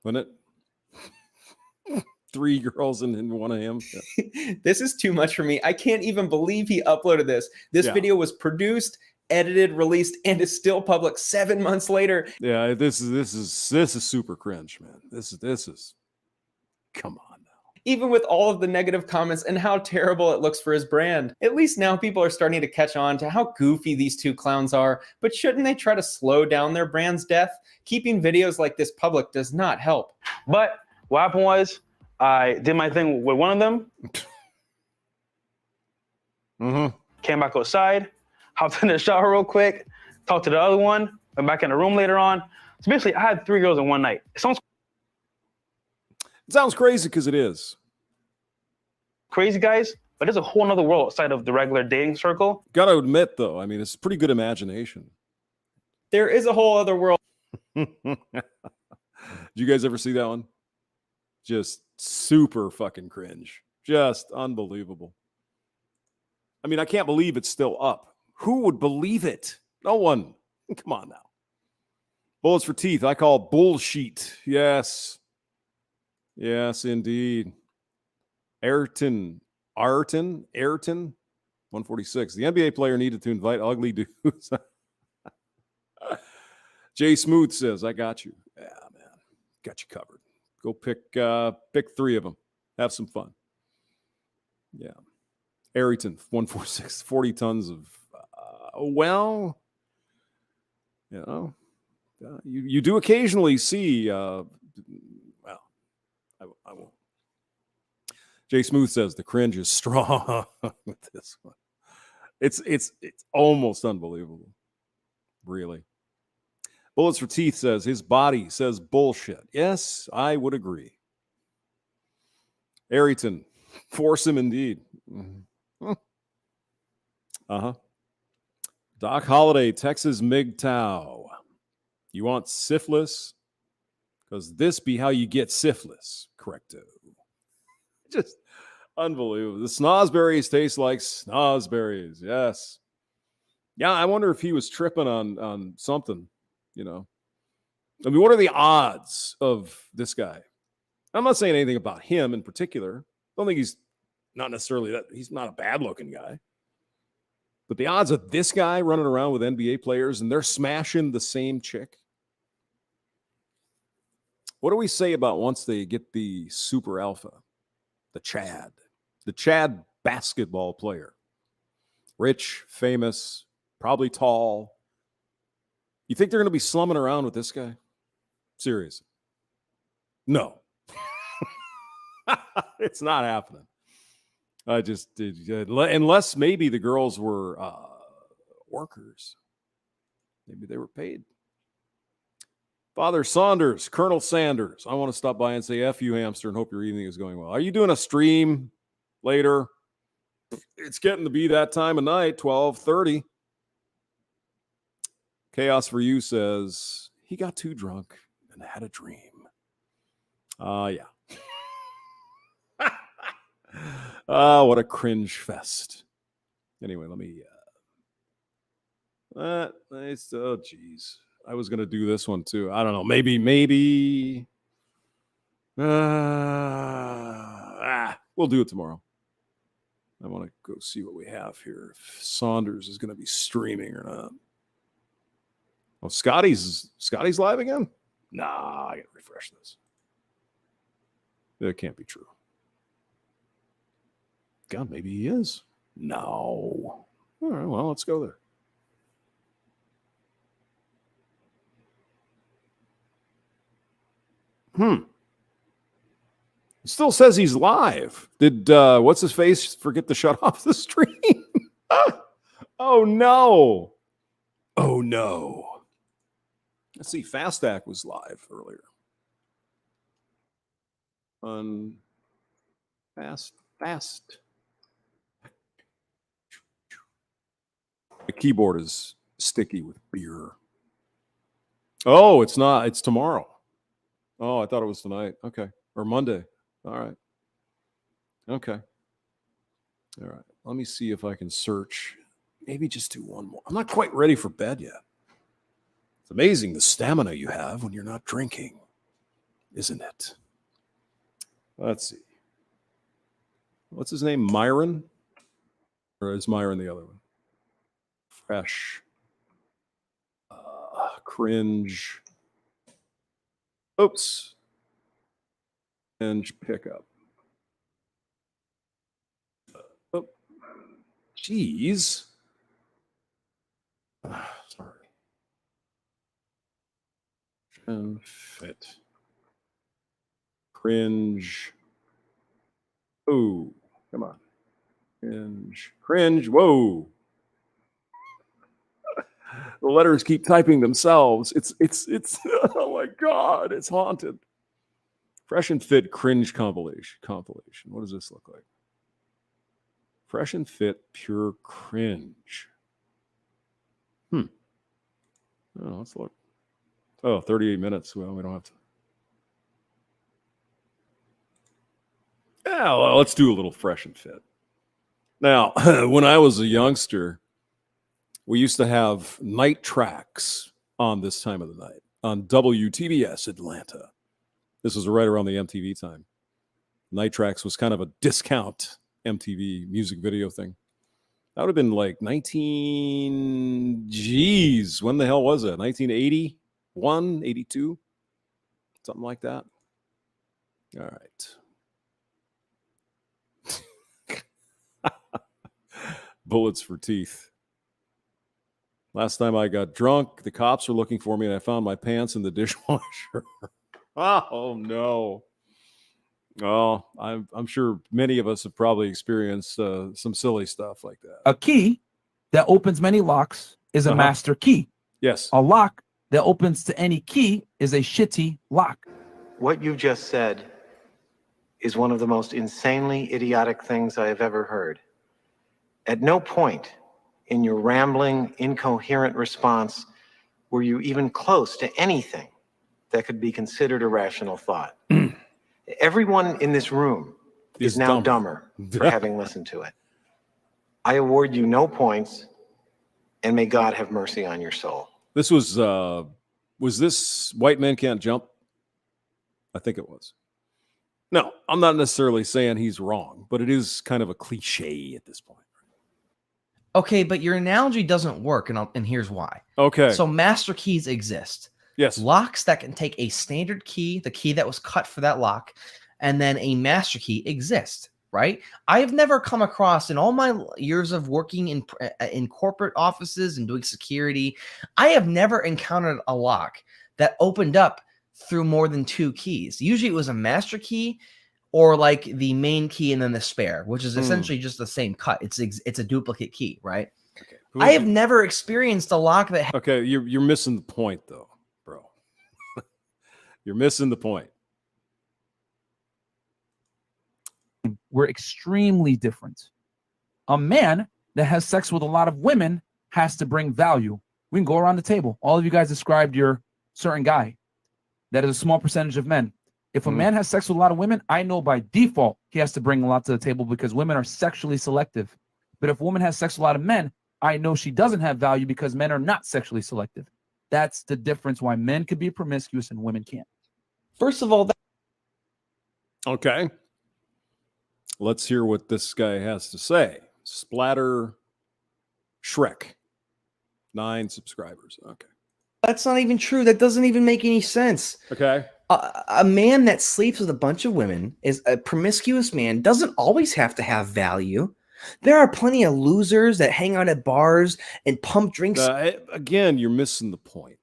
A: Wouldn't it? 3 girls and one of him. Yeah.
F: This is too much for me. I can't even believe he uploaded this. This video was produced, edited, released, and is still public 7 months later.
A: Yeah, this is super cringe, man. This is come on now.
F: Even with all of the negative comments and how terrible it looks for his brand. At least now people are starting to catch on to how goofy these 2 clowns are, but shouldn't they try to slow down their brand's death? Keeping videos like this public does not help.
H: But what happened was, I did my thing with one of them. Came back outside, hopped in the shower real quick, talked to the other one, went back in the room later on. So basically, I had 3 girls in one night. It
A: sounds crazy because it is.
H: Crazy, guys, but there's a whole nother world outside of the regular dating circle.
A: Gotta admit, though, I mean, it's pretty good imagination.
F: There is a whole other world.
A: Did you guys ever see that one? Just super fucking cringe. Just unbelievable. I mean, I can't believe it's still up. Who would believe it? No one. Come on now. Bullets for teeth. I call bullshit. Yes. Yes, indeed. Ayrton, 146. The NBA player needed to invite ugly dudes. Jay Smooth says, I got you. Yeah, man. Got you covered. Go pick 3 of them. Have some fun. Yeah. Arrington, 146, 40 tons of, you do occasionally see, I won't. Jay Smooth says the cringe is strong with this one. It's almost unbelievable. Really. Bullets for Teeth says his body says bullshit. Yes, I would agree. Arrington, force him indeed. Doc Holliday, Texas MGTOW. You want syphilis? Because this be how you get syphilis. Correcto. Just unbelievable. The snozberries taste like snozberries. Yes. Yeah, I wonder if he was tripping on something. You know, I mean, what are the odds of this guy? I'm not saying anything about him in particular. I don't think he's not necessarily that. He's not a bad looking guy. But the odds of this guy running around with NBA players and they're smashing the same chick. What do we say about once they get the super alpha, the Chad basketball player? Rich, famous, probably tall. You think they're going to be slumming around with this guy? Seriously. No. It's not happening. I just did, unless maybe the girls were workers. Maybe they were paid. Father Saunders, Colonel Sanders. I want to stop by and say F you, hamster, and hope your evening is going well. Are you doing a stream later? It's getting to be that time of night, 12:30. Chaos for You says, he got too drunk and had a dream. Yeah. What a cringe fest. Anyway, let me oh geez. I was gonna do this one too. I don't know. Maybe we'll do it tomorrow. I want to go see what we have here. If Saunders is gonna be streaming or not. Oh, Scotty's live again? Nah, I gotta refresh this. That can't be true. God, maybe he is. No. All right, well, let's go there. It still says he's live. Did what's his face forget to shut off the stream? Oh no. Oh no. Let's see. Fast Act was live earlier. On fast. The keyboard is sticky with beer. Oh, it's not. It's tomorrow. Oh, I thought it was tonight. Okay. Or Monday. All right. Okay. All right. Let me see if I can search. Maybe just do one more. I'm not quite ready for bed yet. It's amazing the stamina you have when you're not drinking, isn't it? Let's see. What's his name? Myron? Or is Myron the other one? Fresh. Cringe. Oops. Cringe pickup. Oh. Jeez. Sorry. And fit. Cringe. Oh, come on. Cringe. Whoa. The letters keep typing themselves. It's oh my God, it's haunted. Fresh and Fit cringe compilation. What does this look like? Fresh and Fit pure cringe. Oh, let's look. Oh, 38 minutes. Well, we don't have to. Yeah, well, let's do a little Fresh and Fit. Now, when I was a youngster, we used to have night tracks on this time of the night on WTBS Atlanta. This was right around the MTV time. Night tracks was kind of a discount MTV music video thing. That would have been like when the hell was it? 1981, 82? Something like that. All right. Bullets for teeth. Last time I got drunk, the cops were looking for me, and I found my pants in the dishwasher. Oh, no. Oh, I'm sure many of us have probably experienced some silly stuff like that.
C: A key that opens many locks is a master key.
A: Yes.
C: A lock that opens to any key is a shitty lock.
G: What you just said is one of the most insanely idiotic things I have ever heard. At no point in your rambling, incoherent response were you even close to anything that could be considered a rational thought. Everyone in this room is now dumber for having listened to it. I award you no points, and may God have mercy on your soul.
A: This was this White Men Can't Jump? I think it was. No, I'm not necessarily saying he's wrong, but it is kind of a cliche at this point.
I: Okay, but your analogy doesn't work, and here's why.
A: Okay.
I: So master keys exist.
A: Yes.
I: Locks that can take a standard key, the key that was cut for that lock, and then a master key exist, right? I have never come across in all my years of working in corporate offices and doing security, I have never encountered a lock that opened up through more than 2 keys. Usually it was a master key or like the main key and then the spare, which is essentially just the same cut. It's a duplicate key, right? Okay. I have never experienced a lock that.
A: Okay, you're missing the point though, bro. You're missing the point.
C: We're extremely different. A man that has sex with a lot of women has to bring value. We can go around the table. All of you guys described your certain guy. That is a small percentage of men. If a man has sex with a lot of women, I know by default he has to bring a lot to the table because women are sexually selective. But if a woman has sex with a lot of men, I know she doesn't have value because men are not sexually selective. That's the difference why men could be promiscuous and women can't.
I: First of all,
A: okay. Let's hear what this guy has to say. Splatter Shrek. 9 subscribers. Okay.
I: that's not even true. That doesn't even make any sense.
A: Okay.
I: A man that sleeps with a bunch of women is a promiscuous man, doesn't always have to have value. There are plenty of losers that hang out at bars and pump drinks.
A: Again, you're missing the point.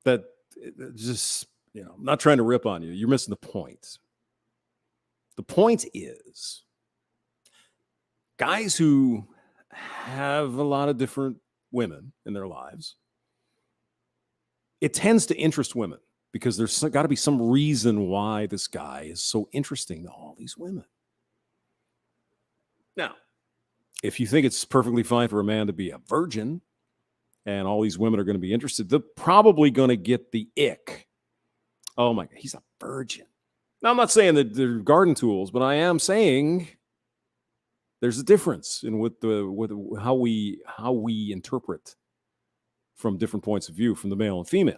A: That just, I'm not trying to rip on you. You're missing the point. The point is guys who have a lot of different women in their lives, it tends to interest women because there's got to be some reason why this guy is so interesting to all these women. Now, if you think it's perfectly fine for a man to be a virgin and all these women are going to be interested, they're probably going to get the ick. Oh my God, he's a virgin. Now, I'm not saying that they're garden tools, but I am saying there's a difference in how we interpret from different points of view from the male and female.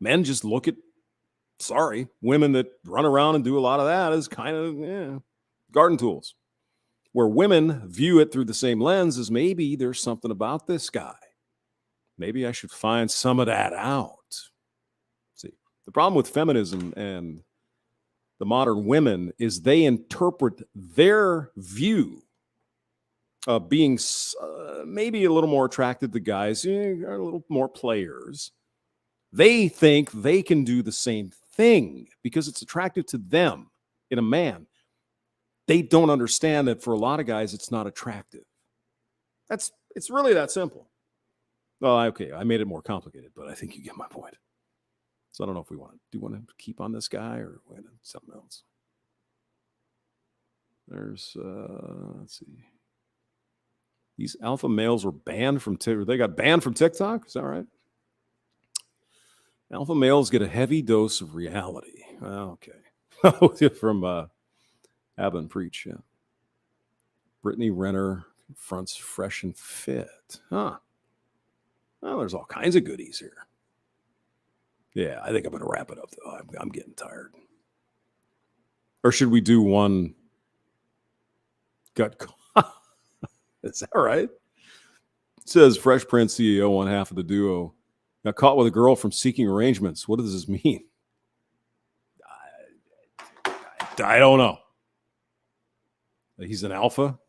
A: Men just look at, women that run around and do a lot of that as kind of garden tools. Where women view it through the same lens as maybe there's something about this guy. Maybe I should find some of that out. See, the problem with feminism and the modern women is they interpret their view of being maybe a little more attracted to guys who are a little more players. They think they can do the same thing because it's attractive to them in a man. They don't understand that for a lot of guys, it's not attractive. It's really that simple. Well, okay, I made it more complicated, but I think you get my point. So I don't know if do you want to keep on this guy or something else? There's, let's see. These alpha males were banned from TikTok. They got banned from TikTok? Is that right? Alpha males get a heavy dose of reality. Okay. From Ab and Preach, yeah. Brittany Renner confronts Fresh and Fit. Huh. Well, there's all kinds of goodies here. Yeah, I think I'm going to wrap it up, though. I'm getting tired. Or should we do one gut call? Is that right? It says Fresh Prince CEO, one half of the duo, got caught with a girl from Seeking Arrangements. What does this mean? I don't know. He's an alpha?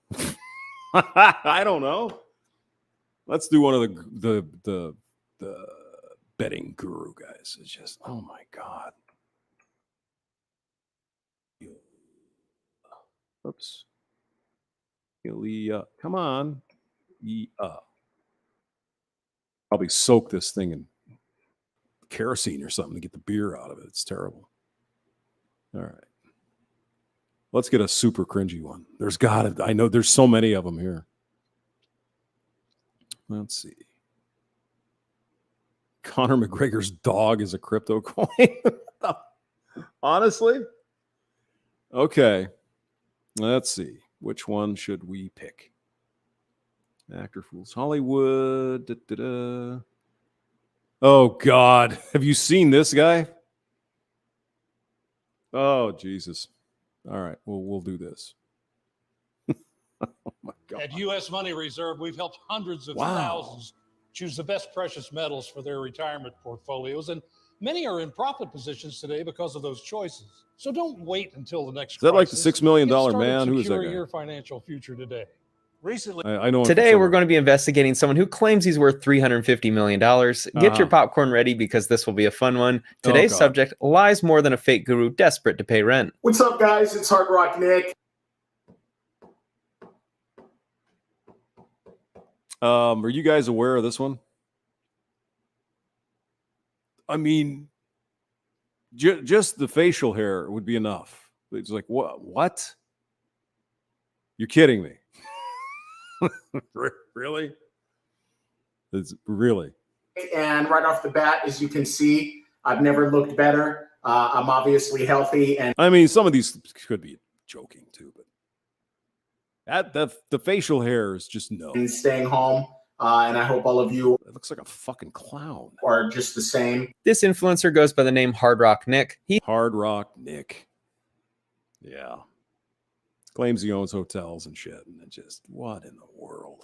A: I don't know. Let's do one of the betting guru guys. It's just, oh my God. Oops. Come on. Probably soak this thing in kerosene or something to get the beer out of it. It's terrible. All right. Let's get a super cringy one. I know there's so many of them here. Let's see. Conor McGregor's dog is a crypto coin. Honestly? Okay. Let's see. Which one should we pick? Actor Fools Hollywood. Da-da-da. Oh, God. Have you seen this guy? Oh, Jesus. All right. We'll do this.
N: At U.S. Money Reserve, we've helped hundreds of
A: Wow.
N: thousands choose the best precious metals for their retirement portfolios, and many are in profit positions today because of those choices. So don't wait until the next
A: Is that like the
N: crisis.
A: $6 million
N: Get started
A: man? Who is that
N: securing
A: guy?
N: your financial future today. Recently,
A: I know him from
F: Today, we're
A: somewhere.
F: going to be investigating someone who claims he's worth $350 million. Get your popcorn ready because this will be a fun one. Today's
A: God.
F: subject lies more than a fake guru desperate to pay rent.
O: What's up, guys? It's Hard Rock Nick.
A: Are you guys aware of this one? I mean, just the facial hair would be enough. It's like, what? You're kidding me. Really? It's really.
O: And right off the bat, as you can see, I've never looked better. I'm obviously healthy, and
A: I mean, some of these could be joking too, but the facial hair is just no.
O: staying home. And I hope all of you
A: It looks like a fucking clown.
O: are just the same.
F: This influencer goes by the name Hard Rock Nick.
A: Hard Rock Nick. Yeah. Claims he owns hotels and shit. And it just, what in the world?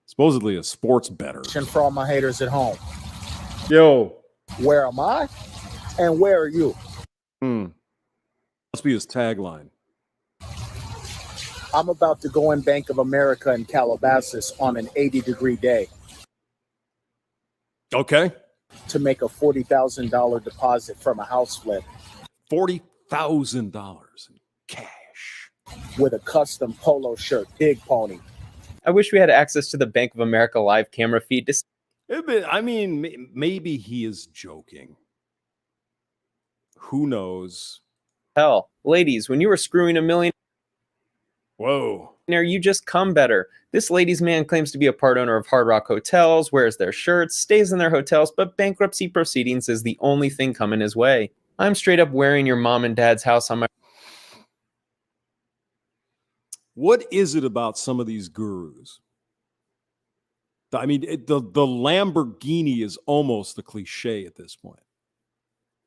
A: Supposedly a sports bettor.
S: For all my haters at home.
A: Yo.
S: Where am I? And where are you?
A: Must be his tagline.
S: I'm about to go in Bank of America in Calabasas on an 80-degree day.
A: Okay.
S: To make a $40,000 deposit from a house flip.
A: $40,000 in cash.
S: With a custom polo shirt, Big Pony.
F: I wish we had access to the Bank of America live camera feed to
A: I mean, maybe he is joking. Who knows?
F: Hell, ladies, when you were screwing $1 million,
A: whoa,
F: you just come better. This ladies' man claims to be a part owner of Hard Rock Hotels, wears their shirts, stays in their hotels, but bankruptcy proceedings is the only thing coming his way. I'm straight up wearing your mom and dad's house on my.
A: What is it about some of these gurus? I mean, the Lamborghini is almost a cliche at this point.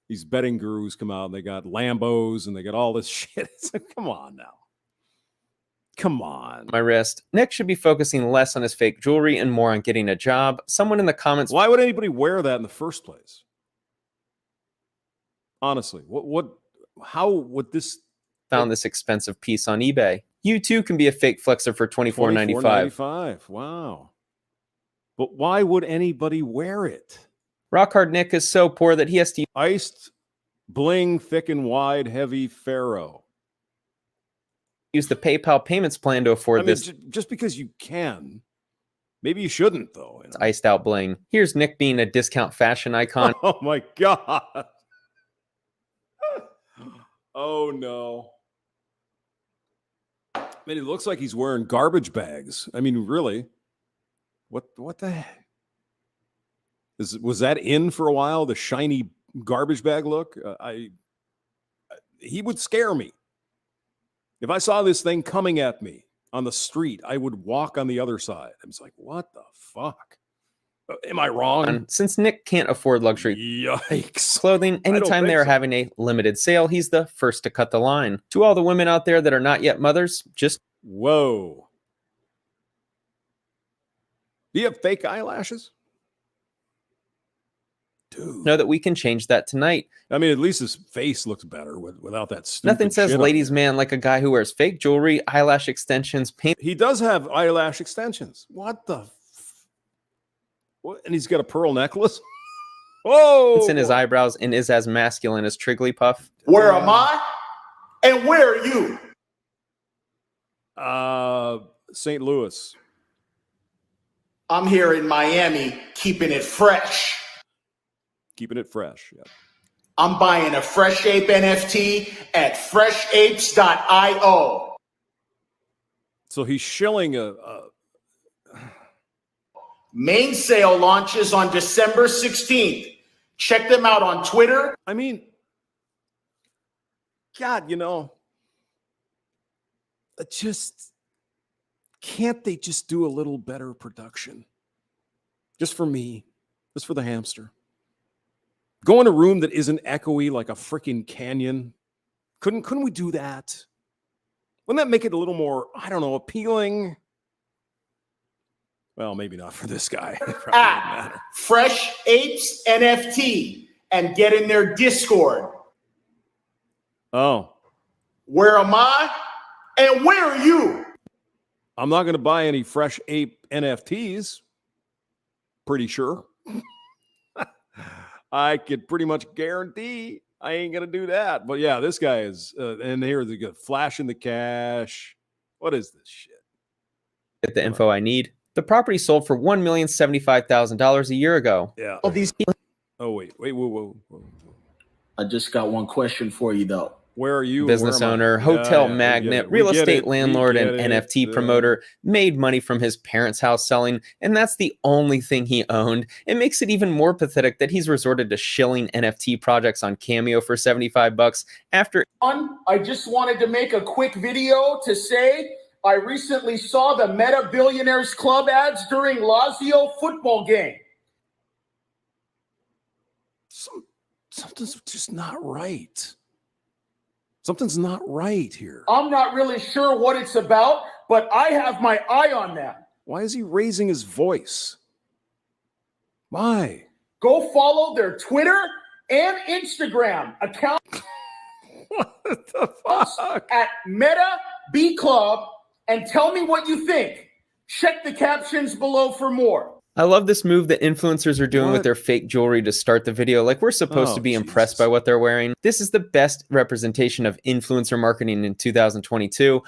A: These betting gurus come out and they got Lambos and they got all this shit. It's like, come on now. Come on.
F: My wrist. Nick should be focusing less on his fake jewelry and more on getting a job. Someone in the comments.
A: Why would anybody wear that in the first place? Honestly, how would this
F: found this expensive piece on eBay? You too can be a fake flexer for $24.95.
A: $24.95. Wow. But why would anybody wear it?
F: Rock Hard Nick is so poor that he has to
A: iced bling, thick and wide, heavy Pharaoh.
F: Use the PayPal payments plan to afford this.
A: Just because you can, maybe you shouldn't though. You know?
F: Iced out bling. Here's Nick being a discount fashion icon.
A: Oh my God. Oh no. I mean, it looks like he's wearing garbage bags. I mean, really? What the heck? Was that in for a while? The shiny garbage bag look? He would scare me. If I saw this thing coming at me on the street, I would walk on the other side. I was like, what the fuck? Am I wrong?
F: Since Nick can't afford luxury
A: yikes
F: clothing, anytime they are having a limited sale, he's the first to cut the line. To all the women out there that are not yet mothers, just
A: whoa. Do you have fake eyelashes? Dude.
F: Know that we can change that tonight.
A: I mean, at least his face looks better without that stupid
F: Nothing says
A: shit
F: ladies' man like a guy who wears fake jewelry, eyelash extensions, paint.
A: He does have eyelash extensions. What the? What? And he's got a pearl necklace. Whoa!
F: It's in his eyebrows and is as masculine as Trigglypuff.
O: Where am I? And where are you?
A: St. Louis.
O: I'm here in Miami, keeping it fresh.
A: Keeping it fresh. Yeah.
O: I'm buying a Fresh Ape NFT at freshapes.io.
A: So he's shilling a
O: main sale launches on December 16th. Check them out on Twitter.
A: I mean, God, you know, can't they just do a little better production? Just for me, just for the hamster. Go in a room that isn't echoey like a freaking canyon. Couldn't we do that? Wouldn't that make it a little more, I don't know, appealing? Well, maybe not for this guy. It probably wouldn't matter.
O: Fresh Apes NFT and get in their Discord.
A: Oh.
O: Where am I? And where are you?
A: I'm not going to buy any Fresh Ape NFTs. Pretty sure. I could pretty much guarantee I ain't going to do that. But yeah, this guy is, and here they go, flashing the cash. What is this shit?
F: Get the info I need. The property sold for $1,075,000 a year ago.
A: Yeah.
O: All these.
A: Oh, wait. Whoa.
S: I just got one question for you, though.
A: Where are you?
F: Business owner, hotel magnate, real estate landlord, and NFT promoter made money from his parents' house selling, and that's the only thing he owned. It makes it even more pathetic that he's resorted to shilling NFT projects on Cameo for $75 after.
O: I just wanted to make a quick video to say I recently saw the Meta Billionaires Club ads during Lazio football game.
A: Something's just not right. Something's not right here.
O: I'm not really sure what it's about, but I have my eye on that.
A: Why is he raising his voice? Why?
O: Go follow their Twitter and Instagram account.
A: What the fuck?
O: At Meta B Club and tell me what you think. Check the captions below for more.
F: I love this move that influencers are doing with their fake jewelry to start the video. Like, we're supposed to be impressed by what they're wearing. This is the best representation of influencer marketing in 2022.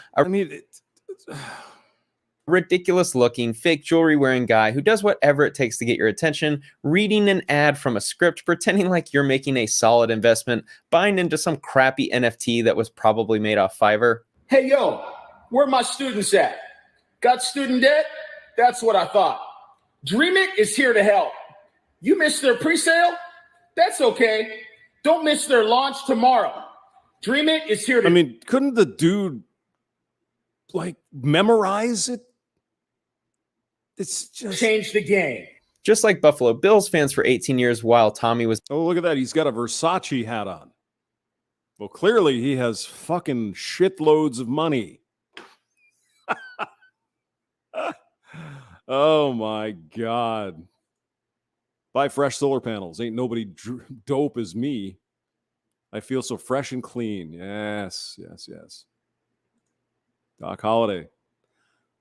F: Ridiculous looking, fake jewelry wearing guy who does whatever it takes to get your attention, reading an ad from a script, pretending like you're making a solid investment, buying into some crappy NFT that was probably made off Fiverr.
O: Hey, yo, where my students at? Got student debt? That's what I thought. Dream It is here to help. You missed their pre-sale? That's okay. Don't miss their launch tomorrow. Dream It is here to...
A: I mean, couldn't the dude, like, memorize it? It's just...
O: change the game.
F: Just like Buffalo Bills fans for 18 years while Tommy was...
A: Oh, look at that. He's got a Versace hat on. Well, clearly he has fucking shitloads of money. Oh my God. Buy fresh solar panels. Ain't nobody dope as me. I feel so fresh and clean. Yes. Doc Holliday.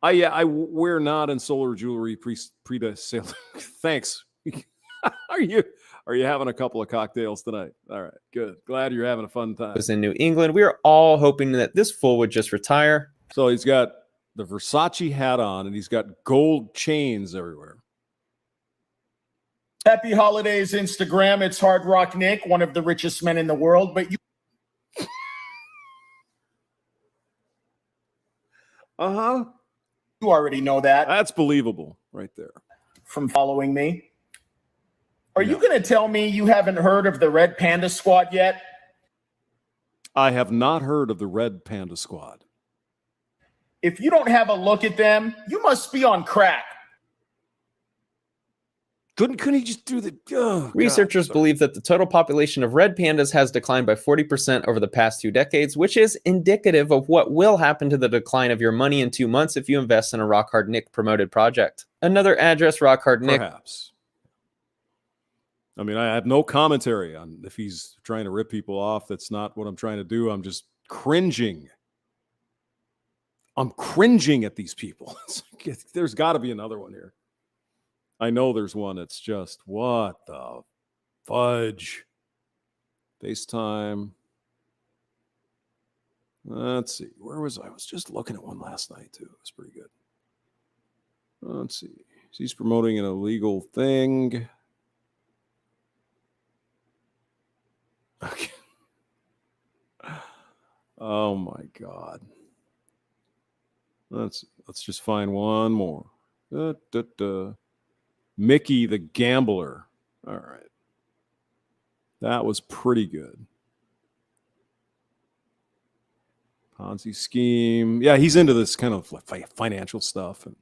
A: I wear not in solar jewelry pre-sale. Thanks. Are you having a couple of cocktails tonight? All right, good. Glad you're having a fun time.
F: Was in New England. We were all hoping that this fool would just retire.
A: So he's got the Versace hat on, and he's got gold chains everywhere.
O: Happy holidays, Instagram. It's Hard Rock Nick, one of the richest men in the world. But you...
A: Uh-huh.
O: You already know that.
A: That's believable right there.
O: From following me. Are you going to tell me you haven't heard of the Red Panda Squad yet?
A: I have not heard of the Red Panda Squad.
O: If you don't have a look at them, you must be on crack.
A: Couldn't he just do the...
F: Researchers believe that the total population of red pandas has declined by 40% over the past 2 decades, which is indicative of what will happen to the decline of your money in 2 months if you invest in a Rock Hard Nick promoted project. Another address, Rock Hard Nick.
A: Perhaps. I mean, I have no commentary on if he's trying to rip people off. That's not what I'm trying to do. I'm just cringing. I'm cringing at these people. There's got to be another one here. I know there's one that's just, what the fudge? FaceTime. Let's see. Where was I? I was just looking at one last night, too. It was pretty good. Let's see. He's promoting an illegal thing. Okay. Oh, my God. Let's just find one more. Mickey the Gambler. All right. That was pretty good. Ponzi scheme. Yeah, he's into this kind of financial stuff and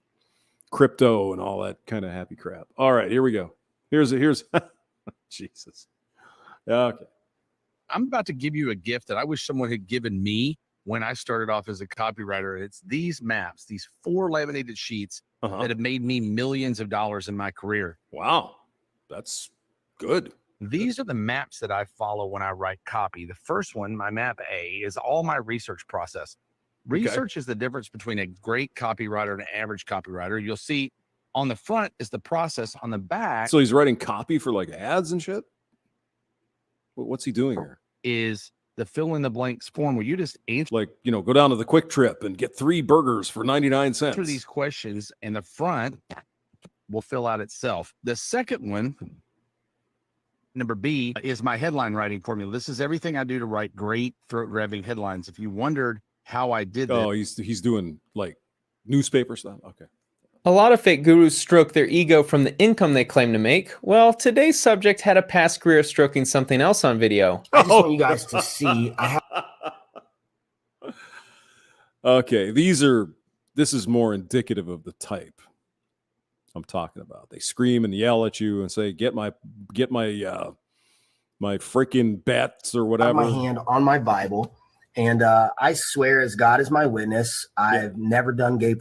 A: crypto and all that kind of happy crap. All right, here we go. Here's Jesus. Okay.
K: I'm about to give you a gift that I wish someone had given me when I started off as a copywriter. It's these maps, these 4 laminated sheets that have made me millions of dollars in my career.
A: Wow. That's good.
K: These are the maps that I follow when I write copy. The first one, my map A, is all my research process. Research is the difference between a great copywriter and an average copywriter. You'll see on the front is the process, on the back.
A: So he's writing copy for like ads and shit? What's he doing here?
K: Is the fill in the blanks form where you just answer,
A: like, you know, go down to the Quick Trip and get 3 burgers for 99 cents.
K: Answer these questions, and the front will fill out itself. The second one, number B, is my headline writing formula. This is everything I do to write great throat-grabbing headlines. If you wondered how I did that.
A: Oh, he's doing like newspaper stuff. Okay.
F: A lot of fake gurus stroke their ego from the income they claim to make. Well, today's subject had a past career stroking something else on video.
T: I just want you guys to see.
A: Okay, this is more indicative of the type I'm talking about. They scream and yell at you and say, get my my freaking bets or whatever.
T: My hand on my Bible, and I swear as God is my witness, I've never done gay.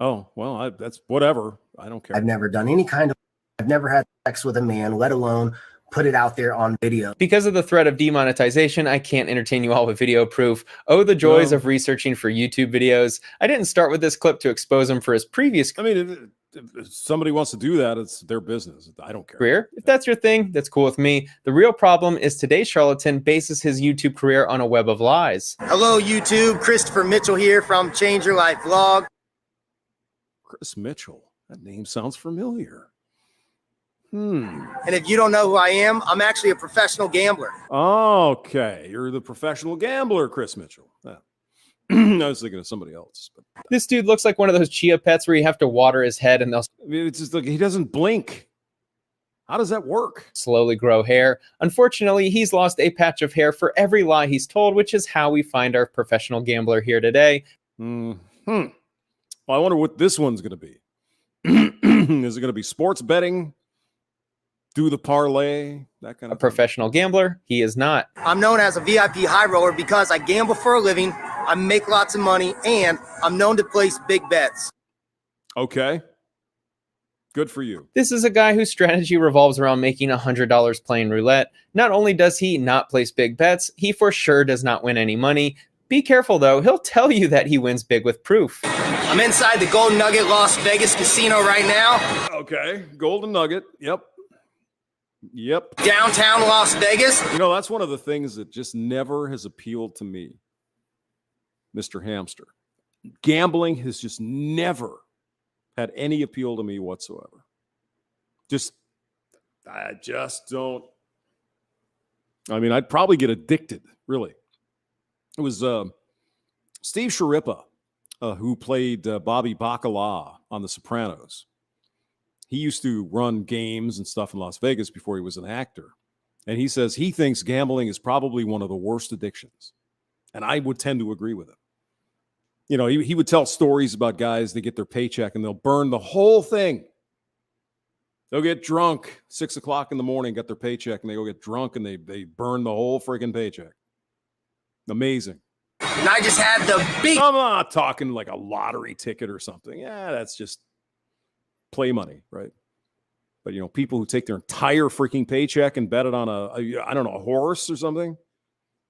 A: Oh, well, that's whatever. I don't care.
T: I've never done any kind of, I've never had sex with a man, let alone put it out there on video.
F: Because of the threat of demonetization, I can't entertain you all with video proof. Oh, the joys of researching for YouTube videos. I didn't start with this clip to expose him for his previous
A: if somebody wants to do that, it's their business. I don't care.
F: Career. If that's your thing, that's cool with me. The real problem is today's charlatan bases his YouTube career on a web of lies.
T: Hello, YouTube. Christopher Mitchell here from Change Your Life Vlog.
A: Chris Mitchell. That name sounds familiar.
T: And if you don't know who I am, I'm actually a professional gambler.
A: Okay. You're the professional gambler, Chris Mitchell. Yeah. I was thinking of somebody else. But
F: this dude looks like one of those chia pets where you have to water his head and they'll...
A: It's just like he doesn't blink. How does that work?
F: Slowly grow hair. Unfortunately, he's lost a patch of hair for every lie he's told, which is how we find our professional gambler here today.
A: Well, I wonder what this one's going to be. Is it going to be sports betting? Do the parlay? That kind of
F: professional gambler? He is not.
T: I'm known as a VIP high roller because I gamble for a living, I make lots of money, and I'm known to place big bets.
A: Okay. Good for you.
F: This is a guy whose strategy revolves around making $100 playing roulette. Not only does he not place big bets, he for sure does not win any money. Be careful, though. He'll tell you that he wins big with proof.
T: I'm inside the Golden Nugget Las Vegas Casino right now.
A: Okay. Golden Nugget. Yep.
T: Downtown Las Vegas.
A: You know, that's one of the things that just never has appealed to me, Mr. Hamster. Gambling has just never had any appeal to me whatsoever. I just don't. I mean, I'd probably get addicted, really. It was Steve Sharippa, who played Bobby Bacala on The Sopranos. He used to run games and stuff in Las Vegas before he was an actor. And he says he thinks gambling is probably one of the worst addictions. And I would tend to agree with him. You know, he would tell stories about guys that get their paycheck and they'll burn the whole thing. They'll get drunk 6 o'clock in the morning, get their paycheck, and they go get drunk and they burn the whole freaking paycheck. Amazing.
T: And I just had the big...
A: I'm not talking like a lottery ticket or something. Yeah, that's just play money, right? But, you know, people who take their entire freaking paycheck and bet it on a horse or something.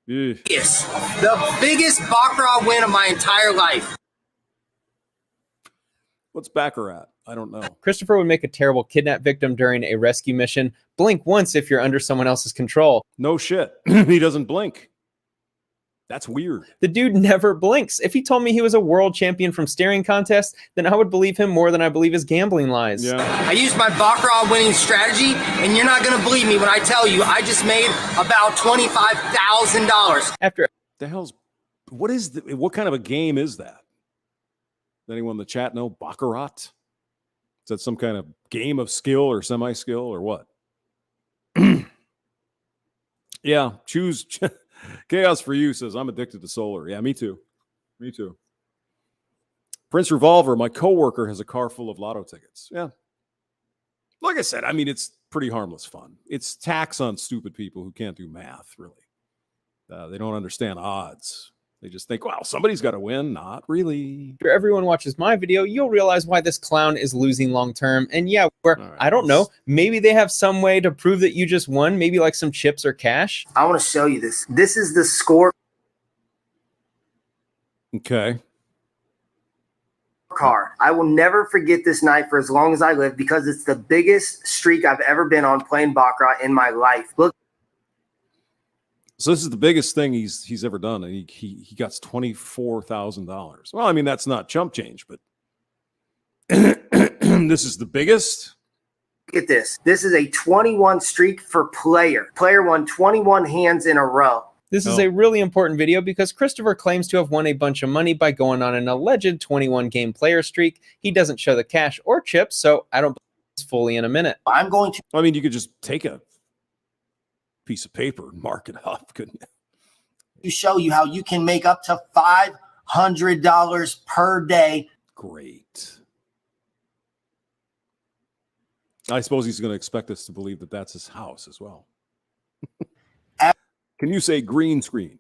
A: Ugh.
T: Yes, the biggest baccarat win of my entire life.
A: What's baccarat? I don't know.
F: Christopher would make a terrible kidnap victim during a rescue mission. Blink once if you're under someone else's control.
A: No shit. He doesn't blink. That's weird.
F: The dude never blinks. If he told me he was a world champion from staring contests, then I would believe him more than I believe his gambling lies.
A: Yeah.
T: I used my baccarat winning strategy, and you're not going to believe me when I tell you I just made about $25,000.
F: After
A: what kind of a game is that? Does anyone in the chat know? Baccarat? Is that some kind of game of skill or semi-skill or what? Yeah, choose... Chaos for You says, I'm addicted to solar. Yeah, me too. Me too. Prince Revolver, my coworker has a car full of lotto tickets. Yeah. Like I said, I mean, it's pretty harmless fun. It's tax on stupid people who can't do math, really. They don't understand odds. They just think, wow, somebody's got to win. Not really.
F: After everyone watches my video, you'll realize why this clown is losing long term. And yeah, I don't know, maybe they have some way to prove that you just won, maybe like some chips or cash.
T: I want to show you this. This is the score
A: Okay.
T: card. I will never forget this night for as long as I live because it's the biggest streak I've ever been on playing Baccarat in my life. Look.
A: So this is the biggest thing he's ever done, and he got $24,000. Well, I mean, that's not chump change, but this is the biggest.
T: Look at this. This is a 21 streak for player. Player won 21 hands in a row.
F: This is a really important video because Christopher claims to have won a bunch of money by going on an alleged 21 game player streak. He doesn't show the cash or chips, so I don't believe it's fully in a minute.
T: I'm going to.
A: I mean, you could just take a piece of paper and mark it up, couldn't you?
T: Show you how you can make up to $500 per day.
A: Great. I suppose he's going to expect us to believe that that's his house as well. Can you say green screen?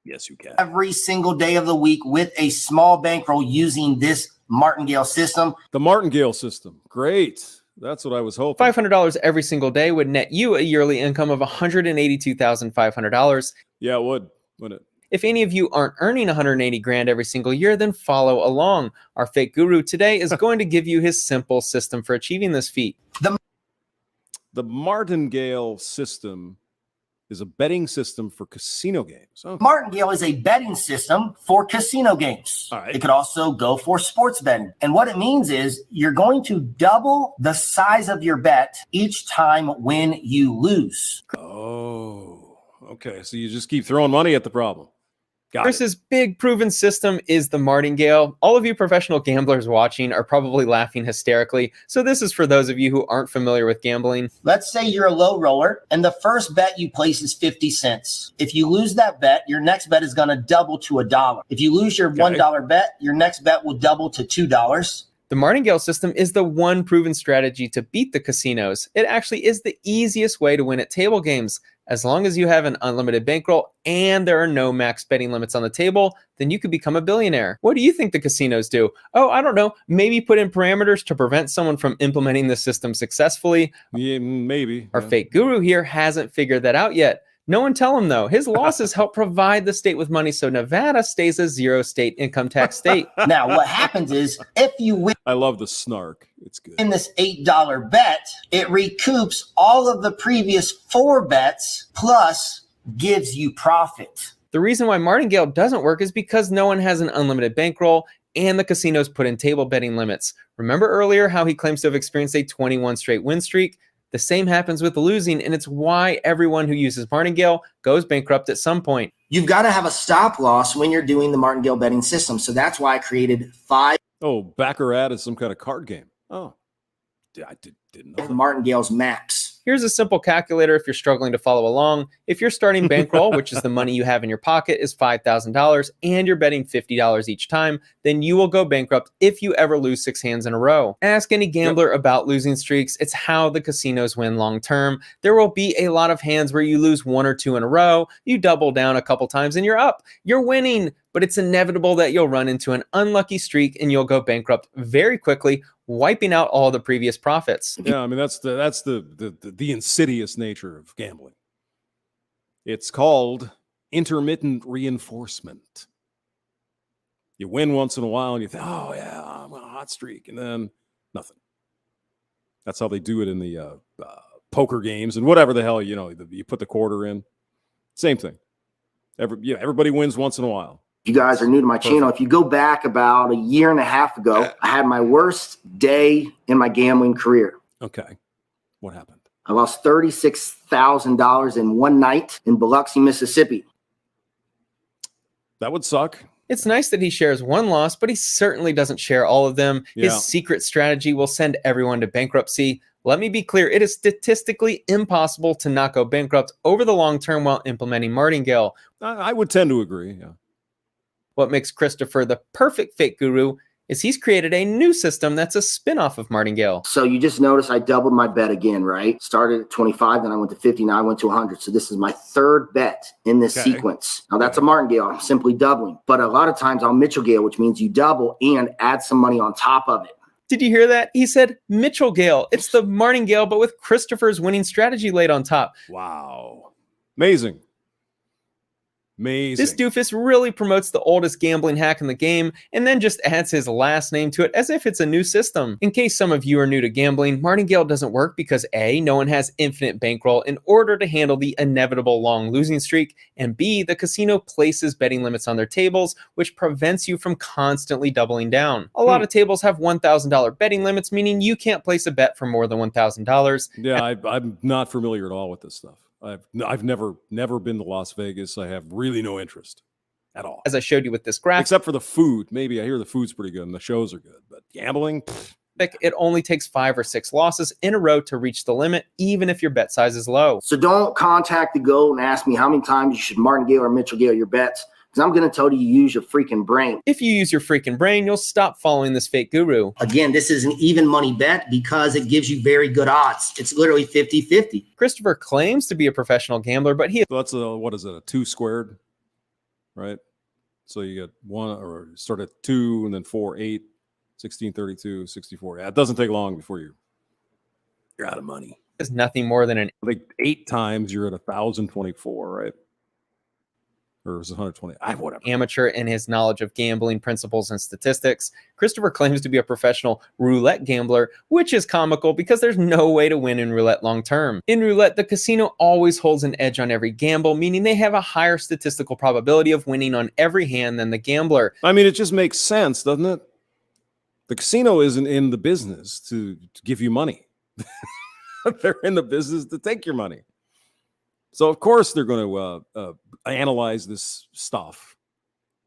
A: Yes, you can.
T: Every single day of the week with a small bankroll using this martingale system.
A: The martingale system. Great. That's what I was hoping.
F: $500 every single day would net you a yearly income of $182,500.
A: Yeah, it would, wouldn't it?
F: If any of you aren't earning 180 grand every single year, then follow along. Our fake guru today is going to give you his simple system for achieving this feat.
A: The martingale system is a betting system for casino games. Okay.
T: Martingale is a betting system for casino games.
A: All right.
T: It could also go for sports betting. And what it means is you're going to double the size of your bet each time when you lose.
A: Oh, okay. So you just keep throwing money at the problem.
F: Chris's big proven system is the martingale. All of you professional gamblers watching are probably laughing hysterically. So this is for those of you who aren't familiar with gambling.
T: Let's say you're a low roller and the first bet you place is 50 cents. If you lose that bet, your next bet is going to double to $1. If you lose your $1 bet, your next bet will double to $2.
F: The martingale system is the one proven strategy to beat the casinos. It actually is the easiest way to win at table games. As long as you have an unlimited bankroll and there are no max betting limits on the table, then you could become a billionaire. What do you think the casinos do? Oh, I don't know. Maybe put in parameters to prevent someone from implementing the system successfully.
A: Yeah, maybe.
F: Our fake guru here hasn't figured that out yet. No one tell him, though. His losses help provide the state with money, so Nevada stays a zero state income tax state.
T: Now, what happens is if you win,
A: I love the snark. It's good.
T: In this $8 bet, it recoups all of the previous 4 bets plus gives you profit.
F: The reason why martingale doesn't work is because no one has an unlimited bankroll and the casinos put in table betting limits. Remember earlier how he claims to have experienced a 21 straight win streak? The same happens with losing, and it's why everyone who uses martingale goes bankrupt at some point.
T: You've got to have a stop loss when you're doing the martingale betting system. So that's why I created 5.
A: Oh, Baccarat is some kind of card game. Oh, I didn't know that.
T: Martingale's max.
F: Here's a simple calculator if you're struggling to follow along. If your starting bankroll, which is the money you have in your pocket, is $5,000 and you're betting $50 each time, then you will go bankrupt if you ever lose 6 hands in a row. Ask any gambler about losing streaks. It's how the casinos win long term. There will be a lot of hands where you lose 1 or 2 in a row. You double down a couple times and you're up. You're winning, but it's inevitable that you'll run into an unlucky streak and you'll go bankrupt very quickly, wiping out all the previous profits.
A: Yeah, I mean that's the insidious nature of gambling. It's called intermittent reinforcement. You win once in a while and you think, oh yeah, I'm on a hot streak, and then nothing. That's how they do it in the poker games and whatever the hell, you put the quarter in. Same thing. Everybody wins once in a while.
T: If you guys are new to my channel, if you go back about a year and a half ago, I had my worst day in my gambling career.
A: Okay. What happened?
T: I lost $36,000 in one night in Biloxi, Mississippi.
A: That would suck.
F: It's nice that he shares one loss, but he certainly doesn't share all of them.
A: Yeah.
F: His secret strategy will send everyone to bankruptcy. Let me be clear. It is statistically impossible to not go bankrupt over the long term while implementing martingale.
A: I would tend to agree, yeah.
F: What makes Christopher the perfect fake guru is he's created a new system that's a spin-off of Martingale.
T: So you just notice I doubled my bet again, right? Started at 25, then I went to 50, now I went to 100. So this is my third bet in this sequence. Now that's a martingale. I'm simply doubling. But a lot of times I'll Mitchell-Gale, which means you double and add some money on top of it.
F: Did you hear that? He said Mitchell-Gale. It's the Martingale, but with Christopher's winning strategy laid on top.
A: Wow. Amazing. Amazing.
F: This doofus really promotes the oldest gambling hack in the game and then just adds his last name to it as if it's a new system. In case some of you are new to gambling, Martingale doesn't work because A, no one has infinite bankroll in order to handle the inevitable long losing streak, and B, the casino places betting limits on their tables, which prevents you from constantly doubling down. A lot of tables have $1,000 betting limits, meaning you can't place a bet for more than $1,000.
A: Yeah, I'm not familiar at all with this stuff. I've never been to Las Vegas. I have really no interest at all.
F: As I showed you with this graph,
A: except for the food. Maybe I hear the food's pretty good and the shows are good, but gambling,
F: it only takes 5 or 6 losses in a row to reach the limit, even if your bet size is low.
T: So don't contact the GOAT and ask me how many times you should martingale or Mitchell-Gale your bets, because I'm going to tell you use your freaking brain.
F: If you use your freaking brain, you'll stop following this fake guru.
T: Again, this is an even money bet because it gives you very good odds. It's literally 50-50.
F: Christopher claims to be a professional gambler, but he...
A: So that's what is it, a 2 squared, right? So you get 1, or start at 2 and then 4, 8, 16, 32, 64. Yeah, it doesn't take long before you're out of money.
F: It's nothing more than an...
A: Like 8 times you're at 1,024, right? Or is it 120? Whatever.
F: Amateur in his knowledge of gambling principles and statistics. Christopher claims to be a professional roulette gambler, which is comical because there's no way to win in roulette long term. In roulette, the casino always holds an edge on every gamble, meaning they have a higher statistical probability of winning on every hand than the gambler.
A: I mean, it just makes sense, doesn't it? The casino isn't in the business to give you money. They're in the business to take your money. So, of course, they're going to analyze this stuff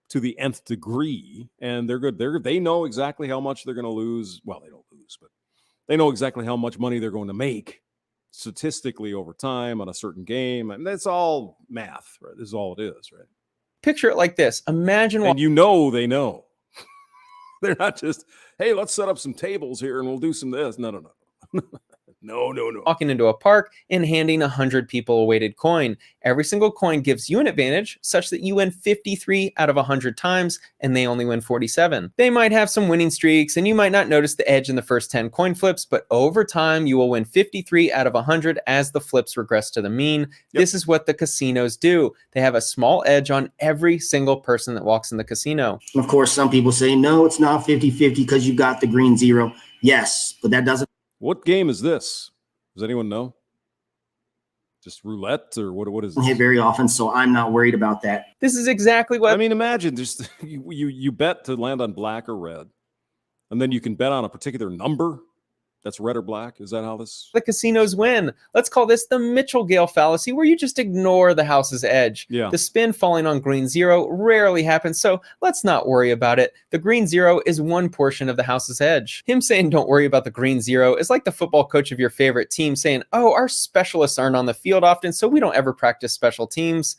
A: to the nth degree, and they're good. They know exactly how much they're going to lose. Well, they don't lose, but they know exactly how much money they're going to make statistically over time on a certain game. And that's all math, right? This is all it is, right?
F: Picture it like this. Imagine...
A: And you know they know. They're not just, hey, let's set up some tables here and we'll do some this. No. No.
F: Walking into a park and handing 100 people a weighted coin. Every single coin gives you an advantage such that you win 53 out of 100 times and they only win 47. They might have some winning streaks and you might not notice the edge in the first 10 coin flips, but over time you will win 53 out of 100 as the flips regress to the mean. Yep. This is what the casinos do. They have a small edge on every single person that walks in the casino.
T: Of course, some people say, no, it's not 50-50 because you got the green zero. Yes, but that doesn't...
A: What game is this? Does anyone know? Just roulette or what is this?
T: Hit very often, so I'm not worried about that.
F: This is exactly what...
A: I mean, imagine just you bet to land on black or red, and then you can bet on a particular number that's red or black. Is that how this...
F: The casinos win. Let's call this the Mitchell-Gale fallacy, where you just ignore the house's edge.
A: Yeah.
F: The spin falling on green zero rarely happens, so let's not worry about it. The green zero is one portion of the house's edge. Him saying don't worry about the green zero is like the football coach of your favorite team saying, oh, our specialists aren't on the field often, so we don't ever practice special teams.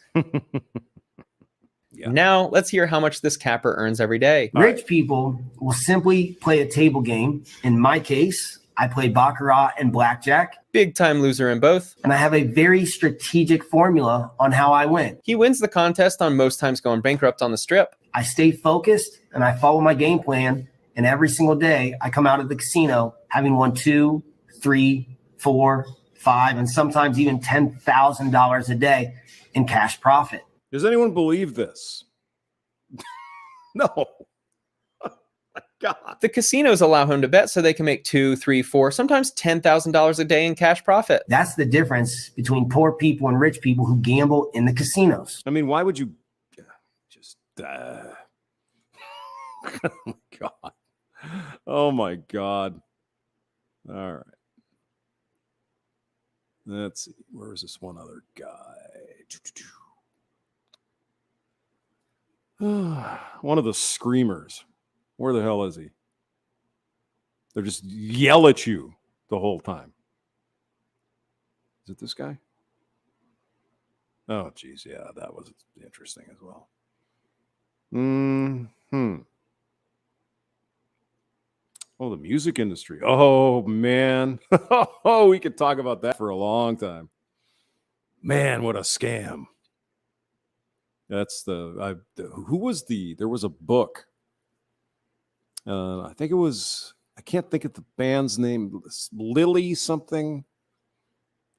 F: Yeah. Now, let's hear how much this capper earns every day.
T: Rich people will simply play a table game. In my case, I play Baccarat and Blackjack.
F: Big time loser in both.
T: And I have a very strategic formula on how I win.
F: He wins the contest on most times going bankrupt on the strip.
T: I stay focused and I follow my game plan. And every single day I come out of the casino having won 2, 3, 4, 5, and sometimes even $10,000 a day in cash profit.
A: Does anyone believe this? No.
F: God. The casinos allow him to bet so they can make 2, 3, 4, sometimes $10,000 a day in cash profit.
T: That's the difference between poor people and rich people who gamble in the casinos.
A: I mean, why would you just... Oh, my God. Oh, my God. All right. Let's see. Where's this one other guy? One of the screamers. Where the hell is he? They're just yell at you the whole time. Is it this guy? Oh, geez. Yeah, that was interesting as well. Oh, the music industry. Oh, man. Oh, we could talk about that for a long time. Man, what a scam. That's there was a book. I think it was, I can't think of the band's name, Lily something.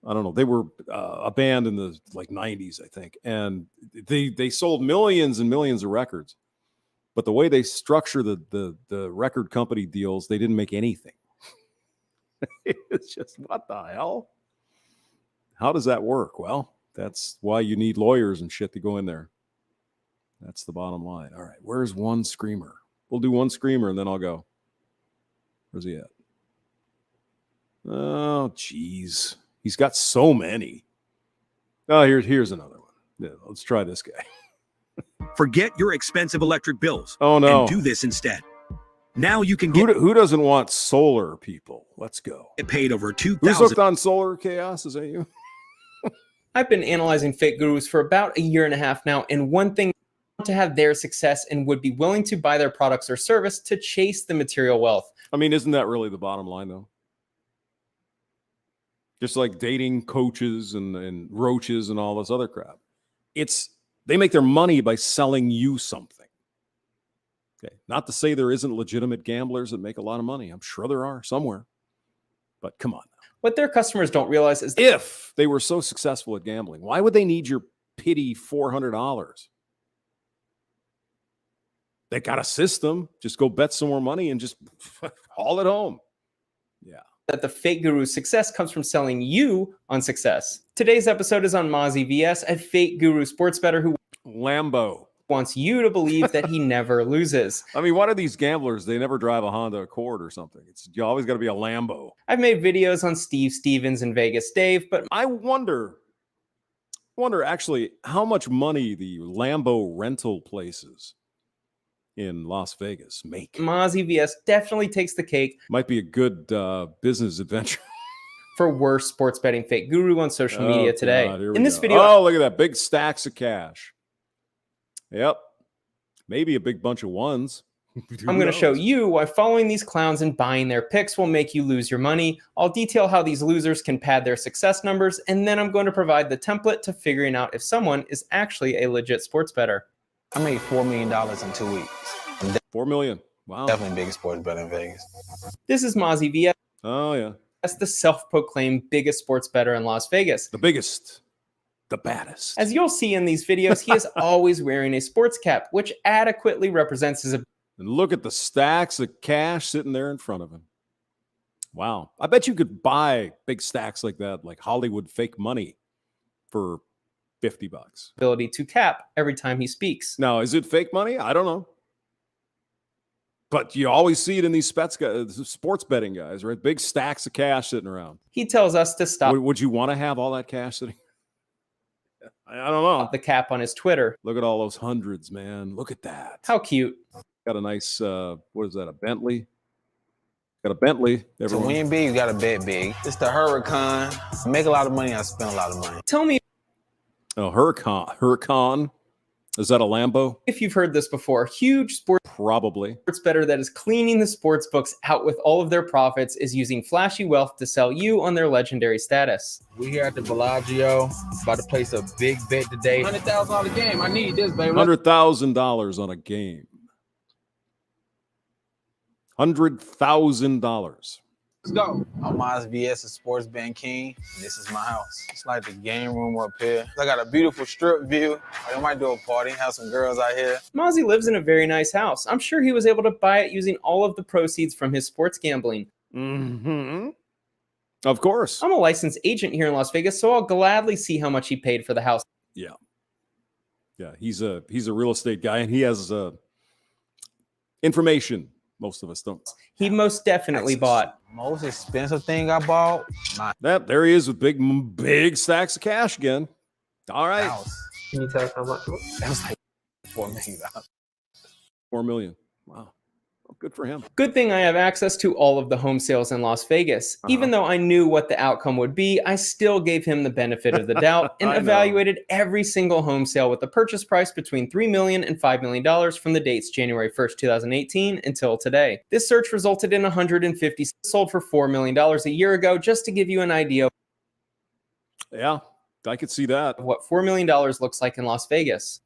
A: I don't know. They were a band in the like 90s, I think. And they sold millions and millions of records. But the way they structure the record company deals, they didn't make anything. It's just, what the hell? How does that work? Well, that's why you need lawyers and shit to go in there. That's the bottom line. All right, where's one screamer? We'll do one screamer and then I'll go. Where's he at? Oh, geez. He's got so many. Oh, here's another one. Yeah, let's try this guy.
J: Forget your expensive electric bills.
A: Oh, no.
J: And do this instead. Now you can get
A: Who doesn't want solar, people? Let's go.
J: paid over $2,000.
A: Who's hooked on solar, Chaos? Is that you?
F: I've been analyzing fake gurus for about a year and a half now, and one thing to have their success and would be willing to buy their products or service to chase the material wealth.
A: I mean, isn't that really the bottom line, though? Just like dating coaches and roaches and all this other crap. They make their money by selling you something. Okay. Not to say there isn't legitimate gamblers that make a lot of money. I'm sure there are somewhere. But come on.
F: What their customers don't realize is
A: if they were so successful at gambling, why would they need your pity $400? They got a system. Just go bet some more money and just haul it home. Yeah.
F: That the fake guru's success comes from selling you on success. Today's episode is on Mozzie VS, a fake guru sports bettor who
A: Lambo
F: wants you to believe that he never loses.
A: I mean, what are these gamblers? They never drive a Honda Accord or something. You always got to be a Lambo.
F: I've made videos on Steve Stevens and Vegas Dave, but
A: I wonder actually how much money the Lambo rental places in Las Vegas make.
F: Mozzie VS definitely takes the cake.
A: Might be a good business adventure.
F: For worst sports betting fake guru on social media today.
A: God,
F: in this video,
A: oh, look at that, big stacks of cash. Yep, maybe a big bunch of ones.
F: I'm going to show you why following these clowns and buying their picks will make you lose your money. I'll detail how these losers can pad their success numbers, and then I'm going to provide the template to figuring out if someone is actually a legit sports bettor.
U: I made $4 million in 2 weeks.
A: $4 million. Wow.
U: Definitely biggest sports bet in Vegas.
F: This is Mozzie VS.
A: Oh, yeah.
F: That's the self-proclaimed biggest sports bettor in Las Vegas.
A: The biggest. The baddest.
F: As you'll see in these videos, he is always wearing a sports cap, which adequately represents his ability.
A: And look at the stacks of cash sitting there in front of him. Wow. I bet you could buy big stacks like that, like Hollywood fake money, for $50.
F: Ability to cap every time he speaks.
A: Now, is it fake money? I don't know. But you always see it in these sports betting guys, right? Big stacks of cash sitting around.
F: He tells us to stop.
A: Would you want to have all that cash sitting? I don't know.
F: The cap on his Twitter.
A: Look at all those hundreds, man. Look at that.
F: How cute.
A: Got a nice, what is that, a Bentley? Got a Bentley.
U: To win big, you got to bet big. It's the Huracan. I make a lot of money, I spend a lot of money.
F: Tell me.
A: Oh, Huracan. Is that a Lambo?
F: If you've heard this before, huge sports bettor that is cleaning the sports books out with all of their profits is using flashy wealth to sell you on their legendary status.
U: We here at the Bellagio, about to place a big bet today. $100,000 game. I need this, baby.
A: $100,000 on a game. $100,000.
U: Let's go. I'm Miles VS, a sports betting king. This is my house. It's like the game room up here. I got a beautiful strip view. I might do a party, have some girls out here.
F: Mozzie lives in a very nice house. I'm sure he was able to buy it using all of the proceeds from his sports gambling.
A: Mm-hmm. Of course.
F: I'm a licensed agent here in Las Vegas, so I'll gladly see how much he paid for the house.
A: Yeah. Yeah, he's a real estate guy, and he has information most of us don't.
F: He most definitely bought.
U: Most expensive thing I bought?
A: There he is with big stacks of cash again. All right.
U: Can you tell us how much? That was like $4 million.
A: $4 million. Wow. Good for him.
F: Good thing I have access to all of the home sales in Las Vegas. Even though I knew what the outcome would be, I still gave him the benefit of the doubt and evaluated every single home sale with a purchase price between $3 million and $5 million from the dates January 1st, 2018 until today. This search resulted in 150 sold for $4 million a year ago, just to give you an idea.
A: Yeah, I could see that.
F: Of what $4 million looks like in Las Vegas.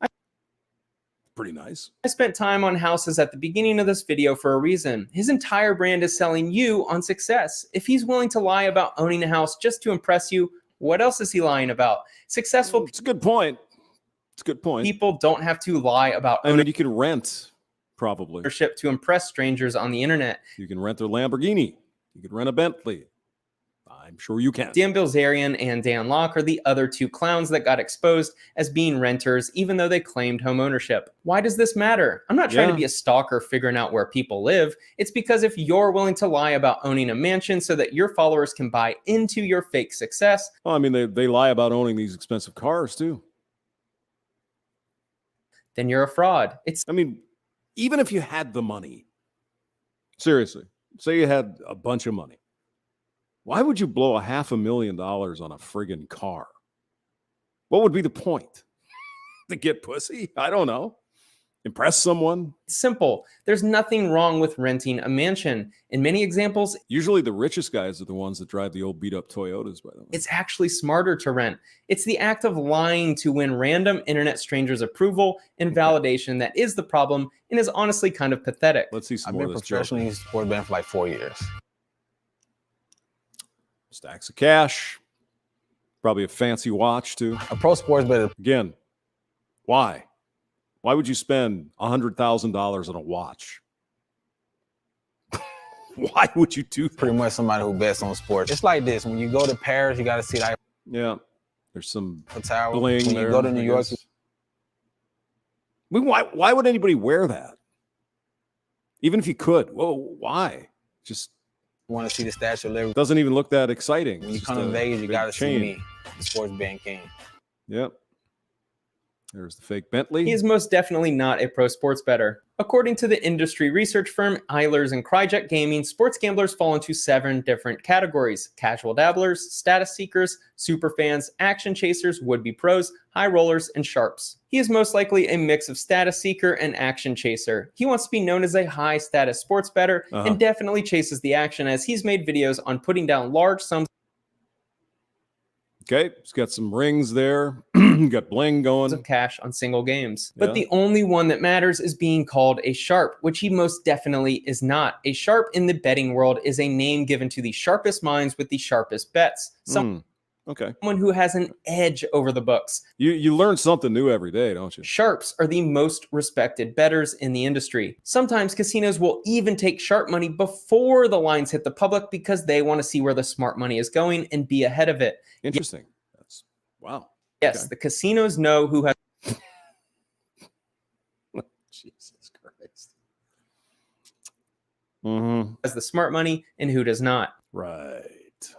A: Pretty nice.
F: I spent time on houses at the beginning of this video for a reason. His entire brand is selling you on success. If he's willing to lie about owning a house just to impress you, what else is he lying about? Successful.
A: It's a good point. It's a good point.
F: People don't have to lie about
A: I mean, you can rent, probably.
F: ownership to impress strangers on the internet.
A: You can rent a Lamborghini. You can rent a Bentley. I'm sure you can.
F: Dan Bilzerian and Dan Locke are the other two clowns that got exposed as being renters, even though they claimed home ownership. Why does this matter? I'm not trying to be a stalker figuring out where people live. It's because if you're willing to lie about owning a mansion so that your followers can buy into your fake success.
A: Well, I mean, they lie about owning these expensive cars too.
F: Then you're a fraud.
A: I mean, even if you had the money, seriously, say you had a bunch of money. Why would you blow $500,000 on a friggin' car? What would be the point? To get pussy? I don't know. Impress someone?
F: It's simple. There's nothing wrong with renting a mansion. In many examples,
A: usually the richest guys are the ones that drive the old beat up Toyotas, by the way.
F: It's actually smarter to rent. It's the act of lying to win random internet strangers' approval and validation that is the problem and is honestly kind of pathetic.
A: Let's see some
U: I've
A: more
U: been
A: of this
U: professionally in sports betting for like 4 years.
A: Stacks of cash. Probably a fancy watch too.
U: A pro sports bettor.
A: Again, why? Why would you spend $100,000 on a watch? Why would you do that?
U: Pretty much somebody who bets on sports. It's like this. When you go to Paris, you got to see that.
A: Yeah. There's some
U: Tower.
A: bling
U: When
A: there,
U: you go to New York.
A: I mean, why would anybody wear that? Even if you could. Well, why? Just
U: want to see the Statue of Liberty.
A: Doesn't even look that exciting.
U: When you come to Vegas, you got to see me, the sports betting king.
A: Yep. There's the fake Bentley.
F: He is most definitely not a pro sports bettor. According to the industry research firm Eilers and Kryjek Gaming, sports gamblers fall into 7 different categories: casual dabblers, status seekers, super fans, action chasers, would-be pros, high rollers, and sharps. He is most likely a mix of status seeker and action chaser. He wants to be known as a high status sports bettor and definitely chases the action, as he's made videos on putting down large sums.
A: Okay, he's got some rings there. Got bling going.
F: Of cash on single games. But the only one that matters is being called a sharp, which he most definitely is not. A sharp in the betting world is a name given to the sharpest minds with the sharpest bets. Someone who has an edge over the books.
A: You learn something new every day, don't you?
F: Sharps are the most respected bettors in the industry. Sometimes casinos will even take sharp money before the lines hit the public because they want to see where the smart money is going and be ahead of it.
A: Interesting. That's wow.
F: Yes, the casinos know who has.
A: Jesus Christ.
F: Has the smart money and who does not.
A: Right.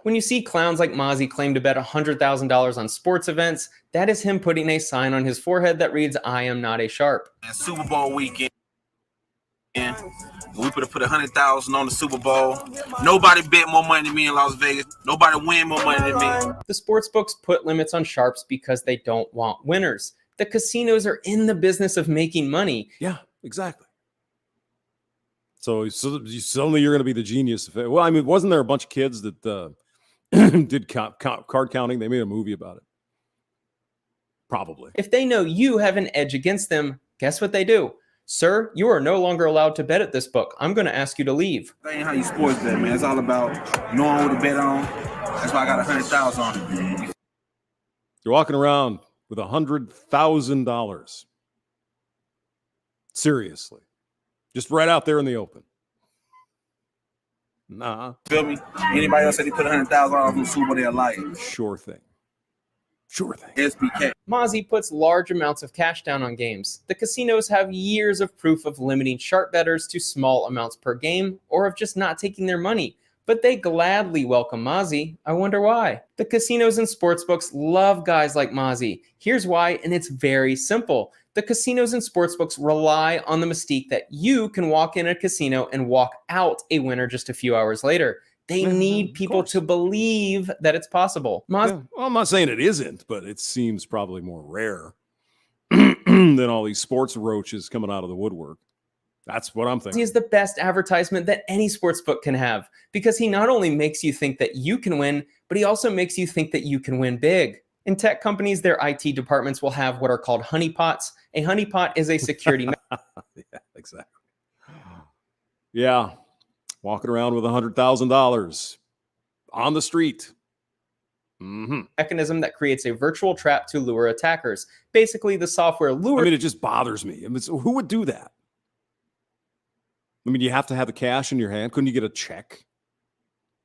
F: When you see clowns like Mozzie claim to bet $100,000 on sports events, that is him putting a sign on his forehead that reads, "I am not a sharp."
D: And Super Bowl weekend, we put 100,000 on the Super Bowl. Nobody bet more money than me in Las Vegas. Nobody win more money than me.
F: The sports books put limits on sharps because they don't want winners. The casinos are in the business of making money.
A: Yeah, exactly. So suddenly you're going to be the genius. Well, I mean, wasn't there a bunch of kids that did card counting? They made a movie about it. Probably.
F: If they know you have an edge against them, guess what they do? Sir, you are no longer allowed to bet at this book. I'm going to ask you to leave.
D: That ain't how you sports bet, man. It's all about knowing what to bet on. That's why I got 100,000 on it.
A: You're walking around with $100,000. Seriously. Just right out there in the open. Nah.
D: Feel me? Anybody else said he put 100,000 on the Super Bowl, they're lying.
A: Sure thing. Sure thing.
D: SBK.
F: Mozzie puts large amounts of cash down on games. The casinos have years of proof of limiting sharp bettors to small amounts per game or of just not taking their money. but they gladly welcome Mozzie. I wonder why. The casinos and sportsbooks love guys like Mozzie. Here's why, and it's very simple. The casinos and sportsbooks rely on the mystique that you can walk in a casino and walk out a winner just a few hours later. They need people to believe that it's possible.
A: Well, I'm not saying it isn't, but it seems probably more rare than all these sports roaches coming out of the woodwork. That's what I'm thinking.
F: He is the best advertisement that any sportsbook can have, because he not only makes you think that you can win, but he also makes you think that you can win big. In tech companies, their IT departments will have what are called honeypots. A honeypot is a security
A: Yeah, exactly. Yeah. Walking around with $100,000 on the street.
F: mechanism that creates a virtual trap to lure attackers. Basically, the software lures.
A: I mean, it just bothers me. I mean, who would do that? I mean, you have to have the cash in your hand. Couldn't you get a check?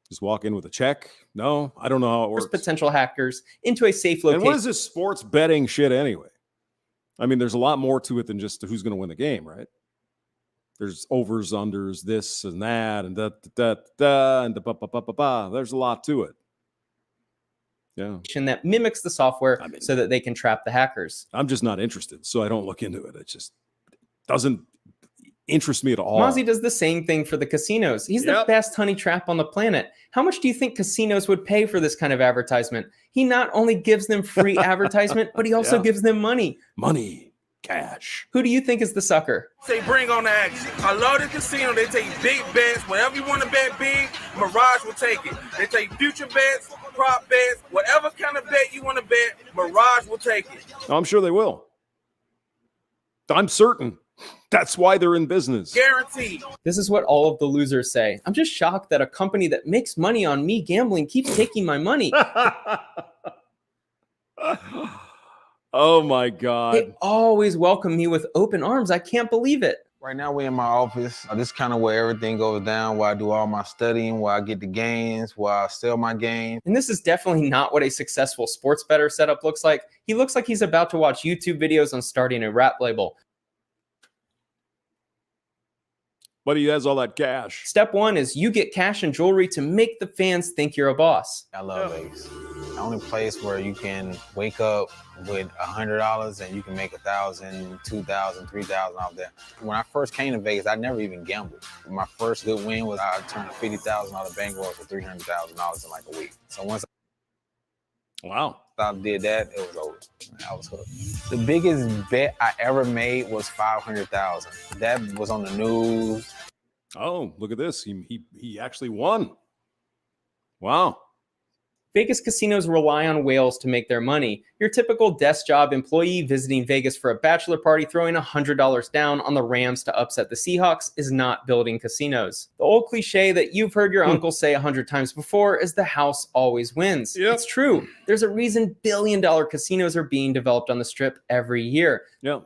A: Just walk in with a check? No, I don't know how it works.
F: Potential hackers into a safe location.
A: And what is this sports betting shit anyway? I mean, there's a lot more to it than just who's going to win the game, right? There's overs, unders, this and that, and and the There's a lot to it. Yeah.
F: That mimics the software so that they can trap the hackers.
A: I'm just not interested, so I don't look into it. It just doesn't interest me at all.
F: Mozzie does the same thing for the casinos. He's the best honey trap on the planet. How much do you think casinos would pay for this kind of advertisement? He not only gives them free advertisement, but he also gives them money.
A: Money. Cash.
F: Who do you think is the sucker?
D: Say bring on the action. I love the casino. They take big bets. Whatever you want to bet big, Mirage will take it. They take future bets, prop bets, whatever kind of bet you want to bet, Mirage will take it.
A: I'm sure they will. I'm certain. That's why they're in business.
D: Guaranteed.
F: This is what all of the losers say. I'm just shocked that a company that makes money on me gambling keeps taking my money.
A: Oh my God.
F: They always welcome me with open arms. I can't believe it.
U: Right now we're in my office. This is kind of where everything goes down, where I do all my studying, where I get the games, where I sell my games.
F: And this is definitely not what a successful sports bettor setup looks like. He looks like he's about to watch YouTube videos on starting a rap label.
A: But he has all that cash.
F: Step one is you get cash and jewelry to make the fans think you're a boss.
U: I love Vegas. The only place where you can wake up with $100 and you can make $1,000, $2,000, $3,000 off that. When I first came to Vegas, I never even gambled. My first good win was I turned $50,000 bankroll for $300,000 in like a week. So once I did that, it was over. I was hooked. The biggest bet I ever made was $500,000. That was on the news.
A: Oh, look at this. He actually won. Wow.
F: Vegas casinos rely on whales to make their money. Your typical desk job employee visiting Vegas for a bachelor party throwing $100 down on the Rams to upset the Seahawks is not building casinos. The old cliche that you've heard your uncle say 100 times before is the house always wins. It's true. There's a reason billion-dollar casinos are being developed on the Strip every year.
A: Yeah.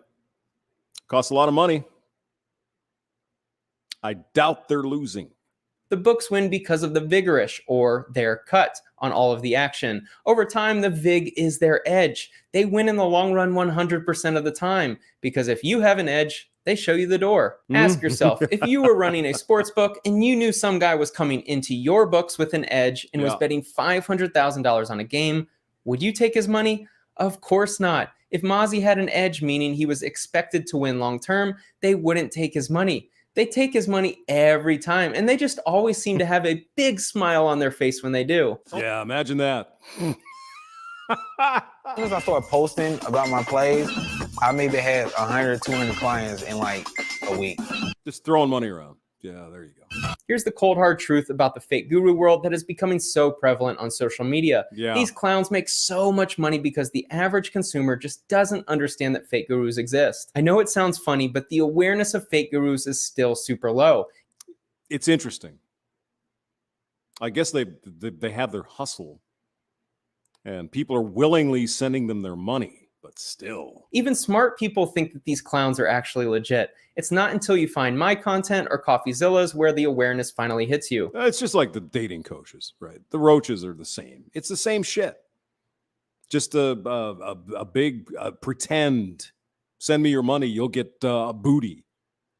A: Costs a lot of money. I doubt they're losing.
F: The books win because of the vigorish, or their cut, on all of the action. Over time, the vig is their edge. They win in the long run 100% of the time, because if you have an edge, they show you the door. Ask yourself, if you were running a sports book and you knew some guy was coming into your books with an edge and was betting $500,000 on a game, would you take his money? Of course not. If Mozzie had an edge, meaning he was expected to win long term, they wouldn't take his money. They take his money every time, and they just always seem to have a big smile on their face when they do.
A: Yeah, imagine that.
U: As soon as I started posting about my plays, I maybe had 100, 200 clients in like a week.
A: Just throwing money around. Yeah, there you go.
F: Here's the cold hard truth about the fake guru world that is becoming so prevalent on social media.
A: Yeah.
F: These clowns make so much money because the average consumer just doesn't understand that fake gurus exist. I know it sounds funny, but the awareness of fake gurus is still super low.
A: It's interesting. I guess they have their hustle, and people are willingly sending them their money, but still.
F: Even smart people think that these clowns are actually legit. It's not until you find my content or CoffeeZilla's where the awareness finally hits you.
A: It's just like the dating coaches, right? The roaches are the same. It's the same shit. Just a big pretend. Send me your money, you'll get a booty.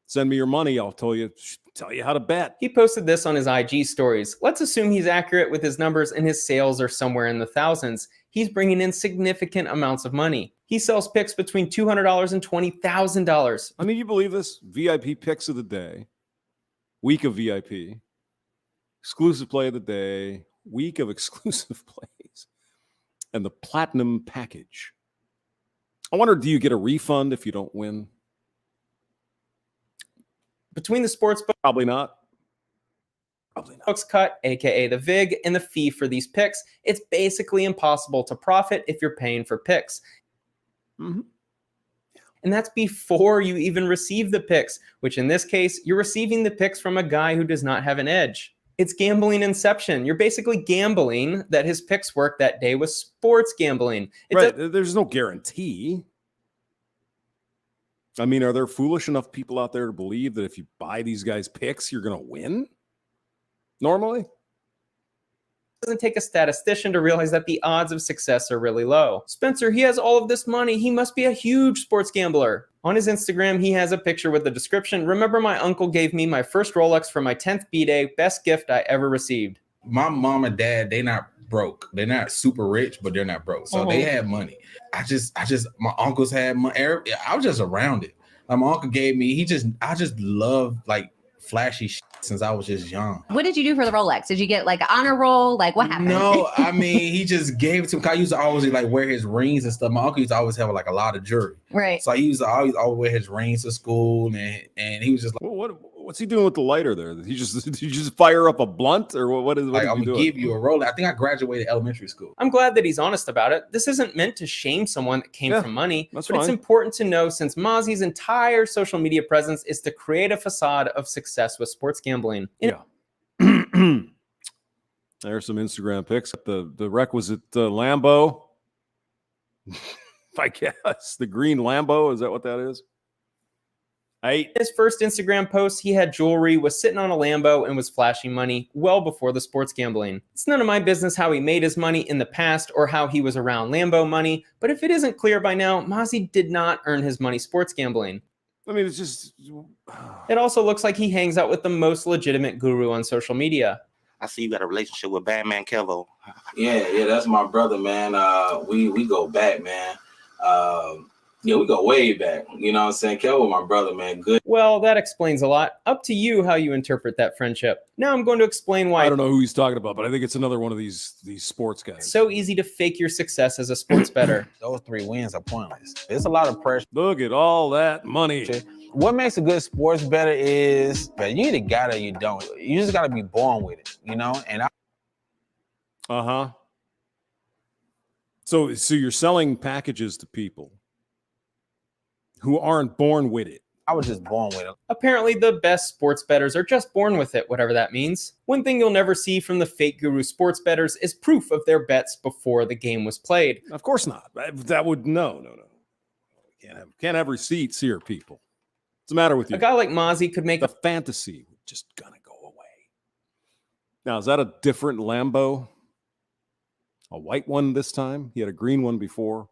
A: Send me your money, I'll tell you tell you how to bet.
F: He posted this on his IG stories. Let's assume he's accurate with his numbers and his sales are somewhere in the thousands. He's bringing in significant amounts of money. He sells picks between $200 and $20,000.
A: I mean, you believe this? VIP picks of the day, week of VIP, exclusive play of the day, week of exclusive plays, and the platinum package. I wonder, do you get a refund if you don't win?
F: Between the sports book,
A: probably not.
F: Books cut, aka the VIG, and the fee for these picks, it's basically impossible to profit if you're paying for picks.
A: Mm-hmm.
F: And that's before you even receive the picks, which in this case, you're receiving the picks from a guy who does not have an edge. It's gambling inception. You're basically gambling that his picks work that day with sports gambling.
A: There's no guarantee. I mean, are there foolish enough people out there to believe that if you buy these guys' picks, you're going to win? Normally?
F: It doesn't take a statistician to realize that the odds of success are really low. Spencer, he has all of this money. He must be a huge sports gambler. On his Instagram, he has a picture with the description, "Remember my uncle gave me my first Rolex for my 10th B-Day. Best gift I ever received."
M: My mom and dad, they not broke. They're not super rich, but they're not broke. So they had money. My uncles had money. I was just around it. Like my uncle gave me, I just loved like flashy shit since I was just young.
P: What did you do for the Rolex? Did you get like an honor roll? Like what happened?
M: No, I mean, he just gave it to him. I used to always like wear his rings and stuff. My uncle used to always have like a lot of jewelry.
P: Right.
M: So he used to always wear his rings to school, and he was just like,
A: What's he doing with the lighter there? Did you just fire up a blunt, or what is
M: like,
A: he
M: I'm
A: doing?
M: gonna give you a Rolex. I think I graduated elementary school.
F: I'm glad that he's honest about it. This isn't meant to shame someone that came from money, but it's important to know since Mozzie's entire social media presence is to create a facade of success with sports gambling.
A: There's some Instagram pics. The requisite Lambo. I guess the green Lambo, is that what that is?
F: His first Instagram post, he had jewelry, was sitting on a Lambo, and was flashing money well before the sports gambling. It's none of my business how he made his money in the past or how he was around Lambo money, but if it isn't clear by now, Mozzie did not earn his money sports gambling.
A: I mean, it's just...
F: It also looks like he hangs out with the most legitimate guru on social media.
V: I see you got a relationship with Batman Kevo.
M: Yeah, that's my brother, man. We go back, man. Yeah, we go way back. You know what I'm saying? Kevo, my brother, man. Good.
F: Well, that explains a lot. Up to you how you interpret that friendship. Now I'm going to explain why.
A: I don't know who he's talking about, but I think it's another one of these sports guys.
F: It's so easy to fake your success as a sports bettor.
U: Those 3 wins are pointless. It's a lot of pressure.
A: Look at all that money.
U: What makes a good sports bettor is that you either got it or you don't. You just got to be born with it, you know? And
A: So you're selling packages to people who aren't born with it.
U: I was just born with it.
F: Apparently, the best sports bettors are just born with it, whatever that means. One thing you'll never see from the fake guru sports bettors is proof of their bets before the game was played.
A: Of course not. That would no. Can't have receipts here, people. What's the matter with you?
F: A guy like Mozzie could make
A: the fantasy just gonna go away. Now, is that a different Lambo? A white one this time? He had a green one before.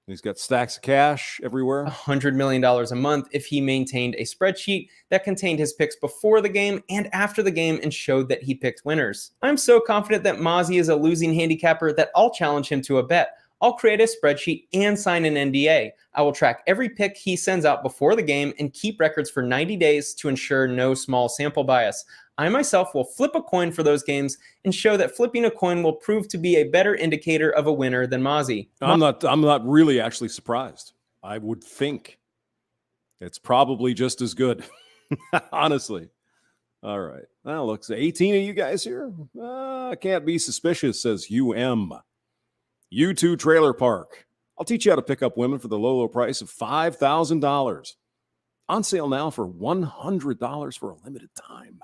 A: He's got stacks of cash everywhere.
F: $100 million a month if he maintained a spreadsheet that contained his picks before the game and after the game and showed that he picked winners. I'm so confident that Mozzie is a losing handicapper that I'll challenge him to a bet. I'll create a spreadsheet and sign an NDA. I will track every pick he sends out before the game and keep records for 90 days to ensure no small sample bias. I myself will flip a coin for those games and show that flipping a coin will prove to be a better indicator of a winner than Mozzie.
A: I'm not really actually surprised. I would think it's probably just as good, honestly. All right. Well, looks 18 of you guys here. Can't be suspicious, says UM. U2 Trailer Park. I'll teach you how to pick up women for the low price of $5,000. On sale now for $100 for a limited time.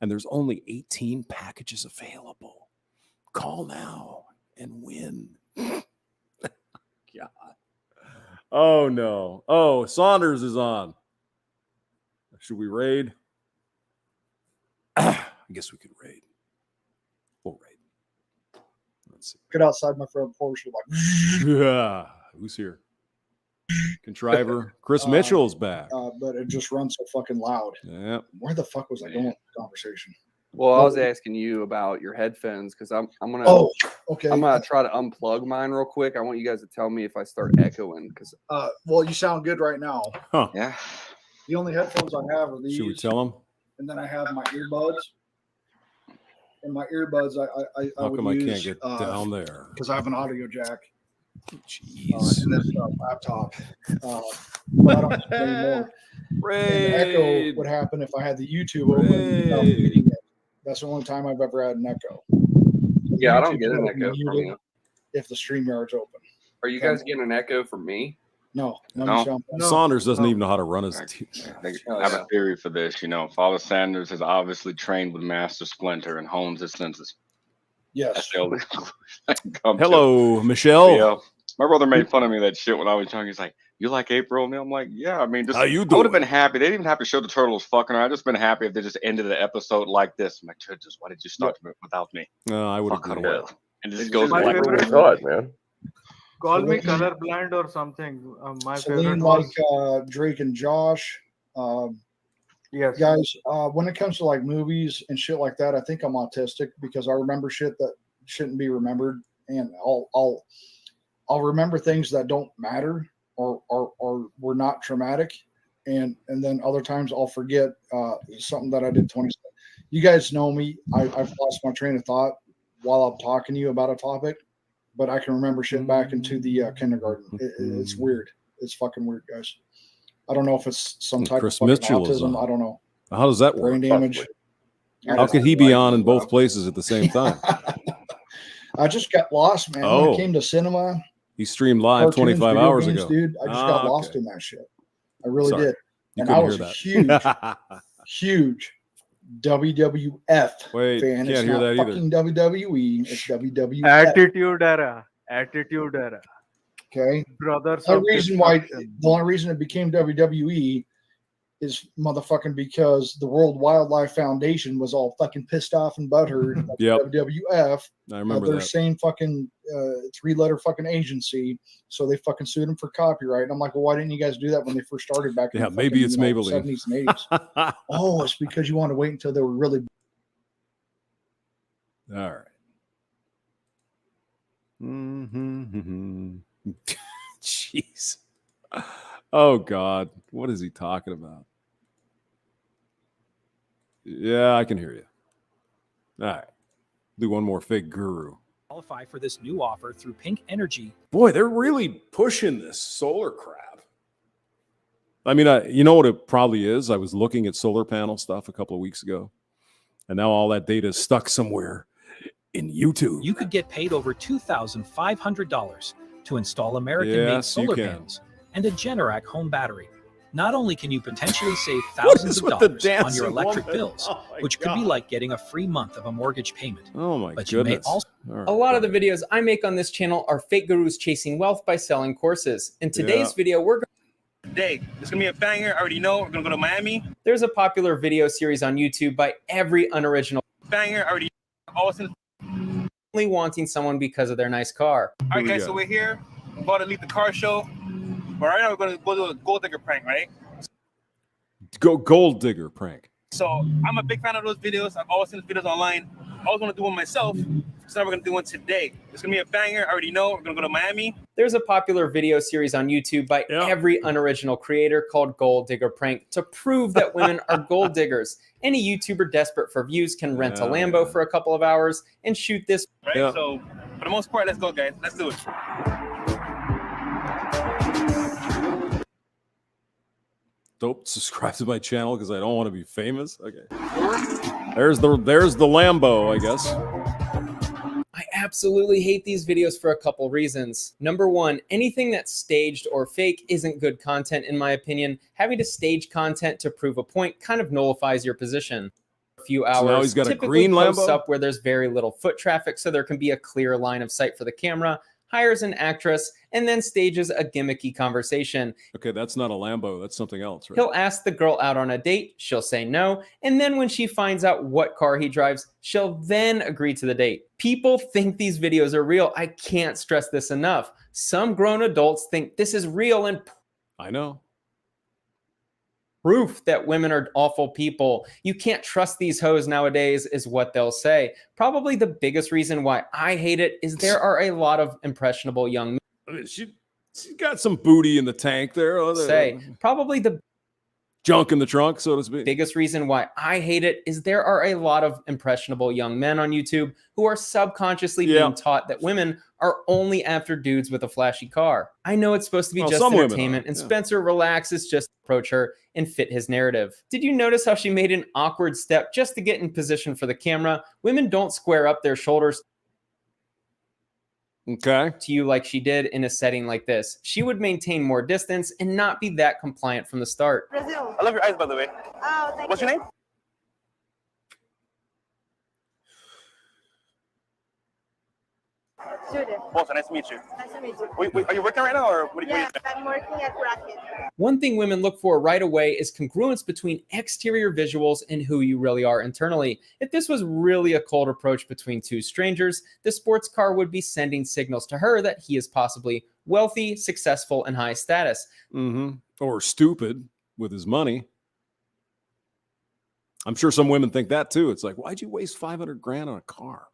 A: And there's only 18 packages available. Call now and win. God. Oh, no. Oh, Saunders is on. Should we raid? I guess we could raid. We'll raid. Let's see.
X: Get outside my front porch. Like,
A: Yeah. Who's here? Contriver. Chris Mitchell's back.
L: But it just runs so fucking loud.
A: Yeah.
L: Where the fuck was I going with the conversation?
Q: Well, I was asking you about your headphones because I'm gonna.
L: Oh, okay.
Q: I'm gonna try to unplug mine real quick. I want you guys to tell me if I start echoing because.
L: Well, you sound good right now.
A: Huh.
Q: Yeah.
L: The only headphones I have are these.
A: Should we tell him?
L: And then I have my earbuds. And my earbuds, I
A: How
L: would
A: come I
L: use,
A: can't get down there?
L: Because I have an audio jack.
A: Jeez.
L: In this laptop. But I don't use it anymore. And the echo would happen if I had the YouTube open without muting it. That's the only time I've ever had an echo.
Q: Yeah, I don't get an
L: YouTube's
Q: echo from
L: muted
Q: you.
L: if the StreamYard's open.
Q: Are you guys getting an echo from me?
L: No.
A: Saunders doesn't even know how to run his
R: I have a theory for this. Father Sanders has obviously trained with Master Splinter and honed his senses.
L: Yes.
R: That's the only conclusion.
A: Hello, Michelle.
R: Yeah. My brother made fun of me of that shit when I was young. He's like, "You like April?" And I'm like, "Yeah." I mean,
A: How you
R: I would
A: doing?
R: have been happy. They didn't even have to show the turtles fucking her. I'd just been happy if they just ended the episode like this. I'm like, "Goodness, why did you start without me?"
A: No, I would
R: Fuck
A: agree.
R: her. And this goes
X: My
R: like,
X: favorite
R: God, man.
X: Call me colorblind or something. My favorite
L: Celine
X: was
L: like Drake and Josh.
X: Yes.
L: Guys, when it comes to like movies and shit like that, I think I'm autistic because I remember shit that shouldn't be remembered, and I'll remember things that don't matter or were not traumatic, and then other times I'll forget something that I did 20. You guys know me. I've lost my train of thought while I'm talking to you about a topic, but I can remember shit back into the kindergarten. It's weird. It's fucking weird, guys. I don't know if it's some type
A: Chris
L: of fucking
A: Mitchell is
L: autism.
A: on.
L: I don't know.
A: How does that work?
L: Brain damage.
A: How could he be on in both places at the same time?
L: I just got lost, man. When
A: Oh.
L: I came to cinema,
A: He streamed live
L: cartoons,
A: 25
L: video
A: hours
L: games,
A: ago.
L: dude. I just got
A: Ah,
L: lost
A: okay.
L: in that shit. I really
A: Sorry.
L: did.
A: You
L: And I
A: couldn't
L: was
A: hear
L: a
A: that.
L: huge WWF
A: Wait,
L: fan.
A: can't
L: It's
A: hear
L: not
A: that either.
L: fucking WWE. It's WWF.
X: Attitude Era. Attitude Era.
L: Okay.
X: Brothers
L: The
X: of
L: only reason it became WWE is motherfucking because the World Wildlife Foundation was all fucking pissed off and butthurt.
A: Yep.
L: WWF.
A: I remember
L: Their
A: that.
L: same fucking 3-letter fucking agency. So they fucking sued them for copyright. And I'm like, well, why didn't you guys do that when they first started back in
A: Yeah,
L: the
A: maybe
L: fucking,
A: it's Maybelline.
L: 70s and 80s? Oh, it's because you want to wait until they were really.
A: All right. Mm-hmm. Jeez. Oh God, what is he talking about? Yeah, I can hear you. All right. Do one more fake guru.
Y: Qualify for this new offer through Pink Energy.
A: Boy, they're really pushing this solar crap. I mean, you know what it probably is? I was looking at solar panel stuff a couple of weeks ago, and now all that data is stuck somewhere in YouTube.
Y: You could get paid over $2,500 to install American-made
A: Yes, you
Y: solar
A: can.
Y: panels and a Generac home battery. Not only can you potentially save
A: What
Y: thousands
A: is
Y: of
A: with the
Y: dollars on
A: dancing
Y: your electric
A: woman?
Y: bills,
A: Oh my
Y: which could be
A: God.
Y: like getting a free month of a mortgage payment.
A: Oh my
Y: But you may
A: goodness.
Y: also
F: A lot of the videos I make on this channel are fake gurus chasing wealth by selling courses. In today's
D: Yeah.
F: video, we're
D: Day. It's gonna be a banger. I already know. We're gonna go to Miami.
F: there's a popular video series on YouTube by every unoriginal
D: Banger. I already Austin.
F: only wanting someone because of their nice car.
D: All right, guys. So we're here. We're about to leave the car show. But right now we're gonna go do a gold digger prank, right?
A: Go gold digger prank.
D: So I'm a big fan of those videos. I've always seen those videos online. I always want to do one myself. So now we're gonna do one today. It's gonna be a banger. I already know. We're gonna go to Miami.
F: There's a popular video series on YouTube by every unoriginal creator called Gold Digger Prank to prove that women are gold diggers. Any YouTuber desperate for views can rent a Lambo for a couple of hours and shoot this.
D: Right. So for the most part, let's go, guys. Let's do it.
A: Don't subscribe to my channel because I don't want to be famous. Okay. There's the Lambo, I guess.
F: I absolutely hate these videos for a couple reasons. Number one, anything that's staged or fake isn't good content in my opinion. Having to stage content to prove a point kind of nullifies your position. A few hours.
A: now he's got a
F: typically
A: green
F: posts
A: Lambo?
F: up where there's very little foot traffic so there can be a clear line of sight for the camera, hires an actress, and then stages a gimmicky conversation.
A: Okay, that's not a Lambo. That's something else, right?
F: He'll ask the girl out on a date, she'll say no, and then when she finds out what car he drives, she'll then agree to the date. People think these videos are real. I can't stress this enough. Some grown adults think this is real and
A: I know.
F: Proof that women are awful people. You can't trust these hoes nowadays is what they'll say. Probably the biggest reason why I hate it is there are a lot of impressionable young men.
A: I mean, she got some booty in the tank there.
F: Probably the
A: junk in the trunk, so to speak.
F: Biggest reason why I hate it is there are a lot of impressionable young men on YouTube who are subconsciously being taught that women are only after dudes with a flashy car. I know it's supposed to be just entertainment, and Spencer relaxes just to approach her and fit his narrative. Did you notice how she made an awkward step just to get in position for the camera? Women don't square up their shoulders
A: to
F: you like she did in a setting like this. She would maintain more distance and not be that compliant from the start.
B: Brazil. I love your eyes, by the way. Oh, thank What's your name? Judith. Bosa, nice to meet you. Nice to meet you. Wait, are you working right now, or what are you doing? I'm working at Bracket.
F: One thing women look for right away is congruence between exterior visuals and who you really are internally. If this was really a cold approach between two strangers, the sports car would be sending signals to her that he is possibly wealthy, successful, and high status.
A: Or stupid with his money. I'm sure some women think that too. It's like, why'd you waste $500,000 on a car?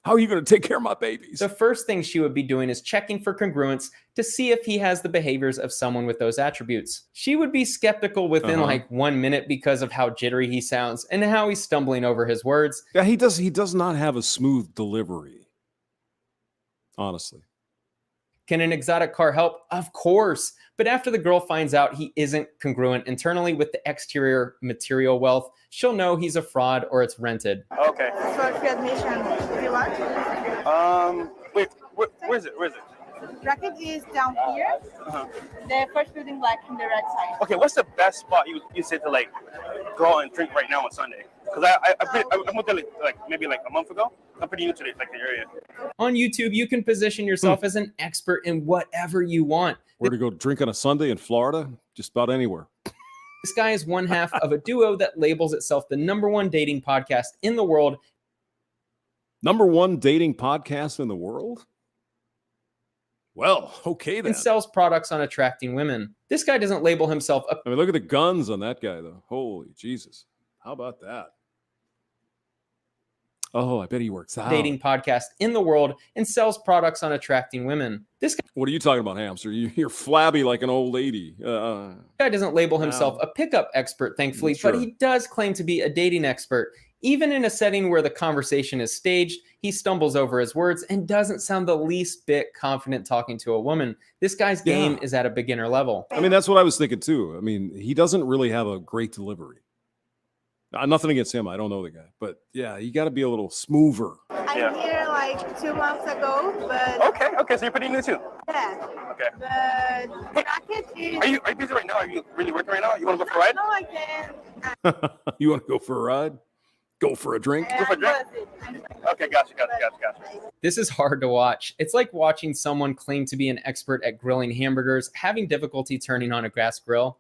A: How are you going to take care of my babies?
F: The first thing she would be doing is checking for congruence to see if he has the behaviors of someone with those attributes. She would be skeptical within like 1 minute because of how jittery he sounds and how he's stumbling over his words.
A: Yeah, he does not have a smooth delivery. Honestly.
F: Can an exotic car help? Of course. But after the girl finds out he isn't congruent internally with the exterior material wealth, she'll know he's a fraud or it's rented.
B: Okay. So for admission, if you want. Wait, where is it? Where is it? Bracket is down here. The first building black on the right side. Okay, what's the best spot you said to like go out and drink right now on Sunday? Because I moved there like maybe like a month ago. I'm pretty new to the area.
F: On YouTube, you can position yourself as an expert in whatever you want.
A: Where to go drink on a Sunday in Florida? Just about anywhere.
F: This guy is one half of a duo that labels itself the #1 dating podcast in the world.
A: #1 dating podcast in the world? Well, okay then.
F: And sells products on attracting women. This guy doesn't label himself a...
A: I mean, look at the guns on that guy, though. Holy Jesus. How about that? Oh, I bet he works out.
F: Dating podcast in the world and sells products on attracting women. This guy...
A: What are you talking about, hamster? You're flabby like an old lady.
F: Guy doesn't label himself a pickup expert, thankfully, but he does claim to be a dating expert. Even in a setting where the conversation is staged, he stumbles over his words and doesn't sound the least bit confident talking to a woman. This guy's game is at a beginner level.
A: I mean, that's what I was thinking too. I mean, he doesn't really have a great delivery. Nothing against him. I don't know the guy. But yeah, you got to be a little smoother.
B: I'm here like 2 months ago, but... Okay, so you're pretty new too? Yeah. Okay. But Bracket is... Are you busy right now? Are you really working right now? You want to go for a ride? No, I can't.
A: You want to go for a ride? Go for a drink?
B: Go for a drink? Okay, gotcha.
F: This is hard to watch. It's like watching someone claim to be an expert at grilling hamburgers, having difficulty turning on a gas grill.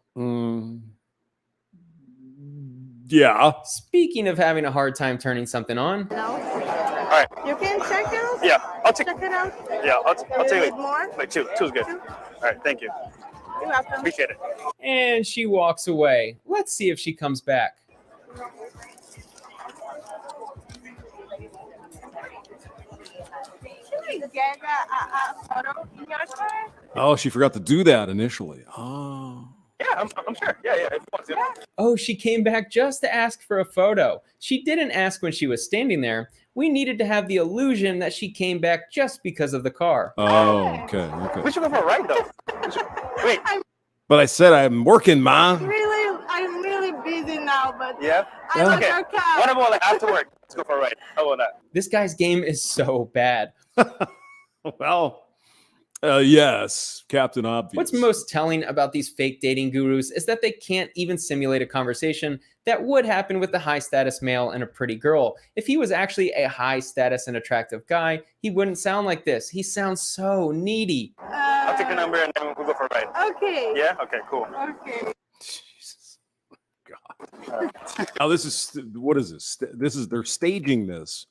A: Yeah.
F: Speaking of having a hard time turning something on.
B: No. All right. You can check it out? Yeah, I'll check it out. Yeah, I'll take it. More? Like two is good. All right, thank you. You're welcome. Appreciate it.
F: And she walks away. Let's see if she comes back.
B: Can we get a photo in your car?
A: Oh, she forgot to do that initially. Oh.
B: Yeah, I'm sure. Yeah, if you want to.
F: Oh, she came back just to ask for a photo. She didn't ask when she was standing there. We needed to have the illusion that she came back just because of the car.
A: Oh, okay.
B: We should go for a ride, though. Wait.
A: But I said I'm working, Ma.
B: I'm really busy now, but yeah. I want your car. What about like after work? Let's go for a ride. How about that?
F: This guy's game is so bad.
A: Well, yes, Captain Obvious.
F: What's most telling about these fake dating gurus is that they can't even simulate a conversation that would happen with a high status male and a pretty girl. If he was actually a high status and attractive guy, he wouldn't sound like this. He sounds so needy.
B: I'll take the number and then we'll go for a ride. Okay. Yeah? Okay, cool. Okay.
A: Jesus. God. Now this is, what is this? They're staging this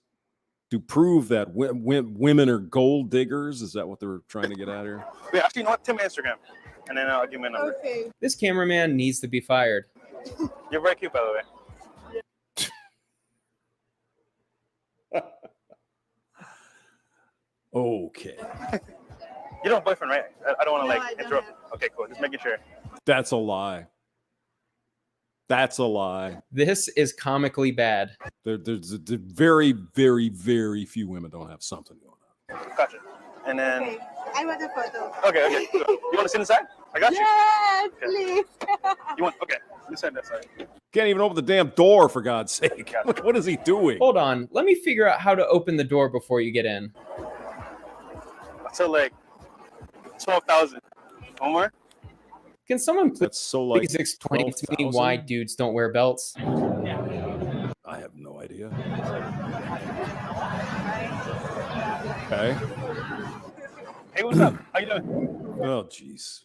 A: to prove that women are gold diggers. Is that what they're trying to get at here?
B: Wait, actually, you know what? Tell me Instagram. and then I'll give you my number.
C: Okay.
F: This cameraman needs to be fired.
B: You're very cute, by the way.
A: Okay.
B: You don't have a boyfriend, right? I don't want to like interrupt. Okay, cool. Just making sure.
A: That's a lie. That's a lie.
F: This is comically bad.
A: There's very, very, very few women don't have something going on.
B: Gotcha. And then.
C: Okay. I want a photo.
B: Okay. Cool. You want to sit inside? I got you.
C: Yes,
B: Okay.
C: please.
B: You want? Okay. You said that side.
A: Can't even open the damn door, for God's sake. What is he doing?
F: Hold on. Let me figure out how to open the door before you get in.
B: So like 12,000. One more.
F: Can someone
A: That's so like
F: please explain to me
A: 12,000?
F: why dudes don't wear belts?
A: I have no idea. Okay.
B: Hey, what's up? How you doing?
A: Oh, jeez.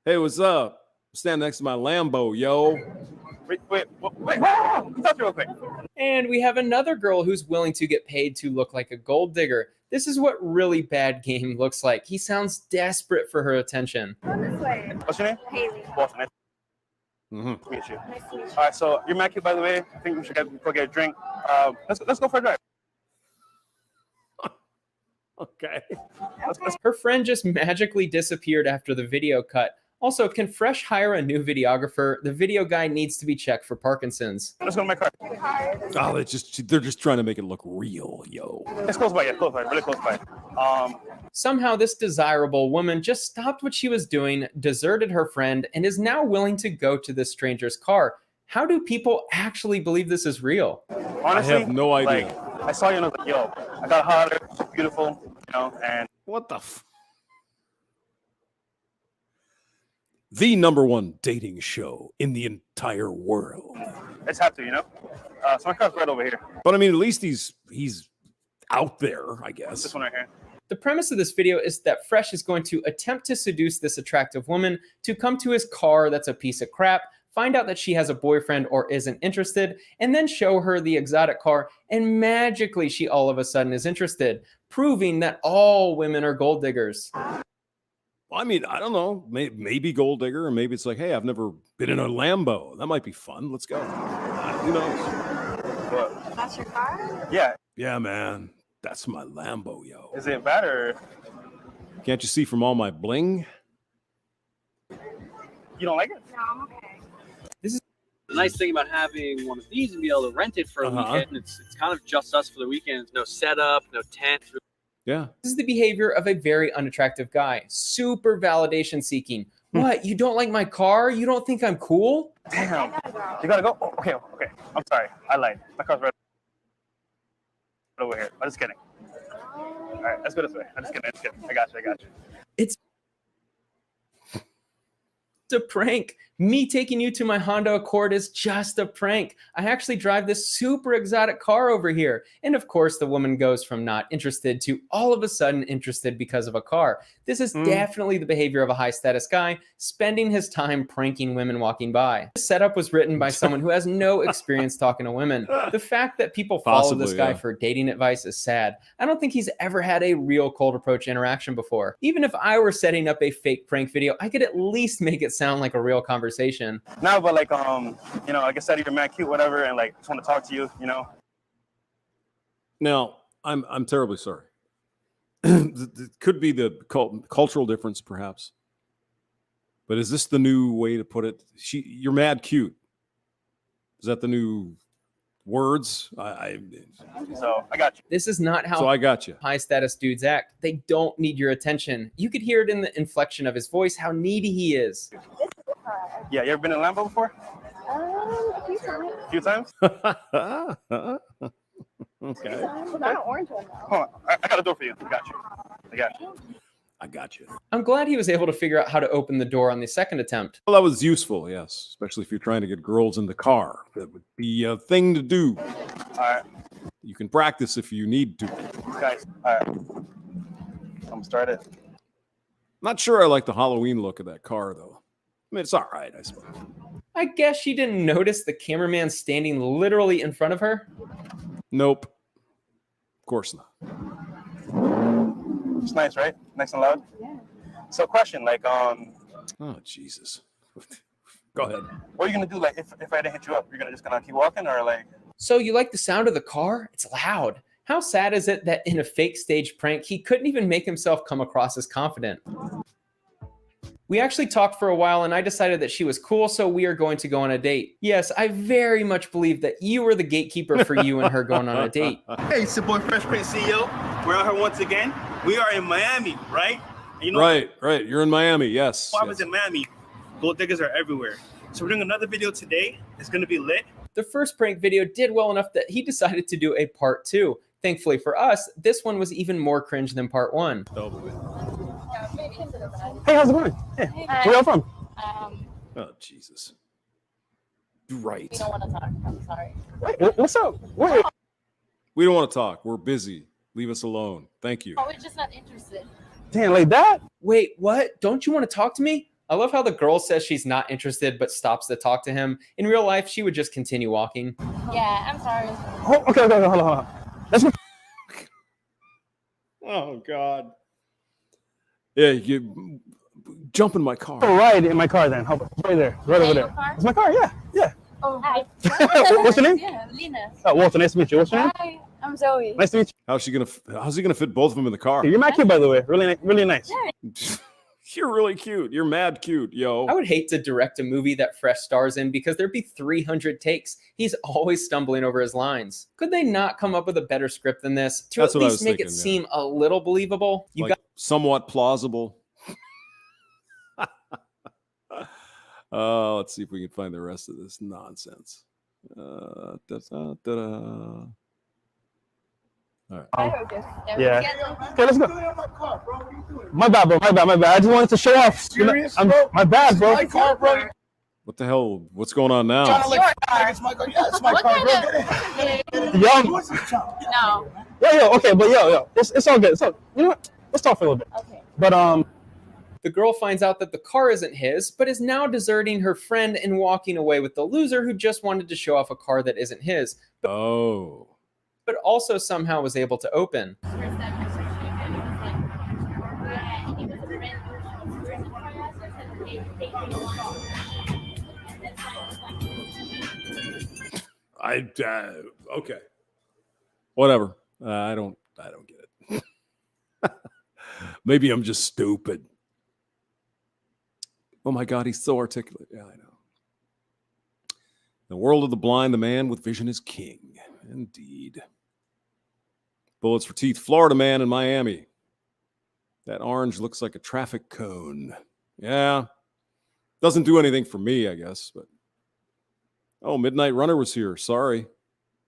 A: Hey, what's up? Stand next to my Lambo, yo.
B: Wait. Stop real quick.
F: And we have another girl who's willing to get paid to look like a gold digger. This is what really bad game looks like. He sounds desperate for her attention.
C: This way.
B: What's your name?
C: Haley.
B: Boston. Nice
A: Mm-hmm.
B: to meet you.
C: Nice to meet you.
B: All right, so you're mad cute, by the way. I think we should go get a drink. Let's go for a drive.
A: Okay.
F: Her friend just magically disappeared after the video cut. Also, can Fresh hire a new videographer? The video guy needs to be checked for Parkinson's.
B: Let's go to my car.
A: Oh, they're just trying to make it look real, yo.
B: It's close by, really close by.
F: Somehow this desirable woman just stopped what she was doing, deserted her friend, and is now willing to go to this stranger's car. How do people actually believe this is real?
B: Honestly,
A: I have no idea.
B: Like, I saw you and I was like, yo, I got hotter, she's beautiful, and
A: What the The #1 dating show in the entire world.
B: it's have to, So my car's right over here.
A: But I mean, at least he's out there, I guess.
B: This one right here.
F: The premise of this video is that Fresh is going to attempt to seduce this attractive woman to come to his car that's a piece of crap, find out that she has a boyfriend or isn't interested, and then show her the exotic car, and magically she all of a sudden is interested, proving that all women are gold diggers.
A: I mean, I don't know. Maybe gold digger, or maybe it's like, hey, I've never been in a Lambo. That might be fun. Let's go. Who knows?
C: That's your car?
B: Yeah.
A: Yeah, man. That's my Lambo, yo.
B: Is it bad or?
A: Can't you see from all my bling?
B: You don't like it?
C: No, I'm okay.
E: The nice thing about having one of these and be able to rent it for a weekend, it's kind of just us for the weekend. No setup, no tent.
A: Yeah.
F: This is the behavior of a very unattractive guy. Super validation seeking. What? You don't like my car? You don't think I'm cool?
B: Damn. You gotta go? Oh, okay. I'm sorry. I lied. My car's right over here. I'm just kidding. All right, let's go this way. I'm just kidding. I got you.
F: It's a prank. Me taking you to my Honda Accord is just a prank. I actually drive this super exotic car over here. And of course, the woman goes from not interested to all of a sudden interested because of a car. This is definitely the behavior of a high status guy spending his time pranking women walking by. This setup was written by someone who has no experience talking to women. The fact that people follow this guy for dating advice is sad. I don't think he's ever had a real cold approach interaction before. Even if I were setting up a fake prank video, I could at least make it sound like a real conversation.
B: No, but like, like I said, you're mad cute, whatever, and like, just want to talk to you,
A: Now, I'm terribly sorry. It could be the cultural difference, perhaps. But is this the new way to put it? You're mad cute. Is that the new words?
B: So I got you.
F: This is not how
A: I got you.
F: High status dudes act. They don't need your attention. You could hear it in the inflection of his voice, how needy he is.
B: Yeah, you ever been in a Lambo before?
C: A few times.
B: A few times?
A: Okay.
C: Well, not an orange one though.
B: Hold on. I got a door for you. I got you.
F: I'm glad he was able to figure out how to open the door on the second attempt.
A: Well, that was useful, yes. Especially if you're trying to get girls in the car. That would be a thing to do.
B: All right.
A: You can practice if you need to.
B: Guys, all right. I'm gonna start it.
A: Not sure I like the Halloween look of that car, though. I mean, it's all right, I suppose.
F: I guess she didn't notice the cameraman standing literally in front of her.
A: Nope. Of course not.
B: It's nice, right? Nice and loud.
C: Yeah.
B: So, question, like,
A: Oh, Jesus. Go ahead.
B: What are you gonna do? Like, if I didn't hit you up, you're just gonna keep walking, or like?
F: So you like the sound of the car? It's loud. How sad is it that in a fake stage prank, he couldn't even make himself come across as confident? We actually talked for a while and I decided that she was cool, so we are going to go on a date. Yes, I very much believe that you were the gatekeeper for you and her going on a date.
B: Hey, it's your boy Fresh Prince CEO. We're out here once again. We are in Miami, right? And you know,
A: Right. You're in Miami, yes.
B: If I was in Miami, gold diggers are everywhere. So we're doing another video today. It's gonna be lit.
F: The first prank video did well enough that he decided to do a part 2. Thankfully for us, this one was even more cringe than part 1.
B: Hey, how's it going? Hey, where y'all from?
A: Oh, Jesus. Right.
C: We don't want to talk. I'm sorry.
B: What's up? Wait.
A: We don't want to talk. We're busy. Leave us alone. Thank you.
C: Oh, we're just not interested.
B: Damn, like that?
F: Wait, what? Don't you want to talk to me? I love how the girl says she's not interested but stops to talk to him. In real life, she would just continue walking.
C: Yeah, I'm sorry.
B: Oh, okay, hold on. Let's go.
A: Oh, God. Yeah, you jump in my car.
B: Go ride in my car then. How about right there? Right over there. It's my car, yeah.
C: Oh, hi.
B: What's your name?
C: Yeah, Lena.
B: Oh, Walter, nice to meet you. What's your name?
C: Hi, I'm Zoe.
B: Nice to meet
A: How's he gonna fit both of them in the car?
B: you. You're my kid, by the way. Really nice.
A: You're really cute. You're mad cute, yo.
F: I would hate to direct a movie that Fresh stars in because there'd be 300 takes. He's always stumbling over his lines. Could they not come up with a better script than this to
A: That's
F: at
A: what I
F: least
A: was
F: make
A: thinking,
F: it
A: yeah.
F: seem a little believable? You
A: Like,
F: got
A: somewhat plausible. Let's see if we can find the rest of this nonsense. All right.
B: Yeah. Okay, let's go. My bad, bro. I just wanted to show off.
G: Serious,
B: My bad, bro.
G: My car, bro.
A: What the hell? What's going on now?
G: Trying to like it's my car. Yeah, it's my car, bro.
C: No.
B: Yo. Okay, but yo. It's all good. So you know what? Let's talk for a little bit.
C: Okay.
B: But
F: The girl finds out that the car isn't his, but is now deserting her friend and walking away with the loser who just wanted to show off a car that isn't his, but also somehow was able to open.
A: Okay. Whatever. I don't get it. Maybe I'm just stupid. Oh my God, he's so articulate. Yeah, I know. The world of the blind, the man with vision is king. Indeed. Bullets for teeth, Florida man in Miami. That orange looks like a traffic cone. Yeah. Doesn't do anything for me, I guess. But oh, Midnight Runner was here. Sorry.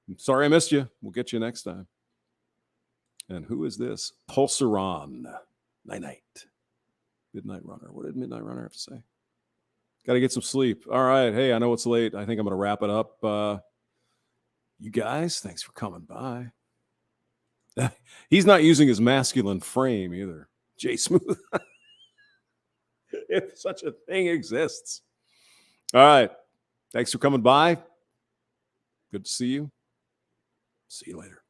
A: I'm sorry I missed you. We'll get you next time. And who is this? Pulsaron. Night. Midnight Runner. What did Midnight Runner have to say? Got to get some sleep. All right. Hey, I know it's late. I think I'm going to wrap it up. You guys, thanks for coming by. He's not using his masculine frame either. Jay Smooth. If such a thing exists. All right. Thanks for coming by. Good to see you. See you later.